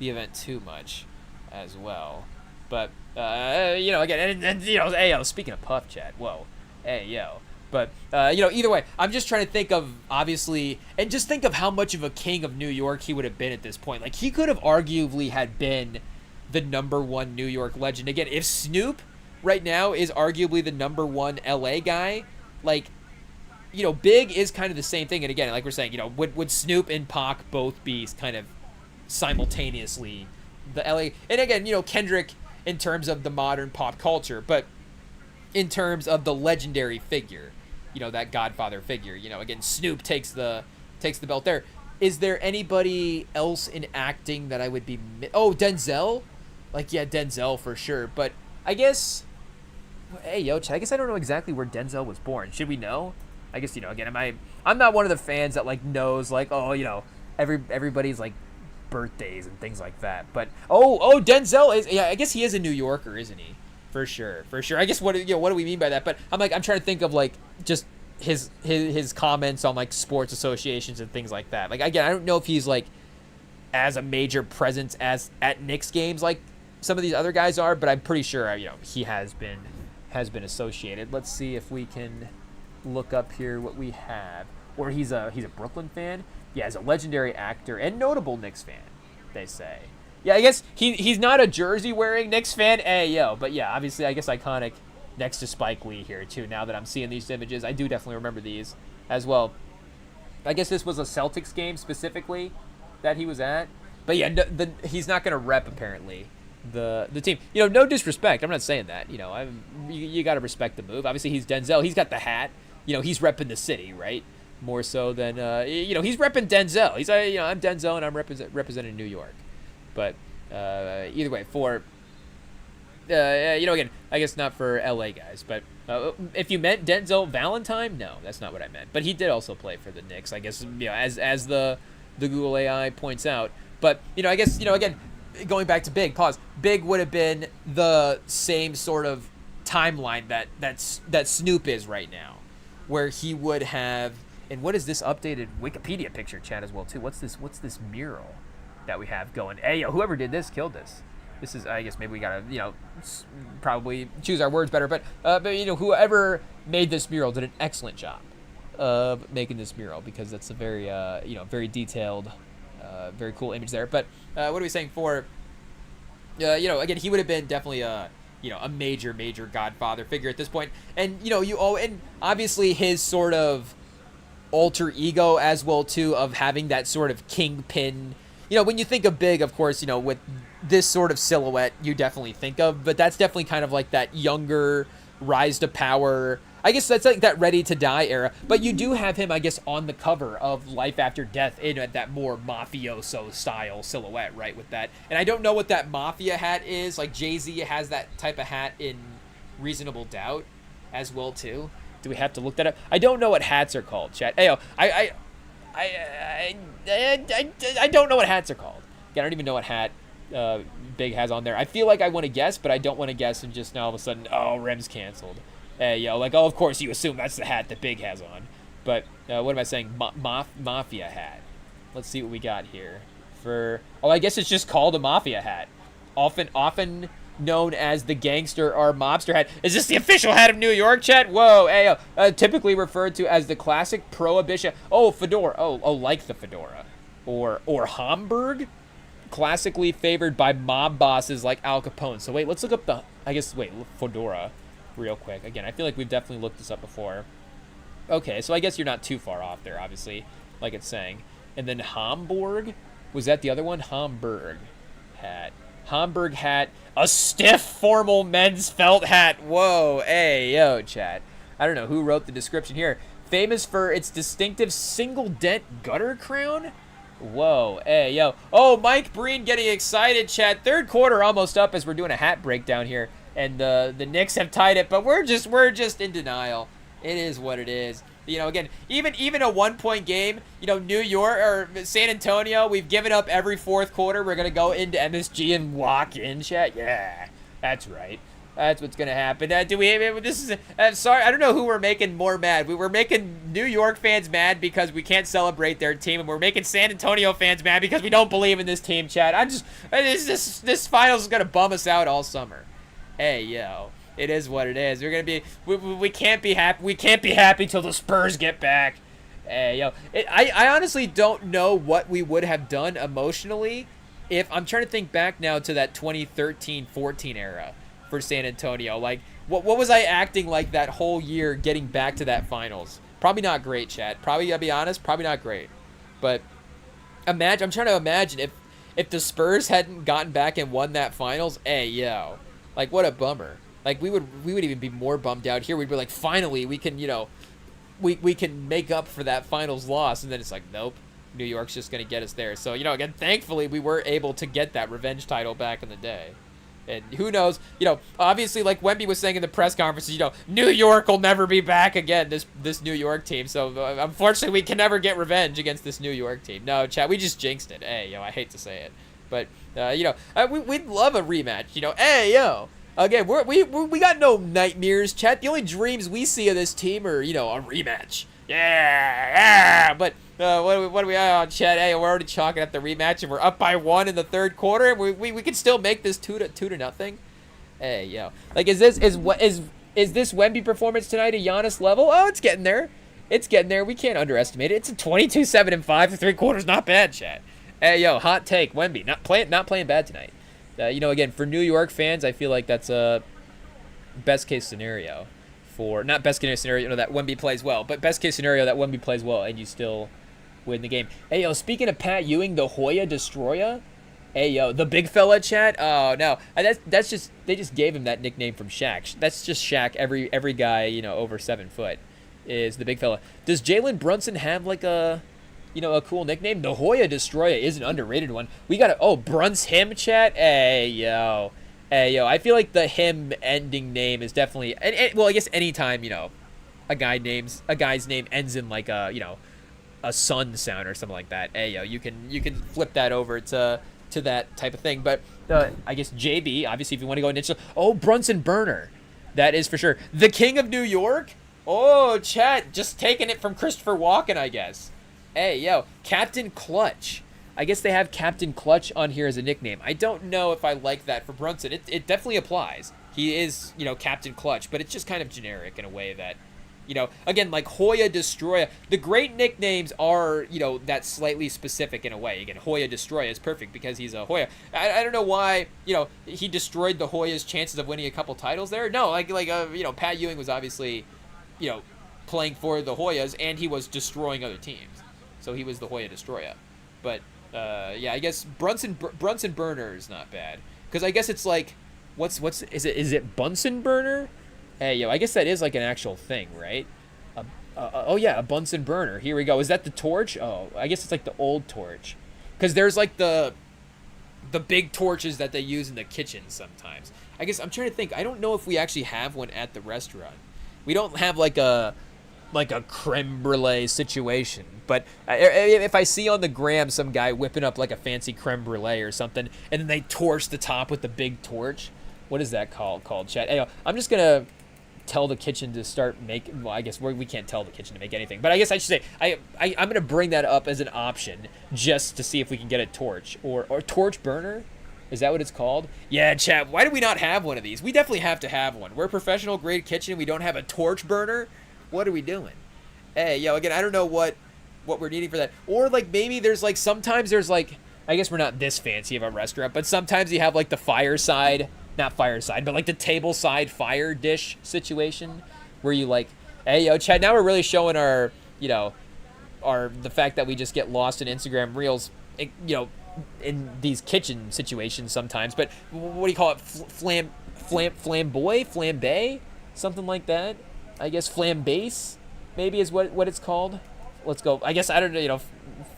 event too much as well. But you know, again, and you know, hey, yo, speaking of Puff Chat, whoa, hey, yo. But, you know, either way, I'm just trying to think of, obviously, and just think of how much of a king of New York he would have been at this point. Like, he could have arguably had been the #1 New York legend. Again, if Snoop right now is arguably the #1 LA guy, like, you know, Big is kind of the same thing. And again, like we're saying, you know, would Snoop and Pac both be kind of simultaneously the LA? And again, you know, Kendrick in terms of the modern pop culture, but in terms of the legendary figure, you know, that Godfather figure, you know, again, Snoop takes the belt there. Is there anybody else in acting that I would be... Denzel? Like, yeah, Denzel for sure. But I guess... Hey, yo, I guess I don't know exactly where Denzel was born. Should we know? I guess, you know, again, I'm not one of the fans that, like, knows, like, oh, you know, everybody's, like, birthdays and things like that. But, Denzel is... Yeah, I guess he is a New Yorker, isn't he? For sure. I guess what do we mean by that? But I'm trying to think of, like, just his comments on, like, sports associations and things like that. Like, again, I don't know if he's, like, as a major presence as at Knicks games like some of these other guys are, but I'm pretty sure, you know, he has been associated. Let's see if we can look up here what we have. Or he's a Brooklyn fan. Yeah, he's a legendary actor and notable Knicks fan, they say. Yeah, I guess he's not a jersey-wearing Knicks fan. Hey, yo. But, yeah, obviously, I guess iconic next to Spike Lee here, too. Now that I'm seeing these images, I do definitely remember these as well. I guess this was a Celtics game specifically that he was at. But, yeah, he's not going to rep, apparently, the team. You know, no disrespect. I'm not saying that. You know, you got to respect the move. Obviously, he's Denzel. He's got the hat. You know, he's repping the city, right? More so than, you know, he's repping Denzel. He's, you know, I'm Denzel and I'm representing New York. But either way, for, you know, again, I guess not for LA guys, but if you meant Denzel Valentine, no, that's not what I meant. But he did also play for the Knicks, I guess, you know, as the Google AI points out. But, you know, I guess, you know, again, going back to Big would have been the same sort of timeline that Snoop is right now, where he would have, and what is this updated Wikipedia picture, Chad, as well, too? What's this mural that we have going? Hey, yo, whoever did this killed this. This is, I guess maybe we gotta, you know, probably choose our words better. But you know, whoever made this mural did an excellent job of making this mural, because that's a very, you know, very detailed, very cool image there. But what are we saying for, you know, again, he would have been definitely you know, a major Godfather figure at this point. And, you know, and obviously his sort of alter ego as well, too, of having that sort of kingpin. You know, when you think of Big, of course, you know, with this sort of silhouette, you definitely think of, but that's definitely kind of like that younger, rise to power. I guess that's like that Ready to Die era. But you do have him, I guess, on the cover of Life After Death in that more mafioso style silhouette, right? With that, and I don't know what that mafia hat is. Like Jay-Z has that type of hat in Reasonable Doubt, as well too. Do we have to look that up? I don't know what hats are called, chat. Ayo, I don't know what hats are called. I don't even know what hat Big has on there. I feel like I want to guess, but I don't want to guess and just now all of a sudden, oh, Rem's canceled. Like, oh, of course you assume that's the hat that Big has on. But what am I saying? Mafia hat. Let's see what we got here. I guess it's just called a Mafia hat. Often known as the gangster or mobster hat. Is this the official hat of New York, chat? Whoa, typically referred to as the classic prohibition. Oh, fedora. Oh, like the fedora. Or Hamburg. Classically favored by mob bosses like Al Capone. So wait, let's look up fedora real quick. Again, I feel like we've definitely looked this up before. Okay, so I guess you're not too far off there, obviously, like it's saying. And then Hamburg, was that the other one? Hamburg hat, a stiff formal men's felt hat. Whoa, yo, chat. I don't know who wrote the description here. Famous for its distinctive single dent gutter crown. Whoa, yo. Oh, Mike Breen getting excited, chat. Third quarter almost up as we're doing a hat breakdown here. And the Knicks have tied it, but we're just in denial. It is what it is. Again, even a 1-point game, New York or San Antonio, we've given up every fourth quarter. We're going to go into MSG and lock in, chat. Yeah, that's right. That's what's going to happen. Sorry, I don't know who we're making more mad. We're making New York fans mad because we can't celebrate their team, and we're making San Antonio fans mad because we don't believe in this team, chat. This finals is going to bum us out all summer. Yo. It is what it is. We're gonna be. We can't be happy. We can't be happy till the Spurs get back. Yo. I honestly don't know what we would have done emotionally if I'm trying to think back now to that 2013-14 era for San Antonio. Like, what was I acting like that whole year getting back to that finals? Probably not great, Chad. Probably, I'll be honest, probably not great. But I'm trying to imagine if the Spurs hadn't gotten back and won that finals. Yo. Like, what a bummer. Like, we would even be more bummed out here. We'd be like, finally, we can, we can make up for that finals loss. And then it's like, nope, New York's just going to get us there. So, again, thankfully, we were able to get that revenge title back in the day. And who knows, obviously, like Wemby was saying in the press conferences, New York will never be back again, this New York team. So, unfortunately, we can never get revenge against this New York team. No, chat, we just jinxed it. I hate to say it. But, we'd love a rematch. Yo. Again, we got no nightmares, chat. The only dreams we see of this team are, a rematch. Yeah. But what do we on, chat? We're already chalking up the rematch, and we're up by 1 in the third quarter. And we can still make this 2-0. Yo. Like, is this Wemby performance tonight a Giannis level? Oh, it's getting there. It's getting there. We can't underestimate it. It's a 22-7-5 for 3 quarters. Not bad, chat. Yo, hot take. Wemby not playing bad tonight. Again, for New York fans, I feel like that's a best case scenario not best case scenario, that Wemby plays well, but best case scenario that Wemby plays well and you still win the game. Yo, speaking of Pat Ewing, the Hoya Destroyer. Yo, the big fella, chat. Oh no, that's just they just gave him that nickname from Shaq. That's just Shaq. Every guy over 7 foot is the big fella. Does Jalen Brunson have like a cool nickname? The Hoya Destroyer is an underrated one. We got Bruns him, chat. Yo. I feel like the him ending name is definitely, well, I guess anytime, a guy's name ends in like a sun sound or something like that. Yo, you can flip that over to that type of thing. But I guess JB, obviously, if you want to go into Brunson Burner, that is for sure. The King of New York. Oh, chat, just taking it from Christopher Walken, I guess. Yo, Captain Clutch. I guess they have Captain Clutch on here as a nickname. I don't know if I like that for Brunson. It definitely applies. He is, Captain Clutch, but it's just kind of generic in a way that, again, like Hoya Destroyer. The great nicknames are, that's slightly specific in a way. Again, Hoya Destroyer is perfect because he's a Hoya. I don't know why, he destroyed the Hoya's chances of winning a couple titles there. No, Pat Ewing was obviously, playing for the Hoyas, and he was destroying other teams. So he was the Hoya Destroyer. But, I guess Brunson Burner is not bad. Because I guess it's like, is it Bunsen Burner? I guess that is like an actual thing, right? A Bunsen Burner. Here we go. Is that the torch? Oh, I guess it's like the old torch. Because there's like the big torches that they use in the kitchen sometimes. I guess I'm trying to think. I don't know if we actually have one at the restaurant. We don't have like a like a creme brulee situation. But if I see on the gram some guy whipping up like a fancy creme brulee or something, and then they torch the top with the big torch, what is that called, chat? Hey, I'm just gonna tell the kitchen to start making. Well, I guess we can't tell the kitchen to make anything, but I guess I should say I'm gonna bring that up as an option just to see if we can get a torch or torch burner. Is that what it's called? Yeah, chat. Why do we not have one of these? We definitely have to have one. We're a professional grade kitchen. We don't have a torch burner. What are we doing? Hey, yo, again, I don't know what we're needing for that. Or like maybe there's like sometimes there's like, I guess we're not this fancy of a restaurant, but sometimes you have like the fireside, not fireside, but like the table side fire dish situation where you like, hey, yo, chat. Now we're really showing our, you know, the fact that we just get lost in Instagram Reels, you know, in these kitchen situations sometimes. But what do you call it? Flambe, something like that. I guess flambase maybe is what it's called. Let's go. I guess I don't know. You know,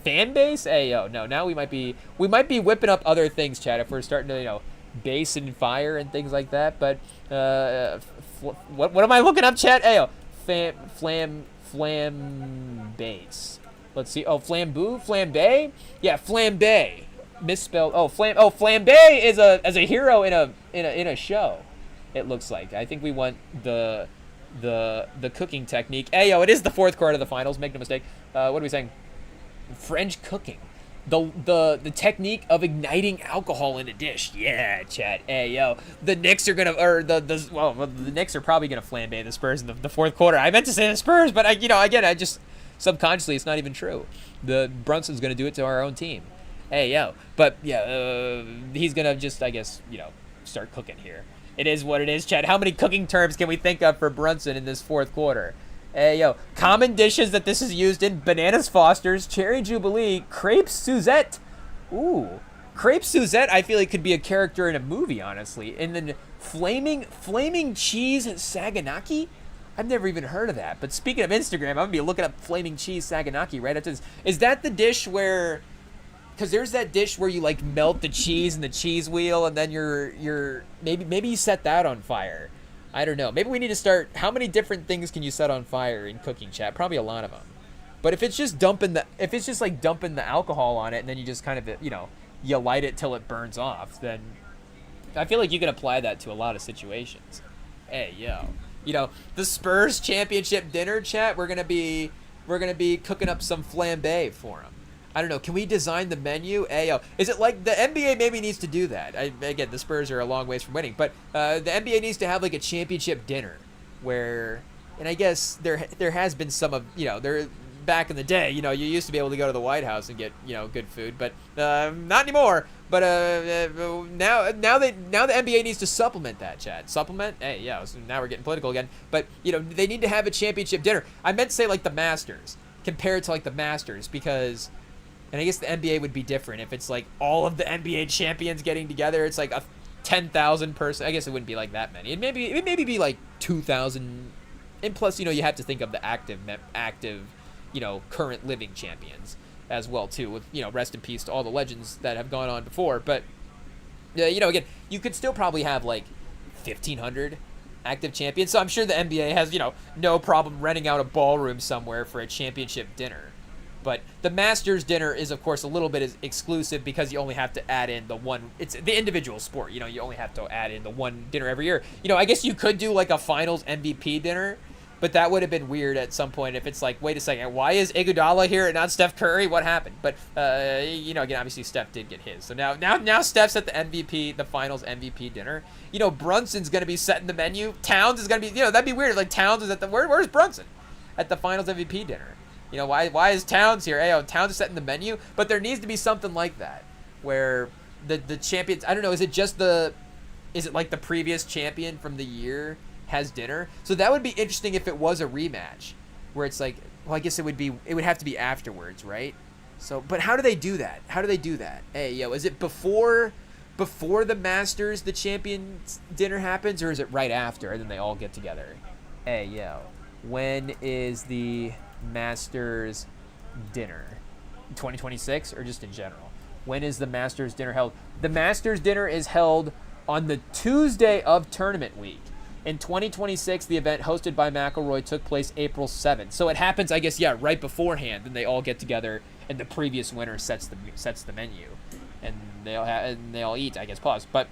fan base. Hey yo, no. Now we might be whipping up other things, chat. If we're starting to, you know, base and fire and things like that. But what am I looking up, chat? Hey yo, flambase. Let's see. Oh, flambe. Yeah, flambe. Misspelled. Oh, flambe is as a hero in a show. It looks like. I think we want the cooking technique. Hey yo, it is the fourth quarter of the finals. Make no mistake. What are we saying? French cooking. The technique of igniting alcohol in a dish. Yeah, chat. Hey yo, the Knicks are gonna, or the Knicks are probably gonna flambe the Spurs in the fourth quarter. I meant to say the Spurs, but I just subconsciously it's not even true. The Brunson's gonna do it to our own team. Hey yo, but yeah, he's gonna just, I guess, you know, start cooking here. It is what it is, Chad. How many cooking terms can we think of for Brunson in this fourth quarter? Hey yo, common dishes that this is used in: bananas Foster's, cherry jubilee, crepe Suzette. Ooh, crepe Suzette. I feel like could be a character in a movie, honestly. And then flaming cheese Saganaki. I've never even heard of that. But speaking of Instagram, I'm gonna be looking up flaming cheese Saganaki right after this. Is that the dish where? Because there's that dish where you like melt the cheese in the cheese wheel, and then you're maybe you set that on fire. I don't know. Maybe we need to start. How many different things can you set on fire in cooking, chat? Probably a lot of them. But if it's just dumping the alcohol on it, and then you just kind of, you know, you light it till it burns off, then I feel like you can apply that to a lot of situations. Hey yo, you know, the Spurs championship dinner, chat. We're gonna be cooking up some flambe for them. I don't know. Can we design the menu? Ayo. Is it like the NBA maybe needs to do that? Again, the Spurs are a long ways from winning, but the NBA needs to have like a championship dinner where, and I guess there has been some of, you know, there back in the day, you know, you used to be able to go to the White House and get, you know, good food, but not anymore. But now the NBA needs to supplement that, chat. Supplement? Hey, yeah. So now we're getting political again. But you know, they need to have a championship dinner. I meant to say like the Masters, compared to like the Masters, because. And I guess the NBA would be different if it's like all of the NBA champions getting together. It's like a 10,000 person. I guess it wouldn't be like that many. It maybe be like 2,000. And plus, you know, you have to think of the active, you know, current living champions as well too. With, you know, rest in peace to all the legends that have gone on before. But you know, again, you could still probably have like 1,500 active champions. So I'm sure the NBA has, you know, no problem renting out a ballroom somewhere for a championship dinner. But the Masters dinner is, of course, a little bit exclusive because you only have to add in the one. It's the individual sport. You know, you only have to add in the one dinner every year. You know, I guess you could do like a finals MVP dinner, but that would have been weird at some point if it's like, wait a second, why is Iguodala here and not Steph Curry? What happened? But, you know, again, obviously Steph did get his. So now Steph's at the finals MVP dinner. You know, Brunson's going to be setting the menu. Towns is going to be, you know, that'd be weird. Like Towns is at where's Brunson? At the finals MVP dinner. You know, why is Towns here? Hey, Towns is setting the menu, but there needs to be something like that where the champions, I don't know, is it like the previous champion from the year has dinner? So that would be interesting if it was a rematch where it's like, well, I guess it would have to be afterwards, right? So, but how do they do that? Hey, yo, is it before the Masters, the champions dinner happens, or is it right after and then they all get together? Hey, yo, when is the Masters dinner? 2026 or just in general? When is the Masters dinner held? The Masters dinner is held on the Tuesday of tournament week. In 2026, the event hosted by McElroy took place April 7th. So it happens, I guess, right beforehand, and they all get together, and the previous winner sets the menu, and they all eat, I guess. Pause. But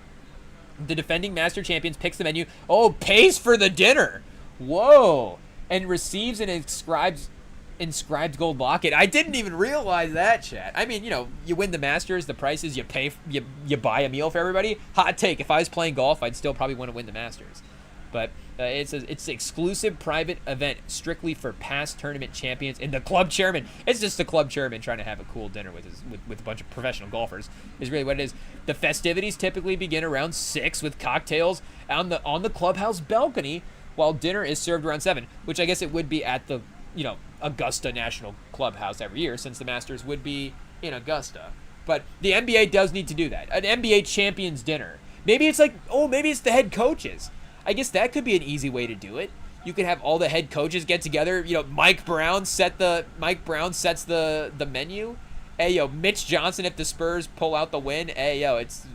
the defending master champions picks the menu. Oh, pays for the dinner. Whoa. And receives an inscribed gold locket. I didn't even realize that, chat. I mean, you win the Masters, the prices, you buy a meal for everybody. Hot take, if I was playing golf, I'd still probably want to win the Masters. But it's an exclusive private event strictly for past tournament champions and the club chairman. It's just the club chairman trying to have a cool dinner with a bunch of professional golfers is really what it is. The festivities typically begin around 6 with cocktails on the clubhouse balcony, while dinner is served around 7, which I guess it would be at the Augusta National Clubhouse every year, since the Masters would be in Augusta. But the NBA does need to do that. An NBA champions dinner. Maybe it's maybe it's the head coaches. I guess that could be an easy way to do it. You could have all the head coaches get together. Mike Brown sets the menu. Hey, Mitch Johnson, if the Spurs pull out the win, it's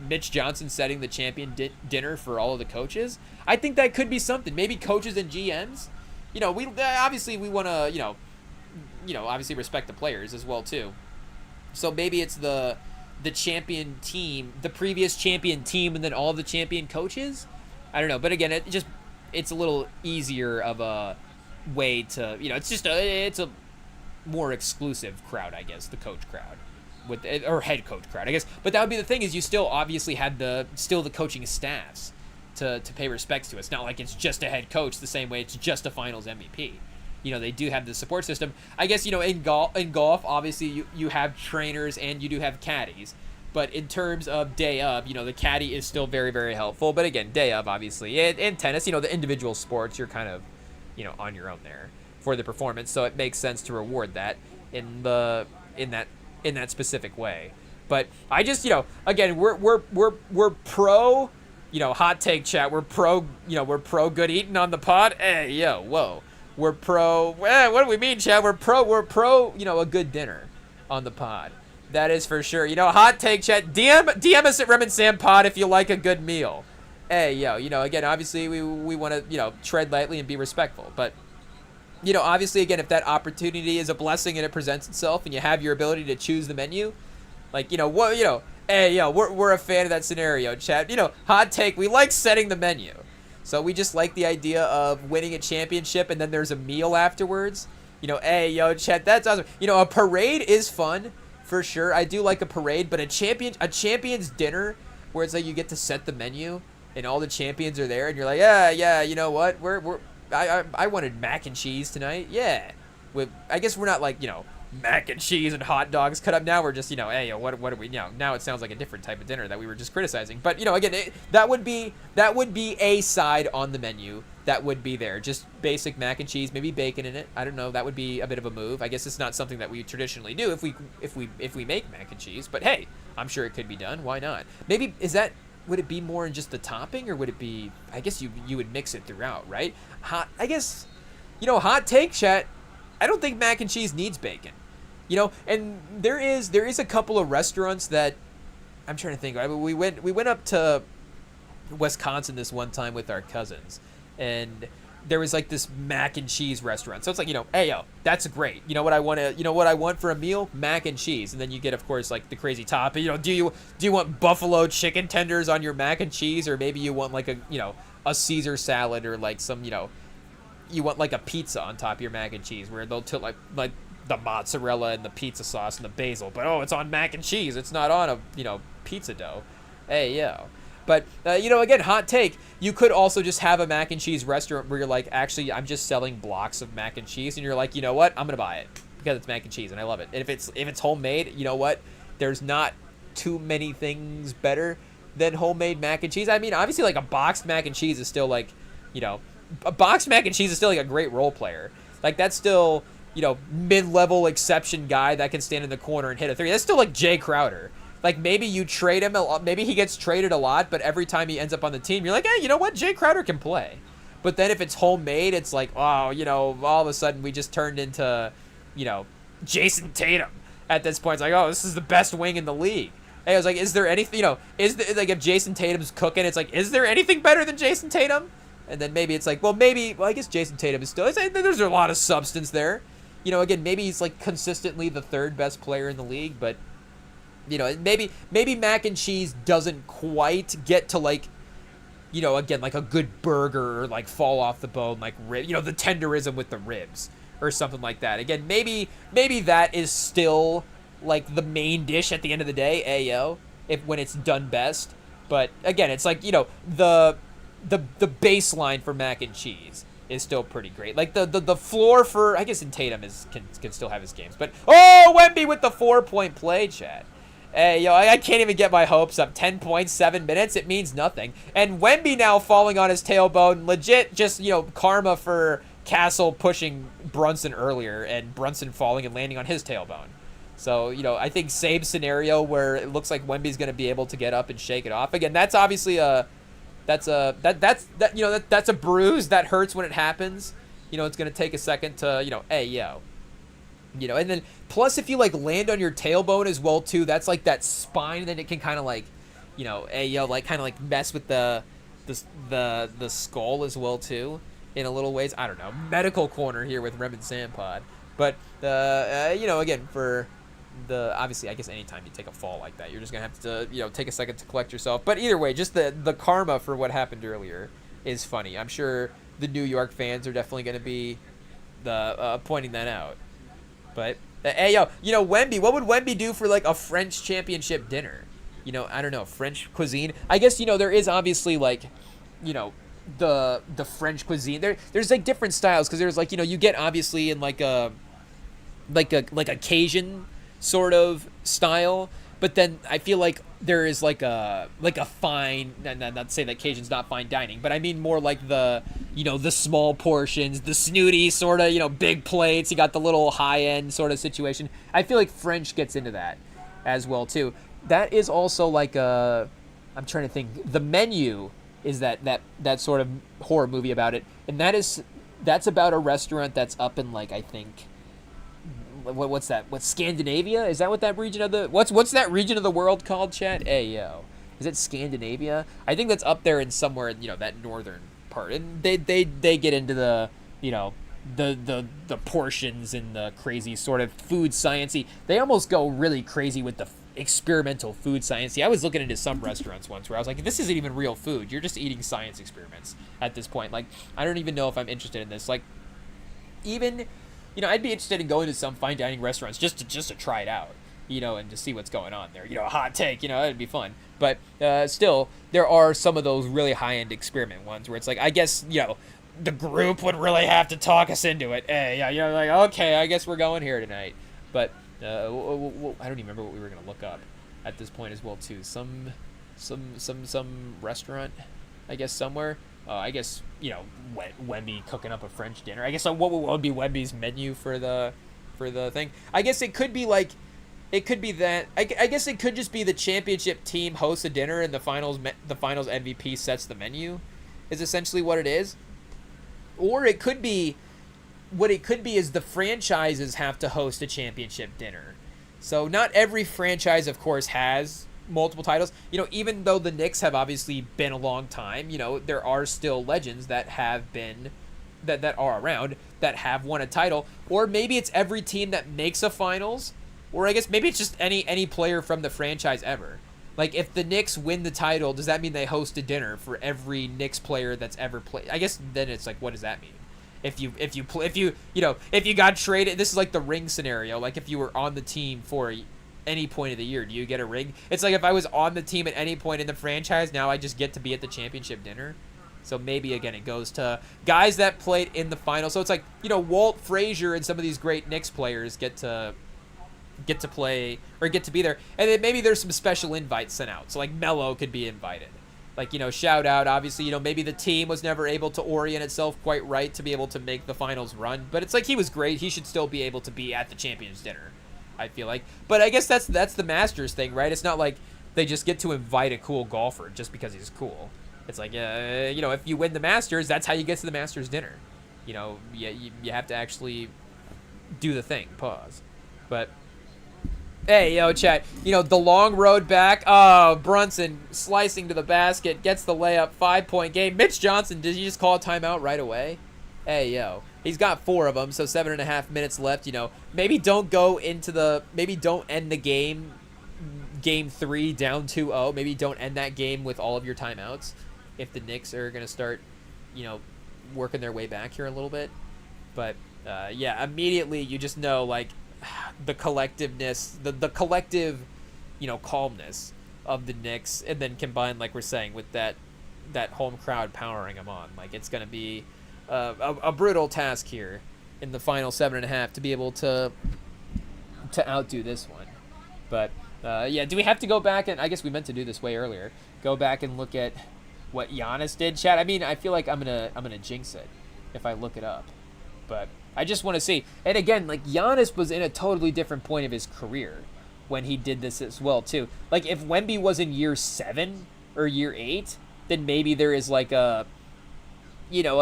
Mitch Johnson setting the champion dinner for all of the coaches. I think that could be something. Maybe coaches and GMs. We obviously we want to obviously respect the players as well too. So maybe it's the champion team, the previous champion team, and then all of the champion coaches. I don't know, but again, it's a little easier of a way to it's a more exclusive crowd, I guess, the coach crowd or head coach crowd, I guess. But that would be the thing, is you still obviously had the coaching staffs to pay respects to. It's not like it's just a head coach the same way it's just a finals MVP. They do have the support system. I guess, in golf, obviously you have trainers and you do have caddies. But in terms of day of, the caddy is still very, very helpful. But again, day of, obviously. In tennis, the individual sports, you're kind of, on your own there for the performance. So it makes sense to reward that in that specific way. But I just, again, we're pro, hot take chat. We're pro good eating on the pod. Hey, whoa. We're pro, what do we mean, chat? We're pro, a good dinner on the pod. That is for sure. Hot take chat. DM us at REMINGTOM pod if you like a good meal. Hey, again, obviously we want to, tread lightly and be respectful. But, obviously, again, if that opportunity is a blessing and it presents itself and you have your ability to choose the menu, we're a fan of that scenario, chat. Hot take, we like setting the menu. So we just like the idea of winning a championship and then there's a meal afterwards. Chat, that's awesome. A parade is fun. For sure, I do like a parade, but a champions dinner where it's like you get to set the menu and all the champions are there and you're like, yeah, you know what? I wanted mac and cheese tonight. Yeah, I guess we're not like mac and cheese and hot dogs cut up. Now we're just what are we now? It sounds like a different type of dinner that we were just criticizing. But again, that would be a side on the menu. That would be there. Just basic mac and cheese, maybe bacon in it. I don't know. That would be a bit of a move. I guess it's not something that we traditionally do if we make mac and cheese. But hey, I'm sure it could be done. Why not? Maybe would it be more in just the topping, or would it be? I guess you would mix it throughout, right? Hot take chat. I don't think mac and cheese needs bacon. And there is a couple of restaurants that I'm trying to think. We went up to Wisconsin this one time with our cousins. And there was like this mac and cheese restaurant. So it's like, that's great. What I want for a meal? Mac and cheese. And then you get, of course, like the crazy topping. Do you want buffalo chicken tenders on your mac and cheese? Or maybe you want like a Caesar salad, or like some, you want like a pizza on top of your mac and cheese, where they'll tilt like the mozzarella and the pizza sauce and the basil. But it's on mac and cheese. It's not on a, pizza dough. But, again, hot take, you could also just have a mac and cheese restaurant where you're like, actually, I'm just selling blocks of mac and cheese. And you're like, you know what? I'm going to buy it because it's mac and cheese and I love it. And if it's homemade, you know what? There's not too many things better than homemade mac and cheese. I mean, obviously, like a boxed mac and cheese is still like, a boxed mac and cheese is still like a great role player. Like that's still, mid-level exception guy that can stand in the corner and hit a three. That's still like Jay Crowder. Like, maybe you trade him, maybe he gets traded a lot, but every time he ends up on the team, you're like, hey, you know what? Jay Crowder can play. But then if it's homemade, it's like, all of a sudden we just turned into, Jason Tatum at this point. It's like, this is the best wing in the league. I was like, is there anything, like if Jason Tatum's cooking, it's like, is there anything better than Jason Tatum? And then maybe it's like, well, I guess Jason Tatum is still, there's a lot of substance there. You know, again, maybe he's like consistently the third best player in the league, but you know, maybe mac and cheese doesn't quite get to like, you know, again, like a good burger or like fall off the bone, like rib, you know, the tenderism with the ribs or something like that. Again, maybe that is still like the main dish at the end of the day, ayo, when it's done best. But again, it's like, you know, the baseline for mac and cheese is still pretty great. Like the floor for, I guess in Tatum can still have his games. But Wemby with the 4-point play, chat. Hey, yo, I can't even get my hopes up. 10 points, 7 minutes, it means nothing. And Wemby now falling on his tailbone, legit just, you know, karma for Castle pushing Brunson earlier and Brunson falling and landing on his tailbone. So, you know, I think same scenario where it looks like Wemby's going to be able to get up and shake it off. Again, that's obviously that's a bruise that hurts when it happens. You know, it's going to take a second to, you know, hey, yo. You know, and then plus if you like land on your tailbone as well too, that's like that spine, then it can kind of like, you know, hey, yo, like kind of like mess with the skull as well too in a little ways. I don't know. Medical corner here with REMINGTOM pod. But you know, again, for the obviously I guess anytime you take a fall like that, you're just gonna have to, you know, take a second to collect yourself. But either way, just the karma for what happened earlier is funny. I'm sure the New York fans are definitely gonna be pointing that out. But hey, yo, you know, Wemby, what would Wemby do for like a French championship dinner? You know, I don't know, French cuisine. I guess, you know, there is obviously like, you know, the French cuisine. There's like different styles, because there's like, you know, you get obviously in like a Cajun sort of style, but then I feel like there is like a fine, not to say that Cajun's not fine dining, but I mean more like the, you know, the small portions, the snooty sort of, you know, big plates. You got the little high end sort of situation. I feel like French gets into that as well too. That is also like I'm trying to think. The Menu is that sort of horror movie about it, and that's about a restaurant that's up in like, I think, what's that? What's Scandinavia? Is that what that region of the what's that region of the world called, Chad? Hey, yo, is it Scandinavia? I think that's up there in somewhere, you know, that northern part. And they get into the, you know, the portions and the crazy sort of food sciencey. They almost go really crazy with the experimental food sciencey. I was looking into some restaurants once where I was like, this isn't even real food. You're just eating science experiments at this point. Like, I don't even know if I'm interested in this. Like, even, you know, I'd be interested in going to some fine dining restaurants just to try it out, you know, and to see what's going on there. You know, a hot take, you know, it'd be fun. But still, there are some of those really high-end experiment ones where it's like, I guess, you know, the group would really have to talk us into it. Hey, yeah, you know, like, okay, I guess we're going here tonight. But I don't even remember what we were gonna look up at this point as well too. Some restaurant, I guess, somewhere. I guess, you know, Wemby cooking up a French dinner. I guess what would be Wemby's menu for the thing? I guess it could be like, it could be that. I guess it could just be the championship team hosts a dinner and the finals MVP sets the menu, is essentially what it is. Or it could be, what it could be is the franchises have to host a championship dinner. So not every franchise, of course, has multiple titles. You know, even though the Knicks have obviously been a long time, you know, there are still legends that have been, that are around, that have won a title. Or maybe it's every team that makes a finals, or I guess maybe it's just any player from the franchise ever. Like, if the Knicks win the title, does that mean they host a dinner for every Knicks player that's ever played? I guess then it's like, what does that mean? If you got traded, this is like the ring scenario. Like, if you were on the team for any point of the year, do you get a ring? It's like if I was on the team at any point in the franchise, now I just get to be at the championship dinner. So maybe again it goes to guys that played in the final. So it's like, you know, Walt Frazier and some of these great Knicks players get to play or get to be there, and then maybe there's some special invites sent out. So like Melo could be invited. Like, you know, shout out, obviously, you know, maybe the team was never able to orient itself quite right to be able to make the finals run, but it's like he was great. He should still be able to be at the champions dinner, I feel like. But I guess that's the Masters thing, right? It's not like they just get to invite a cool golfer just because he's cool. It's like, you know, if you win the Masters, that's how you get to the Masters dinner. You know, you have to actually do the thing. Pause. But Hey, yo, chat. You know, the long road back. Oh, Brunson slicing to the basket, gets the layup, 5-point game. Mitch Johnson, did he just call a timeout right away? Hey, yo. He's got 4 of them, so 7.5 minutes left. You know, maybe don't end the game 3 down 2-0. Maybe don't end that game with all of your timeouts if the Knicks are going to start, you know, working their way back here a little bit. But, yeah, immediately you just know, like, the collectiveness, the collective, you know, calmness of the Knicks, and then combined, like we're saying, with that home crowd powering them on. Like, it's going to be a brutal task here in the final 7.5 to be able to outdo this one. But, yeah, do we have to go back and, I guess we meant to do this way earlier, go back and look at what Giannis did, Chad? I mean, I feel like I'm gonna jinx it if I look it up. But I just want to see. And again, like, Giannis was in a totally different point of his career when he did this as well, too. Like, if Wemby was in year 7 or year 8, then maybe there is, like, a, you know,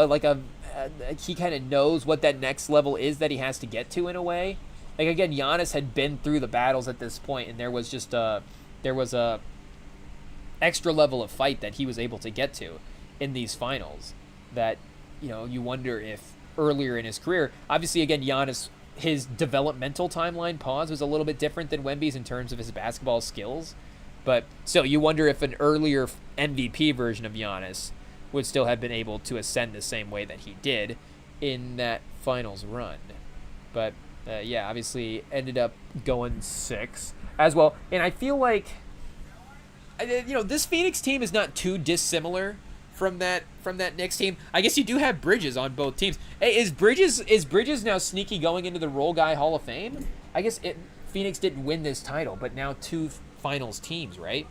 he kind of knows what that next level is that he has to get to in a way. Like, again, Giannis had been through the battles at this point, and there was a extra level of fight that he was able to get to in these finals that, you know, you wonder if earlier in his career, obviously, again, Giannis, his developmental timeline pause was a little bit different than Wemby's in terms of his basketball skills. But still, you wonder if an earlier MVP version of Giannis would still have been able to ascend the same way that he did in that finals run. But, yeah, obviously ended up going 6 as well. And I feel like, you know, this Phoenix team is not too dissimilar from that Knicks team. I guess you do have Bridges on both teams. Hey, is Bridges now sneaky going into the Role Guy Hall of Fame? I guess Phoenix didn't win this title, but now 2 finals teams, right?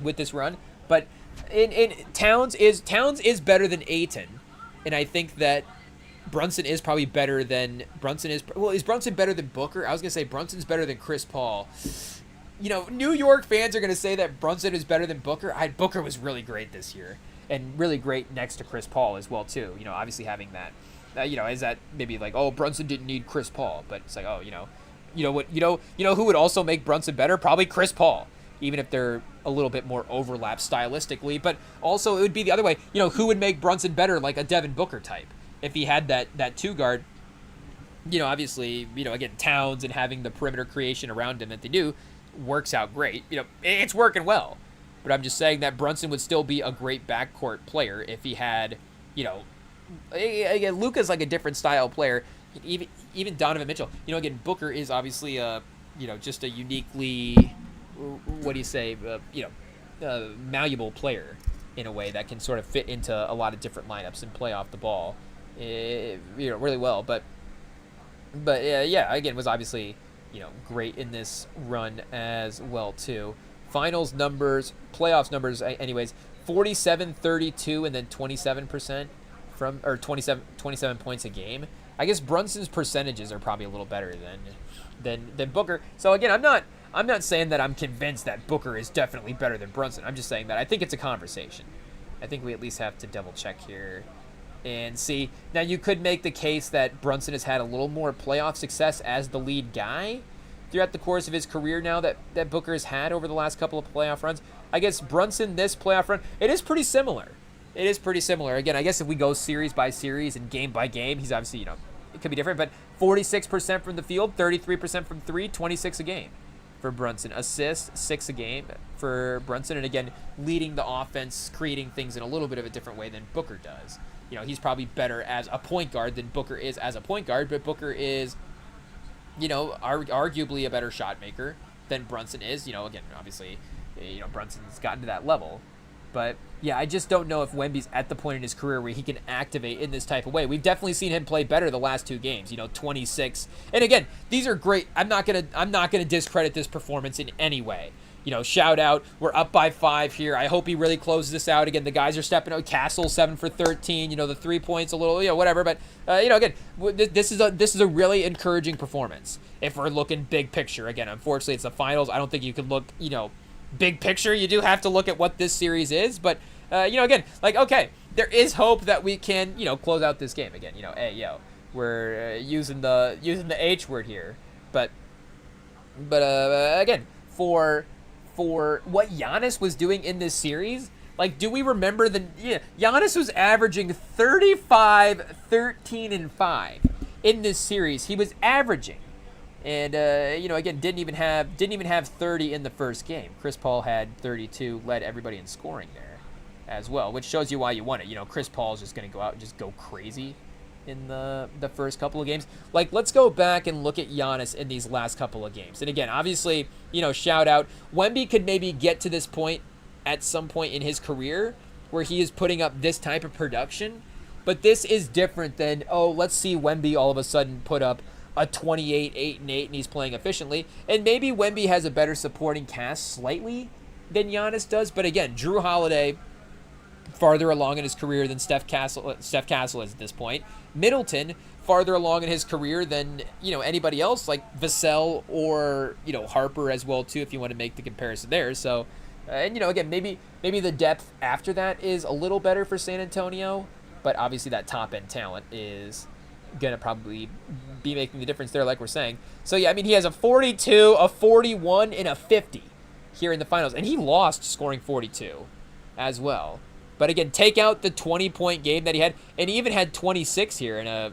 With this run. But in Towns is better than Ayton, and I think that Brunson is probably better than is Brunson better than Booker? I was gonna say Brunson's better than Chris Paul. You know, New York fans are gonna say that Brunson is better than Booker. Booker was really great this year, and really great next to Chris Paul as well too. You know, obviously having that, you know, is that maybe like, oh, Brunson didn't need Chris Paul, but it's like, oh, you know who would also make Brunson better? Probably Chris Paul, even if they're a little bit more overlap stylistically. But also it would be the other way. You know, who would make Brunson better, like a Devin Booker type, if he had that 2 guard. You know, obviously, you know, again, Towns and having the perimeter creation around him that they do works out great. You know, it's working well. But I'm just saying that Brunson would still be a great backcourt player if he had, you know, again, Luka's like a different style player. Even Donovan Mitchell. You know, again, Booker is obviously just a uniquely, what do you say, malleable player in a way that can sort of fit into a lot of different lineups and play off the ball, really well. But yeah, again, was obviously, you know, great in this run as well too. Finals numbers, playoffs numbers, anyways, 47, 32, and then 27% from, or 27 points a game. I guess Brunson's percentages are probably a little better than Booker. So again, I'm not saying that I'm convinced that Booker is definitely better than Brunson. I'm just saying that I think it's a conversation. I think we at least have to double check here and see. Now, you could make the case that Brunson has had a little more playoff success as the lead guy throughout the course of his career now that Booker has had over the last couple of playoff runs. I guess Brunson, this playoff run, it is pretty similar. It is pretty similar. Again, I guess if we go series by series and game by game, he's obviously, you know, it could be different, but 46% from the field, 33% from 3, 26 a game for Brunson. Assists, 6 a game for Brunson. And again, leading the offense, creating things in a little bit of a different way than Booker does. You know, he's probably better as a point guard than Booker is as a point guard, but Booker is, you know, arguably a better shot maker than Brunson is. You know, again, obviously, you know, Brunson's gotten to that level. But, yeah, I just don't know if Wemby's at the point in his career where he can activate in this type of way. We've definitely seen him play better the last 2 games, you know, 26. And again, these are great. I'm not gonna discredit this performance in any way. You know, shout out, we're up by 5 here. I hope he really closes this out. Again, the guys are stepping out. Castle 7 for 13. You know, the 3 points a little, you know, whatever. But you know, again, this is a really encouraging performance if we're looking big picture. Again, unfortunately, it's the finals. I don't think you can look, you know, big picture. You do have to look at what this series is. But you know, again, like, okay, there is hope that we can, you know, close out this game again. You know, hey, yo, we're using the H word here, but But again, for what Giannis was doing in this series, like, do we remember Giannis was averaging 35, 13, and 5 in this series. He was averaging. And again, didn't even have 30 in the first game. Chris Paul had 32, led everybody in scoring there as well, which shows you why you won it. Chris Paul is just going to go out and just go crazy in the first couple of games. Like, let's go back and look at Giannis in these last couple of games. And again, obviously, shout out. Wemby could maybe get to this point at some point in his career where he is putting up this type of production. But this is different than, let's see Wemby all of a sudden put up a 28, 8, and 8, and he's playing efficiently. And maybe Wemby has a better supporting cast slightly than Giannis does. But again, Drew Holiday, farther along in his career than Steph Castle is at this point. Middleton, farther along in his career than, anybody else, like Vassell or, Harper as well, too, if you want to make the comparison there. So, again, maybe the depth after that is a little better for San Antonio. But obviously that top-end talent is going to probably be making the difference there, like we're saying. So, yeah, I mean, he has a 42, a 41, and a 50 here in the finals. And he lost scoring 42 as well. But again, take out the 20-point game that he had, and he even had 26 here in a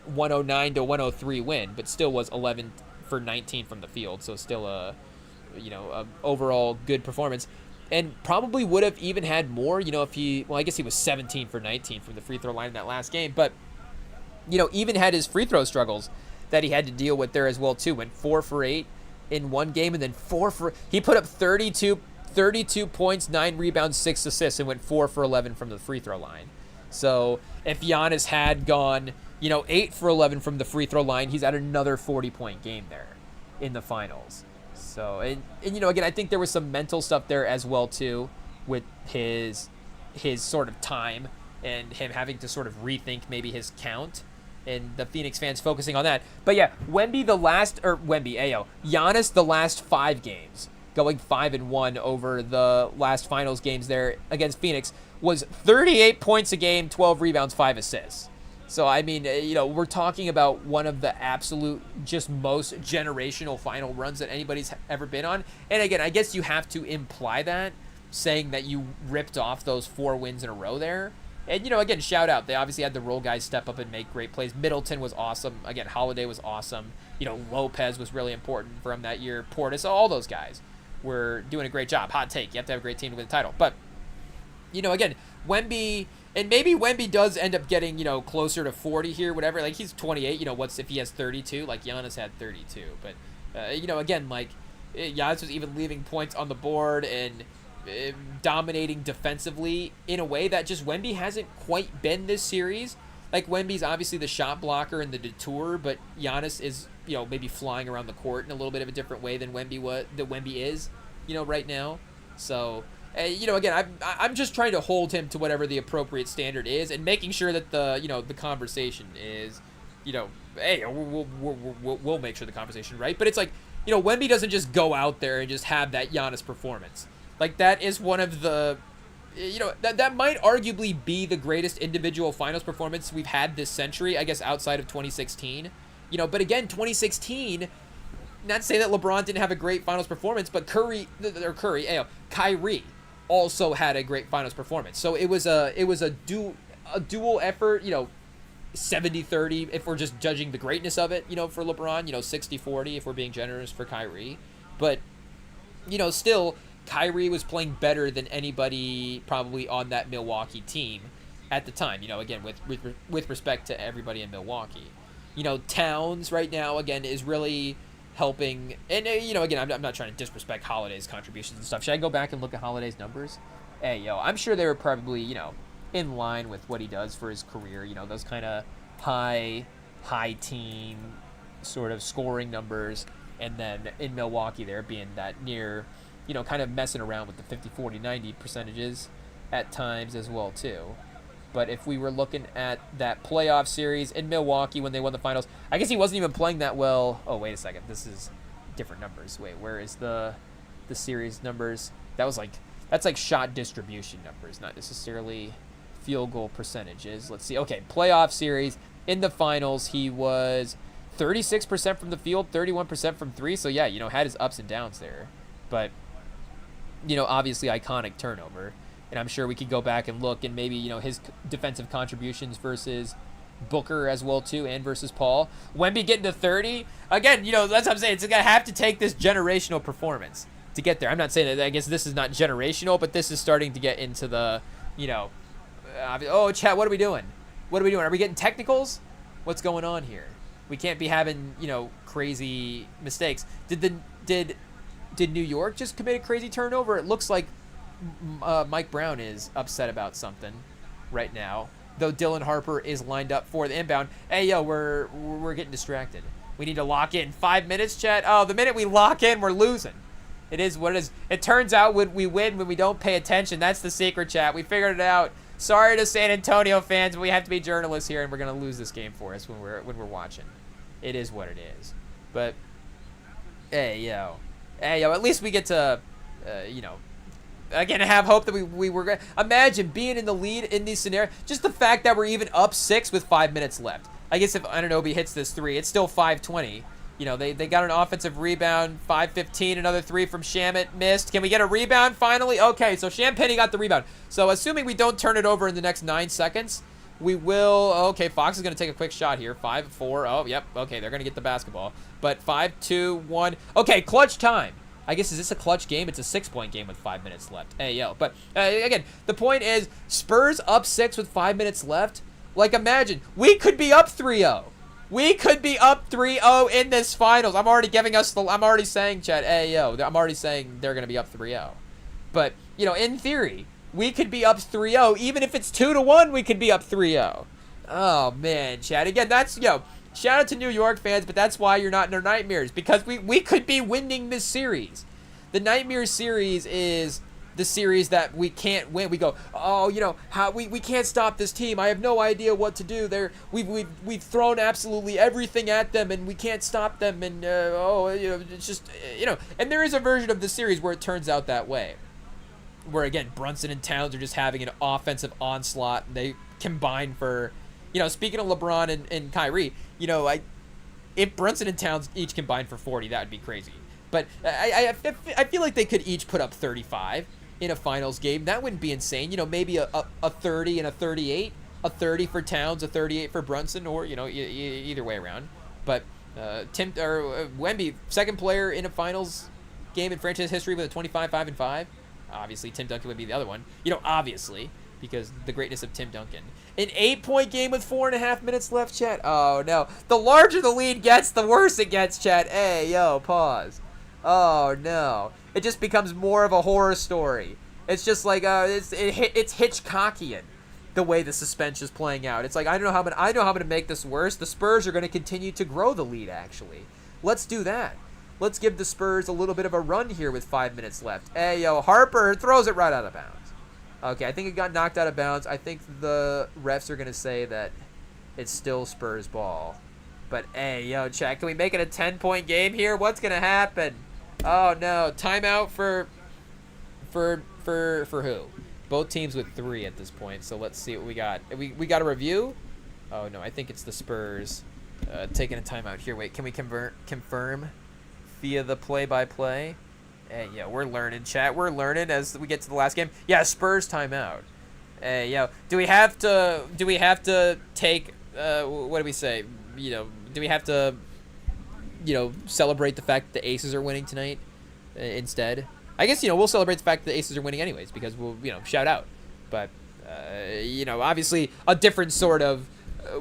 109-103 win, but still was 11 for 19 from the field. So still a overall good performance. And probably would have even had more, if I guess he was 17 for 19 from the free throw line in that last game. But, even had his free throw struggles that he had to deal with there as well, too. Went 4 for 8 in one game, and then he put up 32 points, 9 rebounds, 6 assists, and went 4 for 11 from the free throw line. So if Giannis had gone, 8 for 11 from the free throw line, he's at another 40-point game there in the finals. So, and again, I think there was some mental stuff there as well, too, with his sort of time and him having to sort of rethink maybe his count and the Phoenix fans focusing on that. But yeah, Giannis the last 5 games, going 5-1 over the last finals games there against Phoenix, was 38 points a game, 12 rebounds, 5 assists. So, I mean, we're talking about one of the absolute just most generational final runs that anybody's ever been on. And again, I guess you have to imply that, saying that you ripped off those 4 wins in a row there. And, again, shout out. They obviously had the role guys step up and make great plays. Middleton was awesome. Again, Holiday was awesome. Lopez was really important for him that year. Portis, all those guys were doing a great job. Hot take. You have to have a great team to win the title. But, again, Wemby, and maybe Wemby does end up getting, closer to 40 here, whatever. Like, he's 28. What's if he has 32? Like, Giannis had 32. But, again, like, Giannis was even leaving points on the board and dominating defensively in a way that just Wemby hasn't quite been this series. Like, Wemby's obviously the shot blocker and the detour, but Giannis is, maybe flying around the court in a little bit of a different way than Wemby is, right now. So, again, I'm just trying to hold him to whatever the appropriate standard is, and making sure that the conversation is, hey, we'll make sure the conversation right. But it's like, Wemby doesn't just go out there and just have that Giannis performance. Like, that is one of the, that might arguably be the greatest individual finals performance we've had this century, I guess, outside of 2016. But again, 2016, not to say that LeBron didn't have a great finals performance, but Kyrie also had a great finals performance. So it was a dual effort, 70-30 if we're just judging the greatness of it, for LeBron, 60-40 if we're being generous for Kyrie. But, still, Kyrie was playing better than anybody probably on that Milwaukee team at the time, again, with respect to everybody in Milwaukee. Towns right now, again, is really helping. And, again, I'm not trying to disrespect Holiday's contributions and stuff. Should I go back and look at Holiday's numbers? Hey, I'm sure they were probably, in line with what he does for his career, those kind of high teen sort of scoring numbers. And then in Milwaukee there being that near, kind of messing around with the 50, 40, 90 percentages at times as well, too. But if we were looking at that playoff series in Milwaukee when they won the finals, I guess he wasn't even playing that well. Oh, wait a second. This is different numbers. Wait, where is the series numbers? That's like shot distribution numbers, not necessarily field goal percentages. Let's see. Okay, playoff series in the finals, he was 36% from the field, 31% from three. So yeah, had his ups and downs there, but obviously iconic turnover. And I'm sure we could go back and look and maybe his defensive contributions versus Booker as well too, and versus Paul. Wemby getting to 30 again. That's what I'm saying. It's gonna have to take this generational performance to get there. I'm not saying that. I guess this is not generational, but this is starting to get into the oh, chat. What are we doing? What are we doing? Are we getting technicals? What's going on here? We can't be having crazy mistakes. Did New York just commit a crazy turnover? It looks like Mike Brown is upset about something right now. Though Dylan Harper is lined up for the inbound. Hey, yo, we're getting distracted. We need to lock in. 5 minutes, chat. Oh, the minute we lock in, we're losing. It is what it is. It turns out when we win when we don't pay attention. That's the secret, chat. We figured it out. Sorry to San Antonio fans, but we have to be journalists here, and we're gonna lose this game for us when we're watching. It is what it is. But hey, yo, at least we get to, again, have hope that we were going to imagine being in the lead in these scenarios. Just the fact that we're even up 6 with 5 minutes left. I guess if Anunoby hits this 3, it's still 5:20. They got an offensive rebound, 5:15, another 3 from Shamet, missed. Can we get a rebound finally? Okay, so Champagny got the rebound. So assuming we don't turn it over in the next 9 seconds, we will. Okay, Fox is going to take a quick shot here. 5-4. Oh, yep. Okay, they're going to get the basketball. But 5-2-1. Okay, clutch time. I guess, is this a clutch game? It's a 6-point game with 5 minutes left. Hey, yo. But, again, the point is, Spurs up 6 with 5 minutes left. Like, imagine, we could be up 3-0. We could be up 3-0 in this finals. I'm already saying, Chad, hey, yo, I'm already saying they're going to be up 3-0. But, in theory, we could be up 3-0. Even if it's 2-1, we could be up 3-0. Oh, man, Chad. Again, that's, shout out to New York fans, but that's why you're not in their nightmares, because we could be winning this series. The Nightmare series is the series that we can't win. We go, oh, how we can't stop this team. I have no idea what to do. We've thrown absolutely everything at them, and we can't stop them. And it's just And there is a version of the series where it turns out that way, where again Brunson and Towns are just having an offensive onslaught. And they combine for. Speaking of LeBron and Kyrie, if Brunson and Towns each combined for 40, that would be crazy. But I feel like they could each put up 35 in a finals game. That wouldn't be insane. Maybe a 30 and a 38, a 30 for Towns, a 38 for Brunson, or either way around. But Wemby, second player in a finals game in franchise history with a 25-5-5. Obviously, Tim Duncan would be the other one. Obviously, because the greatness of Tim Duncan. An 8-point game with 4.5 minutes left, chat. Oh, no. The larger the lead gets, the worse it gets, chat. Hey, yo, pause. Oh, no. It just becomes more of a horror story. It's just like, it's Hitchcockian, the way the suspense is playing out. It's like, I know how I'm going to make this worse. The Spurs are going to continue to grow the lead, actually. Let's do that. Let's give the Spurs a little bit of a run here with 5 minutes left. Hey, yo, Harper throws it right out of bounds. Okay, I think it got knocked out of bounds. I think the refs are going to say that it's still Spurs ball. But, hey, yo, chat, can we make it a 10-point game here? What's going to happen? Oh, no. Timeout for who? Both teams with 3 at this point, so let's see what we got. We got a review? Oh, no, I think it's the Spurs taking a timeout here. Wait, can we confirm via the play-by-play? Hey, yeah, we're learning, chat. We're learning as we get to the last game. Yeah, Spurs timeout. Hey, yo, do we have to take, what do we say? Do we have to, celebrate the fact that the Aces are winning tonight instead? I guess, we'll celebrate the fact that the Aces are winning anyways because we'll, shout out. But, obviously a different sort of,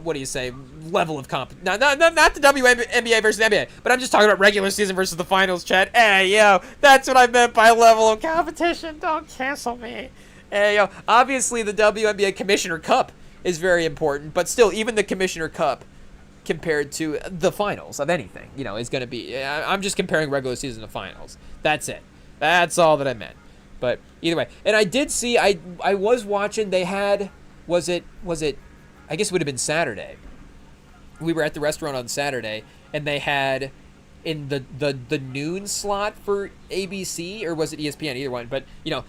what do you say, level of comp. Not the WNBA versus the NBA, but I'm just talking about regular season versus the finals, chat. Hey, yo, that's what I meant by level of competition. Don't cancel me. Hey, yo, obviously the WNBA Commissioner Cup is very important, but still, even the Commissioner Cup compared to the finals of anything, is going to be, I'm just comparing regular season to finals. That's it. That's all that I meant. But either way, and I did see, I was watching, they had, was it, I guess it would have been Saturday. We were at the restaurant on Saturday, and they had in the noon slot for ABC, or was it ESPN? Either one. But,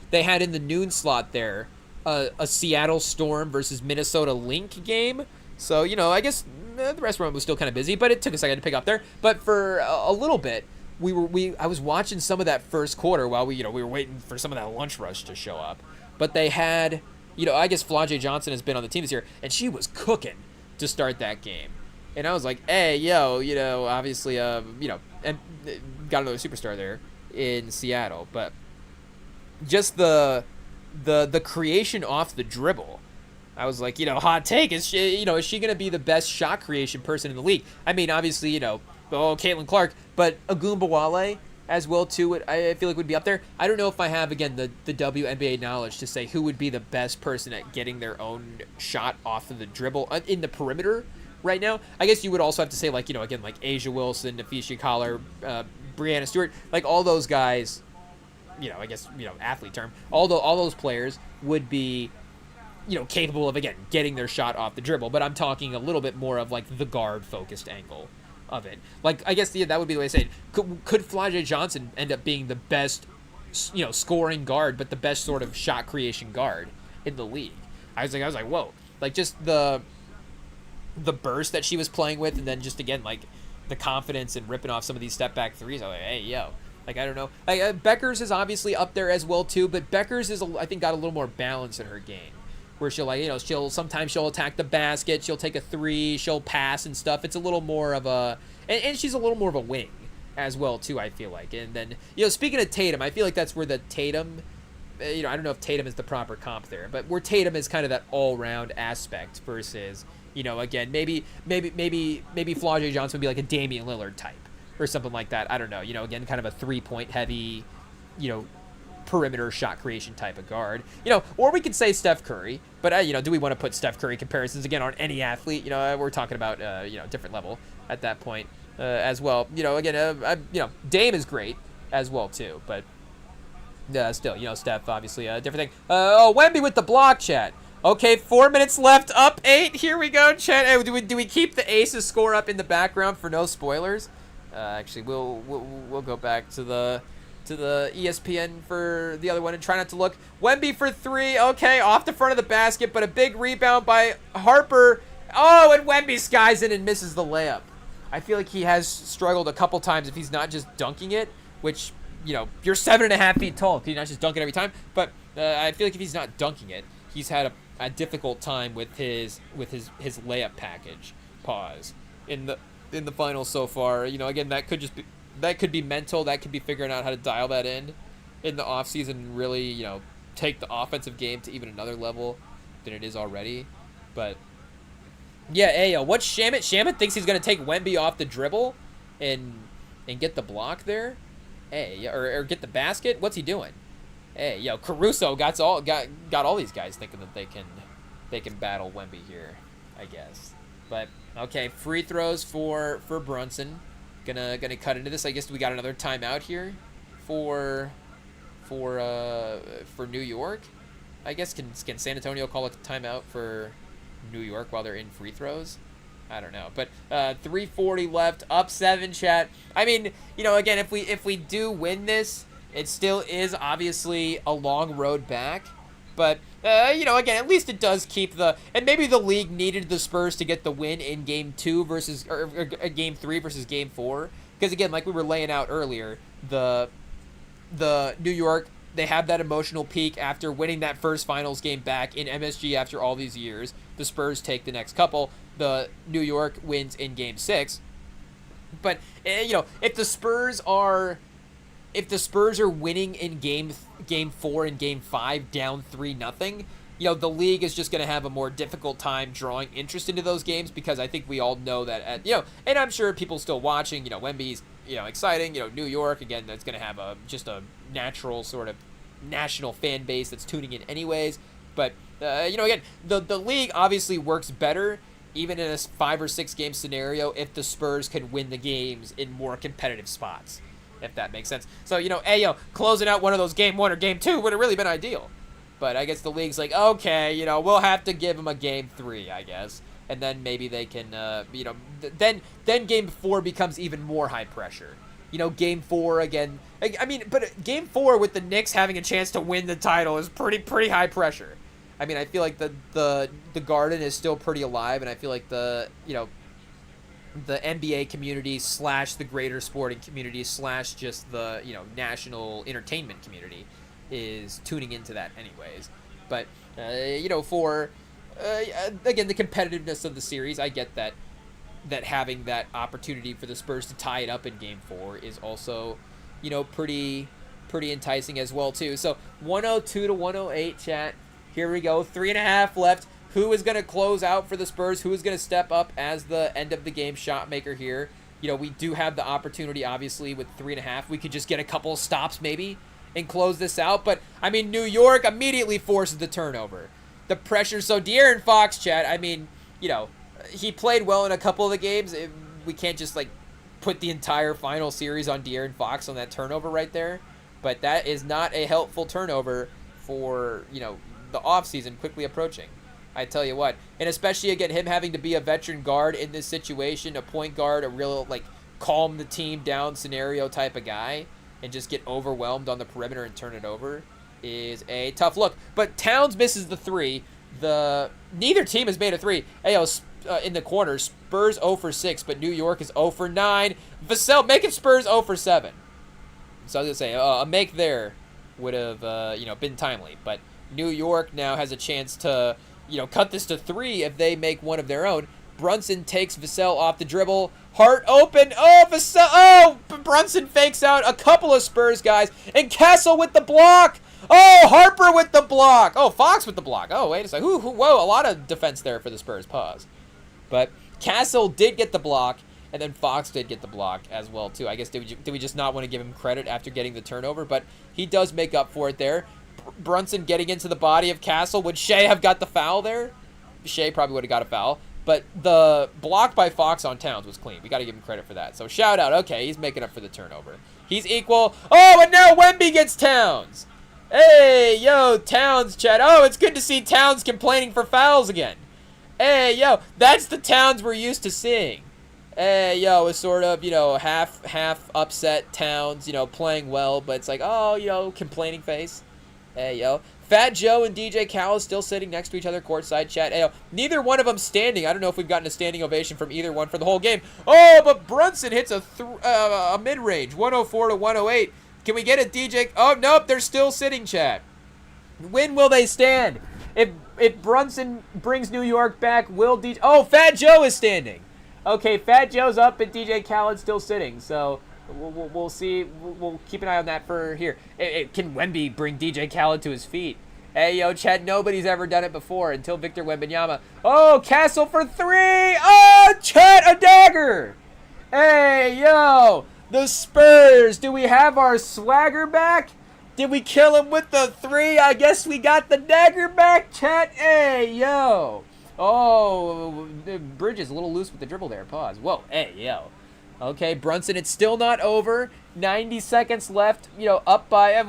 they had in the noon slot there a Seattle Storm versus Minnesota Lynx game. So, I guess the restaurant was still kind of busy, but it took a second to pick up there. But for a little bit, I was watching some of that first quarter while we were waiting for some of that lunch rush to show up. But they had, I guess Frazier Johnson has been on the team this year, and she was cooking to start that game. And I was like, hey, obviously, and got another superstar there in Seattle. But just the creation off the dribble, I was like, hot take, is she going to be the best shot creation person in the league? I mean, obviously, Caitlin Clark, but Agumbawale as well, too, I feel like would be up there. I don't know if I have, again, the WNBA knowledge to say who would be the best person at getting their own shot off of the dribble in the perimeter right now. I guess you would also have to say, again, like Asia Wilson, Nafisha Collar, Brianna Stewart, like all those guys, I guess, athlete term, all those players would be, capable of, again, getting their shot off the dribble. But I'm talking a little bit more of, like, the guard-focused angle of it. Like, I guess that would be the way to say it. Could Frazier Johnson end up being the best, scoring guard, but the best sort of shot creation guard in the league? I was like, whoa. Like, just the burst that she was playing with, and then just, again, like, the confidence in ripping off some of these step-back threes. I was like, hey, yo. Like, I don't know. Like, Beckers is obviously up there as well, too, but Beckers is, I think, got a little more balance in her game, where she'll sometimes she'll attack the basket, she'll take a three, she'll pass and stuff. It's a little more of a, and she's a little more of a wing as well, too, I feel like. And then, speaking of Tatum, I feel like that's where the Tatum, I don't know if Tatum is the proper comp there, but where Tatum is kind of that all-round aspect versus, again, maybe Frazier Johnson would be like a Damian Lillard type or something like that. I don't know. Again, kind of a three-point heavy, perimeter shot creation type of guard. Or we could say Steph Curry, but, do we want to put Steph Curry comparisons, again, on any athlete? We're talking about, different level at that point as well. Again, Dame is great as well, too, but still, Steph, obviously, a different thing. Wemby with the block, chat. Okay, 4 minutes left, up 8. Here we go, chat. Hey, do we keep the Aces score up in the background for no spoilers? Actually, we'll go back to the ESPN for the other one and try not to look. Wemby for three. Okay, off the front of the basket, but a big rebound by Harper. Oh, and Wemby skies in and misses the layup. I feel like he has struggled a couple times if he's not just dunking it, which, you're 7.5 feet tall. Can you not just dunk it every time? But I feel like if he's not dunking it, he's had a difficult time with his layup package. Pause. In the finals so far. Again, that could be mental. That could be figuring out how to dial that in the offseason and really, take the offensive game to even another level than it is already. But, yeah, hey, what's Shamet? Shamet thinks he's going to take Wemby off the dribble and get the block there? Hey, or get the basket? What's he doing? Hey, Caruso got all these guys thinking that they can battle Wemby here, I guess. But, okay, free throws for Brunson. Gonna cut into this. I guess we got another timeout here for New York. I guess can San Antonio call it a timeout for New York while they're in free throws? I don't know. But 3:40 left, up 7, chat. I mean, again, if we do win this, it still is obviously a long road back. But, again, at least it does keep and maybe the league needed the Spurs to get the win in Game 2 or Game 3 versus Game 4. Because, again, like we were laying out earlier, the New York, they have that emotional peak after winning that first finals game back in MSG after all these years. The Spurs take the next couple. The New York wins in Game 6. But, if the Spurs are winning in Game 4 and Game 5 down 3-0, the league is just going to have a more difficult time drawing interest into those games because I think we all know that and I'm sure people still watching, Wemby's, exciting, New York, again, that's going to have just a natural sort of national fan base that's tuning in anyways. But, again, the league obviously works better even in a 5 or 6 game scenario if the Spurs can win the games in more competitive spots, if that makes sense. So, closing out one of those Game 1 or Game 2 would have really been ideal. But I guess the league's like, okay, we'll have to give them a Game 3, I guess. And then maybe they can, then Game 4 becomes even more high pressure. Game 4 again. I mean, but Game 4 with the Knicks having a chance to win the title is pretty high pressure. I mean, I feel like the Garden is still pretty alive, and I feel like the NBA community / the greater sporting community / just the national entertainment community is tuning into that anyways. But for again, the competitiveness of the series, I get that having that opportunity for the Spurs to tie it up in Game 4 is also pretty enticing as well too. So 102 to 108, chat. Here we go. 3.5 left. Who is going to close out for the Spurs? Who is going to step up as the end of the game shot maker here? We do have the opportunity, obviously, with 3.5. We could just get a couple of stops maybe and close this out. But, I mean, New York immediately forces the turnover. The pressure. So, De'Aaron Fox, chat, I mean, he played well in a couple of the games. We can't just, put the entire final series on De'Aaron Fox on that turnover right there. But that is not a helpful turnover for, the offseason quickly approaching. I tell you what. And especially, again, him having to be a veteran guard in this situation, a point guard, a real, calm the team down scenario type of guy, and just get overwhelmed on the perimeter and turn it over is a tough look. But Towns misses the 3. Neither team has made a 3. In the corner, Spurs 0 for 6, but New York is 0 for 9. Vassell making Spurs 0 for 7. So I was going to say, a make there would have, been timely. But New York now has a chance to, cut this to 3 if they make one of their own. Brunson takes Vassell off the dribble. Hart open. Oh, Vassell. Oh, Brunson fakes out a couple of Spurs guys. And Castle with the block. Oh, Harper with the block. Oh, Fox with the block. Oh, wait a second. Whoa, a lot of defense there for the Spurs. Pause. But Castle did get the block. And then Fox did get the block as well, too. I guess did we just not want to give him credit after getting the turnover? But he does make up for it there. Brunson getting into the body of Castle. Would Shea have got the foul there? Shea probably would have got a foul. But the block by Fox on Towns was clean. We got to give him credit for that. So shout out. Okay, he's making up for the turnover. He's equal. Oh, and now Wemby gets Towns. Hey, yo, Towns, chat. Oh, it's good to see Towns complaining for fouls again. Hey, yo, that's the Towns we're used to seeing. Hey, yo, it's sort of, half upset Towns, playing well, but it's like, oh, complaining face. Hey, yo. Fat Joe and DJ Khaled still sitting next to each other courtside, chat. Hey, yo, neither one of them standing. I don't know if we've gotten a standing ovation from either one for the whole game. Oh, but Brunson hits a mid-range, 104 to 108. Can we get a DJ? Oh, nope, they're still sitting, chat. When will they stand? If Brunson brings New York back, will DJ... Oh, Fat Joe is standing. Okay, Fat Joe's up and DJ Khaled's still sitting. So we'll see. We'll keep an eye on that for here. Can Wemby bring DJ Khaled to his feet? Hey, yo, Chad, nobody's ever done it before until Victor Wembanyama. Oh, Castle for 3. Oh, Chad, a dagger. Hey, yo, the Spurs. Do we have our swagger back? Did we kill him with the 3? I guess we got the dagger back, Chad. Hey, yo. Oh, Bridges a little loose with the dribble there. Pause. Whoa. Hey, yo. Okay, Brunson, it's still not over. 90 seconds left. Up by,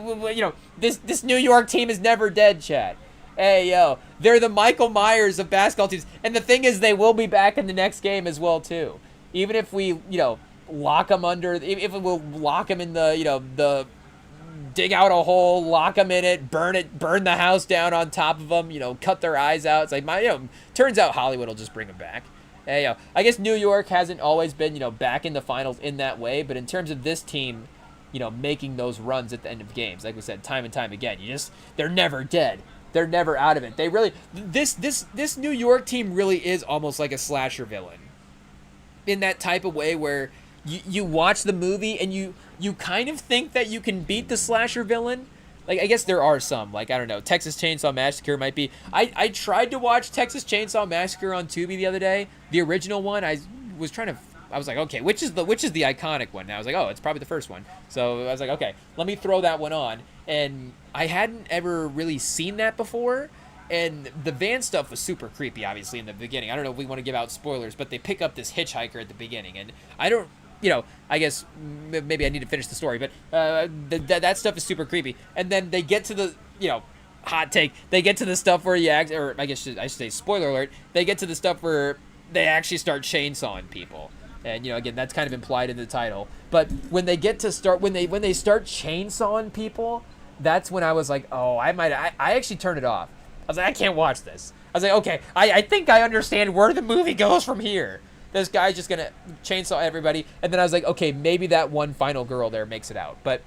this New York team is never dead, Chad. Hey, yo. They're the Michael Myers of basketball teams. And the thing is, they will be back in the next game as well, too. Even if we, lock them under, if we'll lock them in the dig out a hole, lock them in it, burn the house down on top of them, cut their eyes out. It's like, turns out Hollywood will just bring them back. Hey, I guess New York hasn't always been, back in the finals in that way, but in terms of this team, making those runs at the end of games, like we said, time and time again, they're never dead. They're never out of it. They really, this New York team really is almost like a slasher villain. In that type of way where you watch the movie and you kind of think that you can beat the slasher villain. Like, I guess there are some, I don't know, Texas Chainsaw Massacre might be. I tried to watch Texas Chainsaw Massacre on Tubi the other day, the original one. I was like, okay, which is the iconic one? And I was like, oh, it's probably the first one. So I was like, okay, let me throw that one on. And I hadn't ever really seen that before. And the van stuff was super creepy, obviously, in the beginning. I don't know if we want to give out spoilers, but they pick up this hitchhiker at the beginning. And I don't, I guess maybe I need to finish the story, but that stuff is super creepy. And then they get to the, hot take. They get to the stuff where I should say spoiler alert. They get to the stuff where they actually start chainsawing people. And, again, that's kind of implied in the title. But when they when they start chainsawing people, that's when I was like, oh, I actually turned it off. I was like, I can't watch this. I was like, okay, I think I understand where the movie goes from here. This guy's just gonna chainsaw everybody, and then I was like, okay, maybe that one final girl there makes it out, but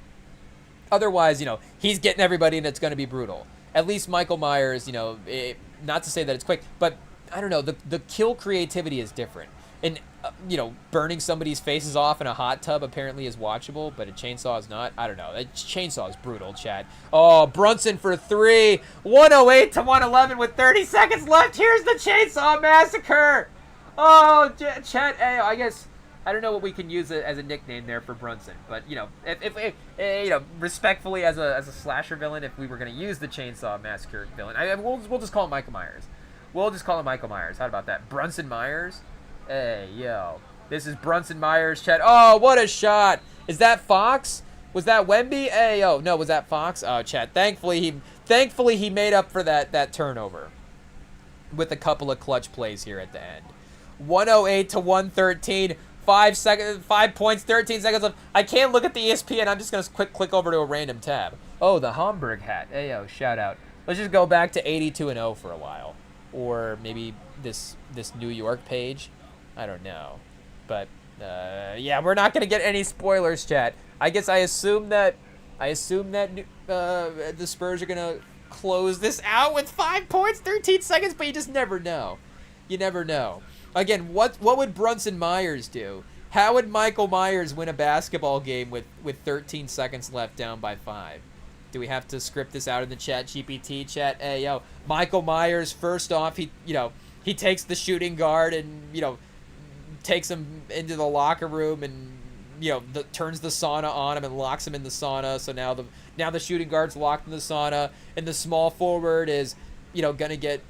otherwise, you know, he's getting everybody, and it's gonna be brutal. At least Michael Myers, you know, not to say that it's quick, but I don't know, the kill creativity is different, and you know, burning somebody's faces off in a hot tub apparently is watchable, but a chainsaw is not. I don't know. A chainsaw is brutal, Chad. Oh, Brunson for 3, 108 to 111 with 30 seconds left. Here's the Chainsaw Massacre. Oh, Chad, I guess, I don't know what we can use as a nickname there for Brunson, but, you know, if you know, respectfully as a slasher villain, if we were going to use the Chainsaw Massacre villain, we'll just call him Michael Myers. We'll just call him Michael Myers. How about that? Brunson Myers? Hey, yo. This is Brunson Myers, Chad. Oh, what a shot. Is that Fox? Was that Wemby? Hey, yo. No, was that Fox? Oh, Chad. Thankfully he made up for that turnover with a couple of clutch plays here at the end. 108 to 113. 5 points, 13 seconds left. I can't look at the ESPN. I'm just going to click over to a random tab. Oh, the Homburg hat. Hey, yo, shout out. Let's just go back to 82-0 for a while. Or maybe this New York page. I don't know. But, yeah, we're not going to get any spoilers, chat. I guess I assume that the Spurs are going to close this out with 5 points, 13 seconds, but you just never know. You never know. Again, what would Brunson Myers do? How would Michael Myers win a basketball game with 13 seconds left down by 5? Do we have to script this out in the chat, GPT chat? Hey, yo, Michael Myers, first off, he takes the shooting guard and, you know, takes him into the locker room and, you know, turns the sauna on him and locks him in the sauna. So now the shooting guard's locked in the sauna, and the small forward is, you know, gonna get,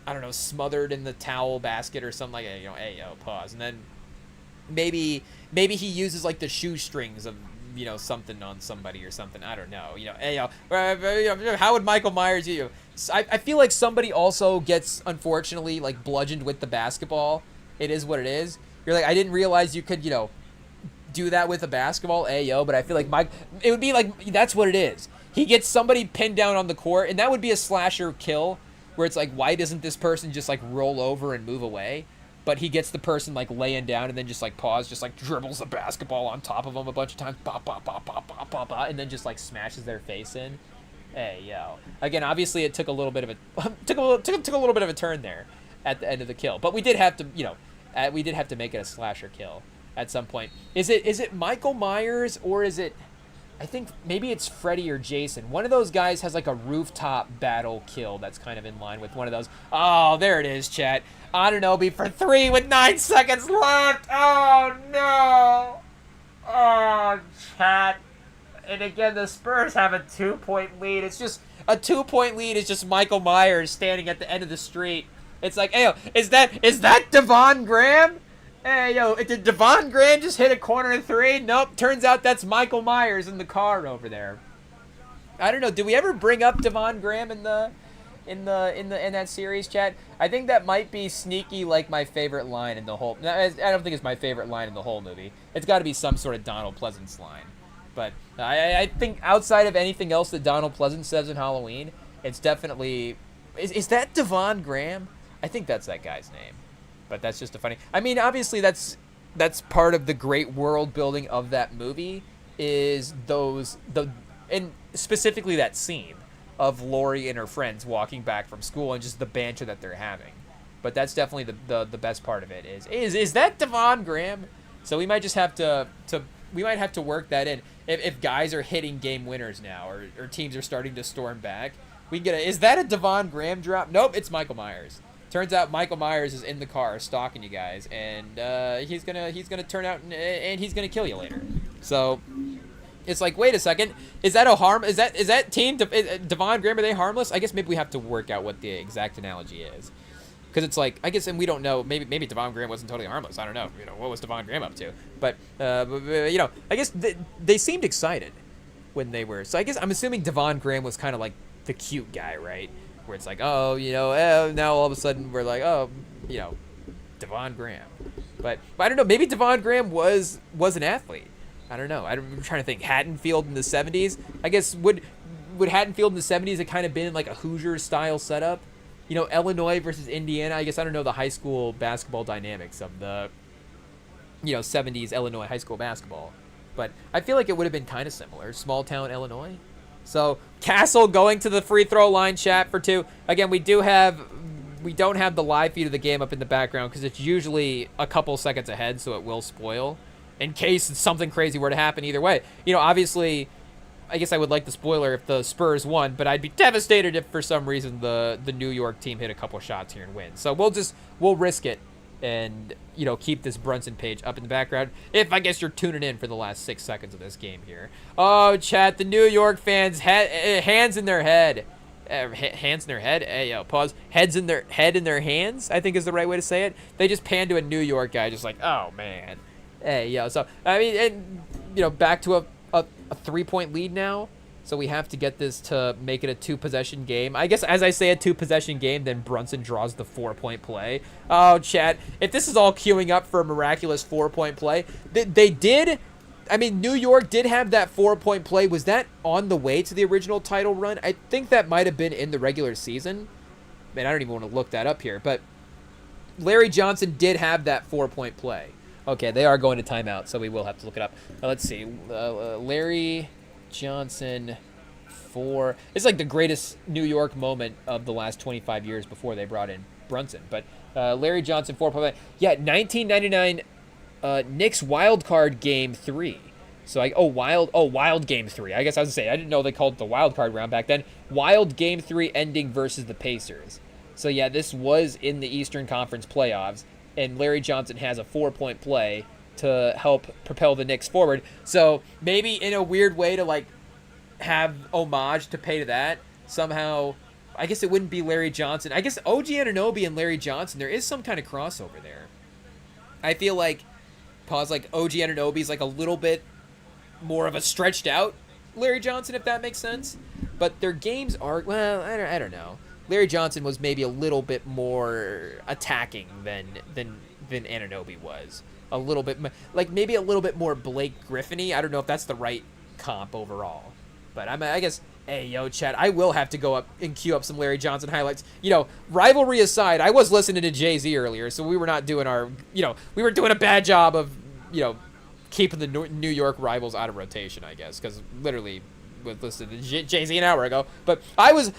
I don't know, smothered in the towel basket or something like that. You know, hey, yo, pause. And then maybe he uses, like, the shoestrings of, you know, something on somebody or something. I don't know. You know, hey, yo, how would Michael Myers do? I feel like somebody also gets, unfortunately, like, bludgeoned with the basketball. It is what it is. You're like, I didn't realize you could, you know, do that with a basketball. Hey, yo, but I feel like it would be like, that's what it is. He gets somebody pinned down on the court, and that would be a slasher kill, where it's like, why doesn't this person just, like, roll over and move away? But he gets the person, like, laying down and then just, like, pause, just, like, dribbles the basketball on top of them a bunch of times, bop, bop, bop, bop, bop, bop, bop, and then just, like, smashes their face in. Hey, yo. Again, obviously it took a little bit of a took a little bit of a turn there at the end of the kill, but we did have to, you know, we did have to make it a slasher kill at some point. Is it Michael Myers, or is it, I think maybe it's Freddy or Jason. One of those guys has, like, a rooftop battle kill that's kind of in line with one of those. Oh, there it is, chat. I don't know, be for 3 with 9 seconds left. Oh, no. Oh, chat. And again, the Spurs have a 2-point lead. It's just a 2-point lead. Is just Michael Myers standing at the end of the street. It's like, hey, yo, is that Devon Graham? Hey, yo, did Devon Graham just hit a corner 3? Nope. Turns out that's Michael Myers in the car over there. I don't know. Did we ever bring up Devon Graham in that series, chat? I think that might be sneaky, like, my favorite line in the whole. I don't think it's my favorite line in the whole movie. It's got to be some sort of Donald Pleasance line. But I think outside of anything else that Donald Pleasance says in Halloween, it's definitely. Is that Devon Graham? I think that's that guy's name. But that's just a funny. I mean, obviously that's part of the great world building of that movie, is and specifically that scene of Laurie and her friends walking back from school and just the banter that they're having. But that's definitely the best part of it. Is that Devon Graham? So we might just have to work that in. If guys are hitting game winners now, or teams are starting to storm back, we can is that a Devon Graham drop? Nope, it's Michael Myers. Turns out Michael Myers is in the car stalking you guys, and he's gonna turn out and he's gonna kill you later. So it's like, wait a second, is that team Devon Graham, are they harmless? I guess maybe we have to work out what the exact analogy is, because it's like, I guess, and we don't know, maybe Devon Graham wasn't totally harmless. I don't know, you know, what was Devon Graham up to? But you know, I guess they seemed excited when they were. So I guess I'm assuming Devon Graham was kind of like the cute guy, right? Where it's like, oh, you know, now all of a sudden we're like, oh, you know, Devon Graham. But I don't know, maybe Devon Graham was an athlete. I don't know. I'm trying to think. Haddonfield in the 70s. I guess would would Haddonfield in the 70s have kind of been like a Hoosier-style setup? You know, Illinois versus Indiana. I guess I don't know the high school basketball dynamics of the, 70s Illinois high school basketball. But I feel like it would have been kind of similar. Small town Illinois. So Castle going to the free throw line, chat, for 2. Again, we don't have the live feed of the game up in the background because it's usually a couple seconds ahead, so it will spoil in case something crazy were to happen either way. Obviously, I guess I would like the spoiler if the Spurs won, but I'd be devastated if for some reason the New York team hit a couple shots here and win. So we'll risk it and, keep this Brunson page up in the background if I guess you're tuning in for the last 6 seconds of this game here. Oh, chat, the New York fans, hands in their head. Hands in their head? Hey, yo, pause. Head in their hands, I think is the right way to say it. They just panned to a New York guy just like, oh, man. Hey, yo, so, I mean, and, back to a 3-point lead now. So we have to get this to make it a 2-possession game. I guess as I say a 2-possession game, then Brunson draws the 4-point play. Oh, chat, if this is all queuing up for a miraculous 4-point play, they did. I mean, New York did have that 4-point play. Was that on the way to the original title run? I think that might have been in the regular season. Man, I don't even want to look that up here. But Larry Johnson did have that 4-point play. Okay, they are going to timeout, so we will have to look it up. Let's see. Larry Johnson 4. It's like the greatest New York moment of the last 25 years before they brought in Brunson. But Larry Johnson 4-point play. Yeah, 1999 Knicks wild card game 3. So wild game 3. I guess I was gonna say I didn't know they called it the wild card round back then. Wild game 3 ending versus the Pacers. So yeah, this was in the Eastern Conference playoffs, and Larry Johnson has a 4-point play to help propel the Knicks forward. So maybe in a weird way to like have homage to pay to that somehow. I guess it wouldn't be Larry Johnson. I guess OG Anunoby and Larry Johnson, there is some kind of crossover there. I feel like OG Anunoby's like a little bit more of a stretched out Larry Johnson, if that makes sense. But their games are, well, I don't know. Larry Johnson was maybe a little bit more attacking than Anunoby was. A little bit, like maybe a little bit more Blake Griffin-y. I don't know if that's the right comp overall. But I guess, hey, yo, Chad, I will have to go up and queue up some Larry Johnson highlights. Rivalry aside, I was listening to Jay-Z earlier, so we were not doing we were doing a bad job of, keeping the New York rivals out of rotation, I guess, because literally was listening to Jay-Z an hour ago. But I was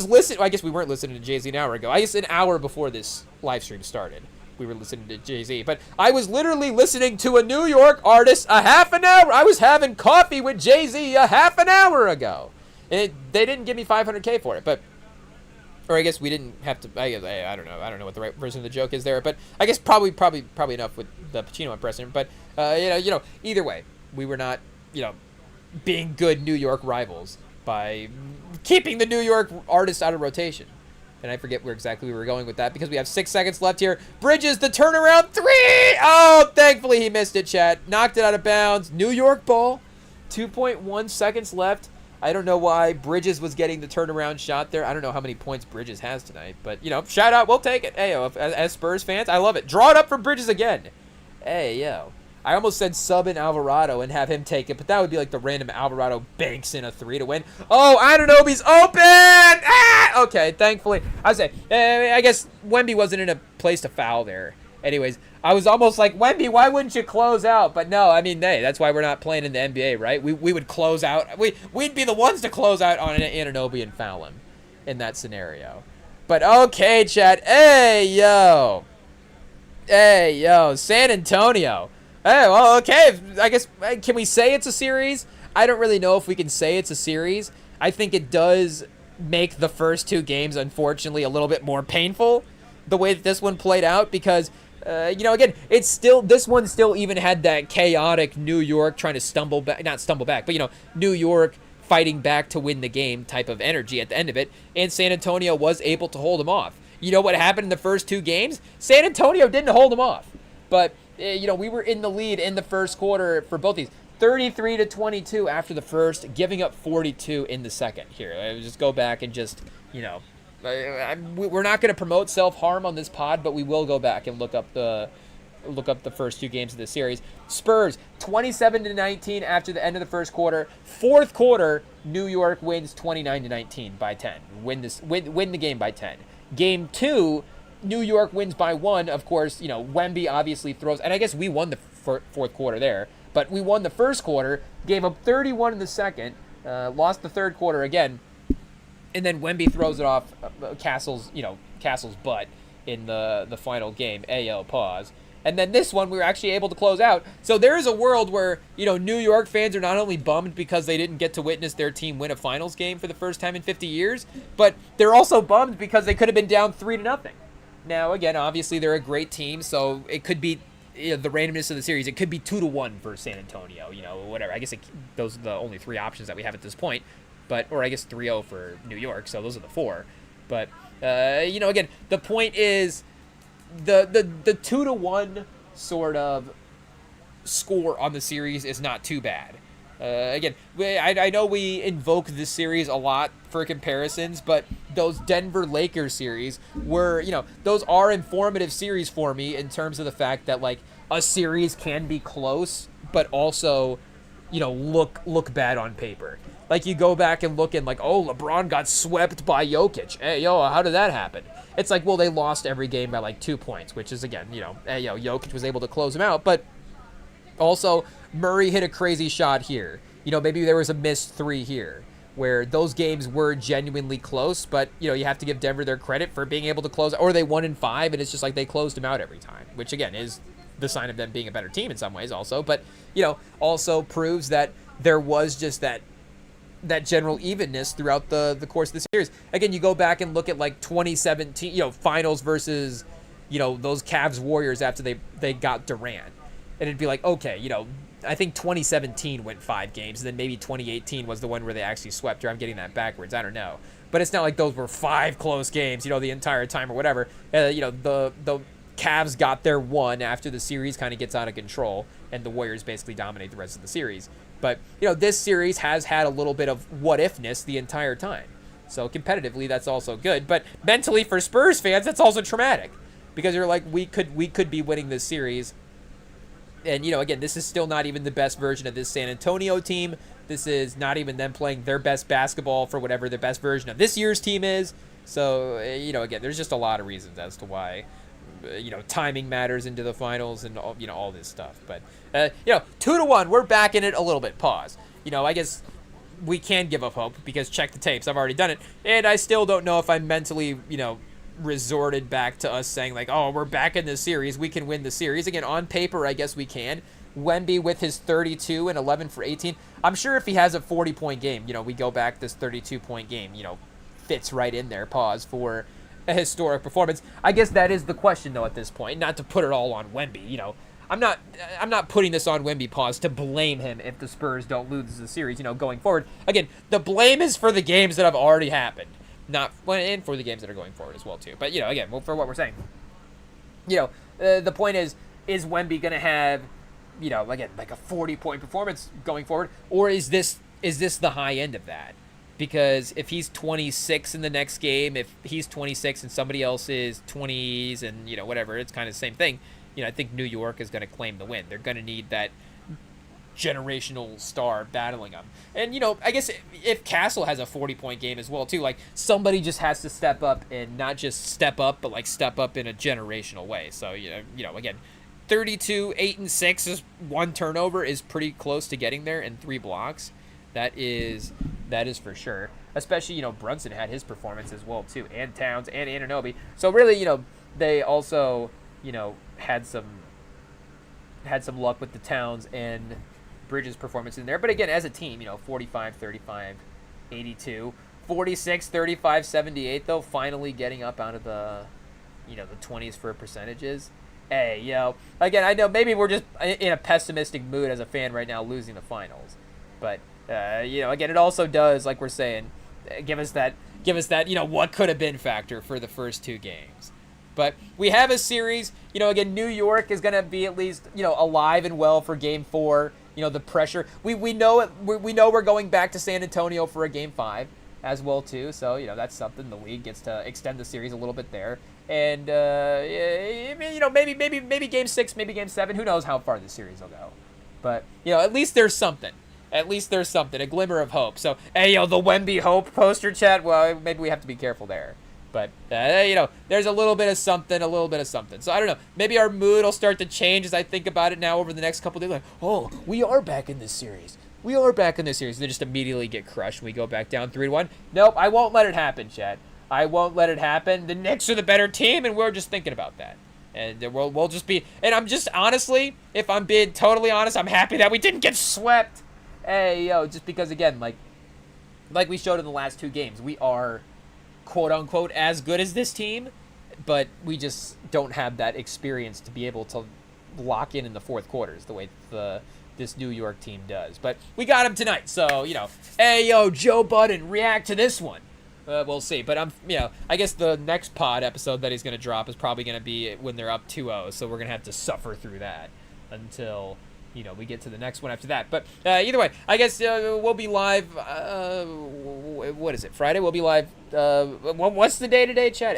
listening. Well, I guess we weren't listening to Jay-Z an hour ago. I guess an hour before this live stream started, we were listening to Jay-Z. But I was literally listening to a New York artist a half an hour. I was having coffee with Jay-Z a half an hour ago. And they didn't give me $500K for it, or I guess we didn't have to. I don't know. I don't know what the right version of the joke is there, but I guess probably enough with the Pacino impression. But either way, we were not being good New York rivals by keeping the New York artists out of rotation. And I forget where exactly we were going with that because we have 6 seconds left here. Bridges, the turnaround 3. Oh, thankfully he missed it, chat. Knocked it out of bounds. New York ball. 2.1 seconds left. I don't know why Bridges was getting the turnaround shot there. I don't know how many points Bridges has tonight. But, shout out. We'll take it. Hey, as Spurs fans, I love it. Draw it up for Bridges again. Hey, yo. I almost said sub in Alvarado and have him take it, but that would be like the random Alvarado banks in a 3 to win. Oh, Anunoby's open! Ah! Okay, thankfully. I say, I guess Wemby wasn't in a place to foul there. Anyways, I was almost like, Wemby, why wouldn't you close out? But no, I mean, hey, that's why we're not playing in the NBA, right? We would close out. We'd be the ones to close out on an Anunoby and foul him in that scenario. But okay, chat. Hey, yo, San Antonio. Hey, well, okay. I guess, can we say it's a series? I don't really know if we can say it's a series. I think it does make the first 2 games, unfortunately, a little bit more painful, the way that this one played out, because, again, this one still even had that chaotic New York trying to not stumble back, but, New York fighting back to win the game type of energy at the end of it, and San Antonio was able to hold them off. You know what happened in the first 2 games? San Antonio didn't hold them off, but we were in the lead in the first quarter for both these. 33-22 after the first, giving up 42 in the second. Here, just go back and just, we're not going to promote self-harm on this pod, but we will go back and look up the look up the first 2 games of the series. Spurs 27-19 after the end of the first quarter. Fourth quarter, New York wins 29-19 by 10. Win the game by 10. Game 2, New York wins by 1. Of course, Wemby obviously throws, and I guess we won the fourth quarter there, but we won the first quarter, gave up 31 in the second, lost the third quarter again, and then Wemby throws it off Castle's butt in the final game. Ayo, pause. And then this one, we were actually able to close out. So there is a world where, New York fans are not only bummed because they didn't get to witness their team win a finals game for the first time in 50 years, but they're also bummed because they could have been down 3-0. Now, again, obviously they're a great team, so it could be the randomness of the series. It could be 2-1 for San Antonio, whatever. I guess those are the only 3 options that we have at this point. Or I guess 3-0 for New York, so those are the 4. But, again, the point is the 2-1 sort of score on the series is not too bad. Again, I know we invoke this series a lot for comparisons, but those Denver Lakers series were, those are informative series for me in terms of the fact that, like, a series can be close, but also, look bad on paper. Like, you go back and look and, like, oh, LeBron got swept by Jokic. Hey, how did that happen? It's like, well, they lost every game by, like, 2 points, which is, again, Jokic was able to close them out, but also, Murray hit a crazy shot here. Maybe there was a missed 3 here, where those games were genuinely close, but, you have to give Denver their credit for being able to close, or they won in 5, and it's just like they closed them out every time, which, again, is the sign of them being a better team in some ways also, but, also proves that there was just that general evenness throughout the course of the series. Again, you go back and look at, like, 2017, finals versus, those Cavs Warriors after they got Durant. And it'd be like, okay, I think 2017 went 5 games, and then maybe 2018 was the one where they actually swept, or I'm getting that backwards. I don't know. But it's not like those were 5 close games, the entire time or whatever. The Cavs got their 1 after the series kind of gets out of control, and the Warriors basically dominate the rest of the series. But, this series has had a little bit of what-ifness the entire time. So competitively, that's also good. But mentally, for Spurs fans, that's also traumatic. Because you're like, we could be winning this series. And, again, this is still not even the best version of this San Antonio team. This is not even them playing their best basketball for whatever the best version of this year's team is. So, again, there's just a lot of reasons as to why, timing matters into the finals and, all this stuff. But, 2-1, we're back in it a little bit. Pause. I guess we can give up hope because check the tapes. I've already done it. And I still don't know if I'm mentally, resorted back to us saying, like, oh, we're back in this series, we can win the series. Again, on paper, I guess we can. Wemby with his 32 and 11 for 18. I'm sure if he has a 40-point game, we go back, this 32-point game, fits right in there, pause, for a historic performance. I guess that is the question, though, at this point, not to put it all on Wemby. I'm not putting this on Wemby, pause, to blame him if the Spurs don't lose the series, going forward. Again, the blame is for the games that have already happened. And for the games that are going forward as well, too. But, again, for what we're saying, the point is Wemby going to have, again, like a 40-point performance going forward? Or is this the high end of that? Because if he's 26 in the next game, if he's 26 and somebody else is 20s and, whatever, it's kind of the same thing. I think New York is going to claim the win. They're going to need that generational star battling them. And, I guess if Castle has a 40-point game as well, too, like, somebody just has to step up, and not just step up, but, like, step up in a generational way. So, again, 32, 8, and 6 is 1 turnover is pretty close to getting there, and 3 blocks. That is for sure. Especially, Brunson had his performance as well, too, and Towns and Anunoby. So, really, they also, had some luck with the Towns and Bridges performance in there. But again, as a team, 45, 35, 82, 46, 35, 78, though, finally getting up out of the, the 20s for percentages. Hey, again, I know maybe we're just in a pessimistic mood as a fan right now, losing the finals. But, again, it also does, like we're saying, give us that, what could have been factor for the first 2 games. But we have a series, again, New York is going to be at least, alive and well for Game 4. The pressure. We know we're going back to San Antonio for a Game 5. as well too. So that's something. The league gets to extend the series a little bit there, and maybe game 6, maybe game 7. Who knows how far the series will go? But at least there's something. At least there's something, a glimmer of hope. So the Wemby hope poster, chat. Well, maybe we have to be careful there. But there's a little bit of something, So I don't know. Maybe our mood will start to change as I think about it now over the next couple of days. Like, oh, we are back in this series. And they just immediately get crushed. We go back down 3-1. Nope, I won't let it happen, Chad. I won't let it happen. The Knicks are the better team, and we're just thinking about that. And we'll just be. And I'm just honestly, if I'm being totally honest, I'm happy that we didn't get swept. Just because again, like we showed in the last 2 games, we are quote unquote as good as this team, but we just don't have that experience to be able to lock in the fourth quarters the way this New York team does. But we got him tonight, so Joe Budden, react to this one. We'll see. But I guess the next pod episode that he's going to drop is probably going to be when they're up 2-0, so we're going to have to suffer through that until we get to the next one after that. But either way, I guess we'll be live. What is it? Friday? We'll be live. What's the day today, Chad?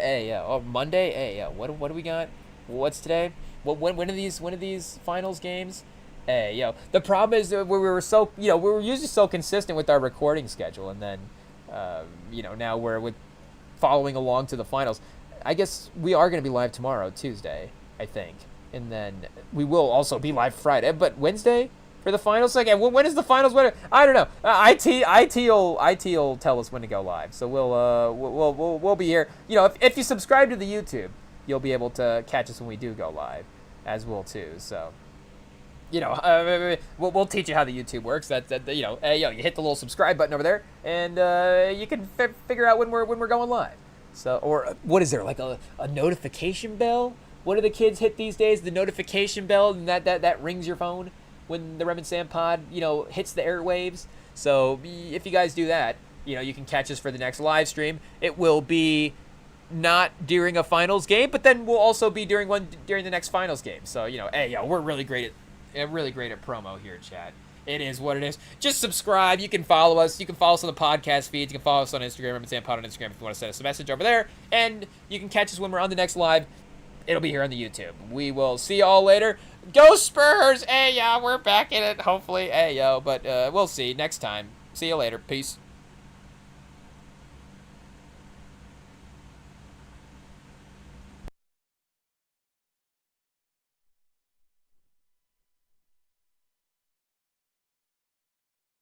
Monday. What do we got? What's today? When are these finals games? The problem is we were so we were usually so consistent with our recording schedule, and then now we're with following along to the finals. I guess we are going to be live tomorrow, Tuesday, I think. And then we will also be live Friday, but Wednesday for the finals. Again, when is the finals? I don't know. IT will tell us when to go live. So we'll be here. If you subscribe to the YouTube, you'll be able to catch us when we do go live, as well too. So we'll teach you how the YouTube works. You hit the little subscribe button over there, and you can figure out when we're going live. So, or what is there, like a notification bell? What do the kids hit these days? The notification bell, and that rings your phone when the REMINGTOM pod, hits the airwaves. So if you guys do that, you can catch us for the next live stream. It will be not during a finals game, but then we'll also be during the next finals game. So we're really great at promo here, chat. It is what it is. Just subscribe. You can follow us. You can follow us on the podcast feeds. You can follow us on Instagram, REMINGTOM pod on Instagram if you want to send us a message over there. And you can catch us when we're on the next live. It'll be here on the YouTube. We will see y'all later. Go Spurs! We're back in it, hopefully. But we'll see next time. See you later. Peace.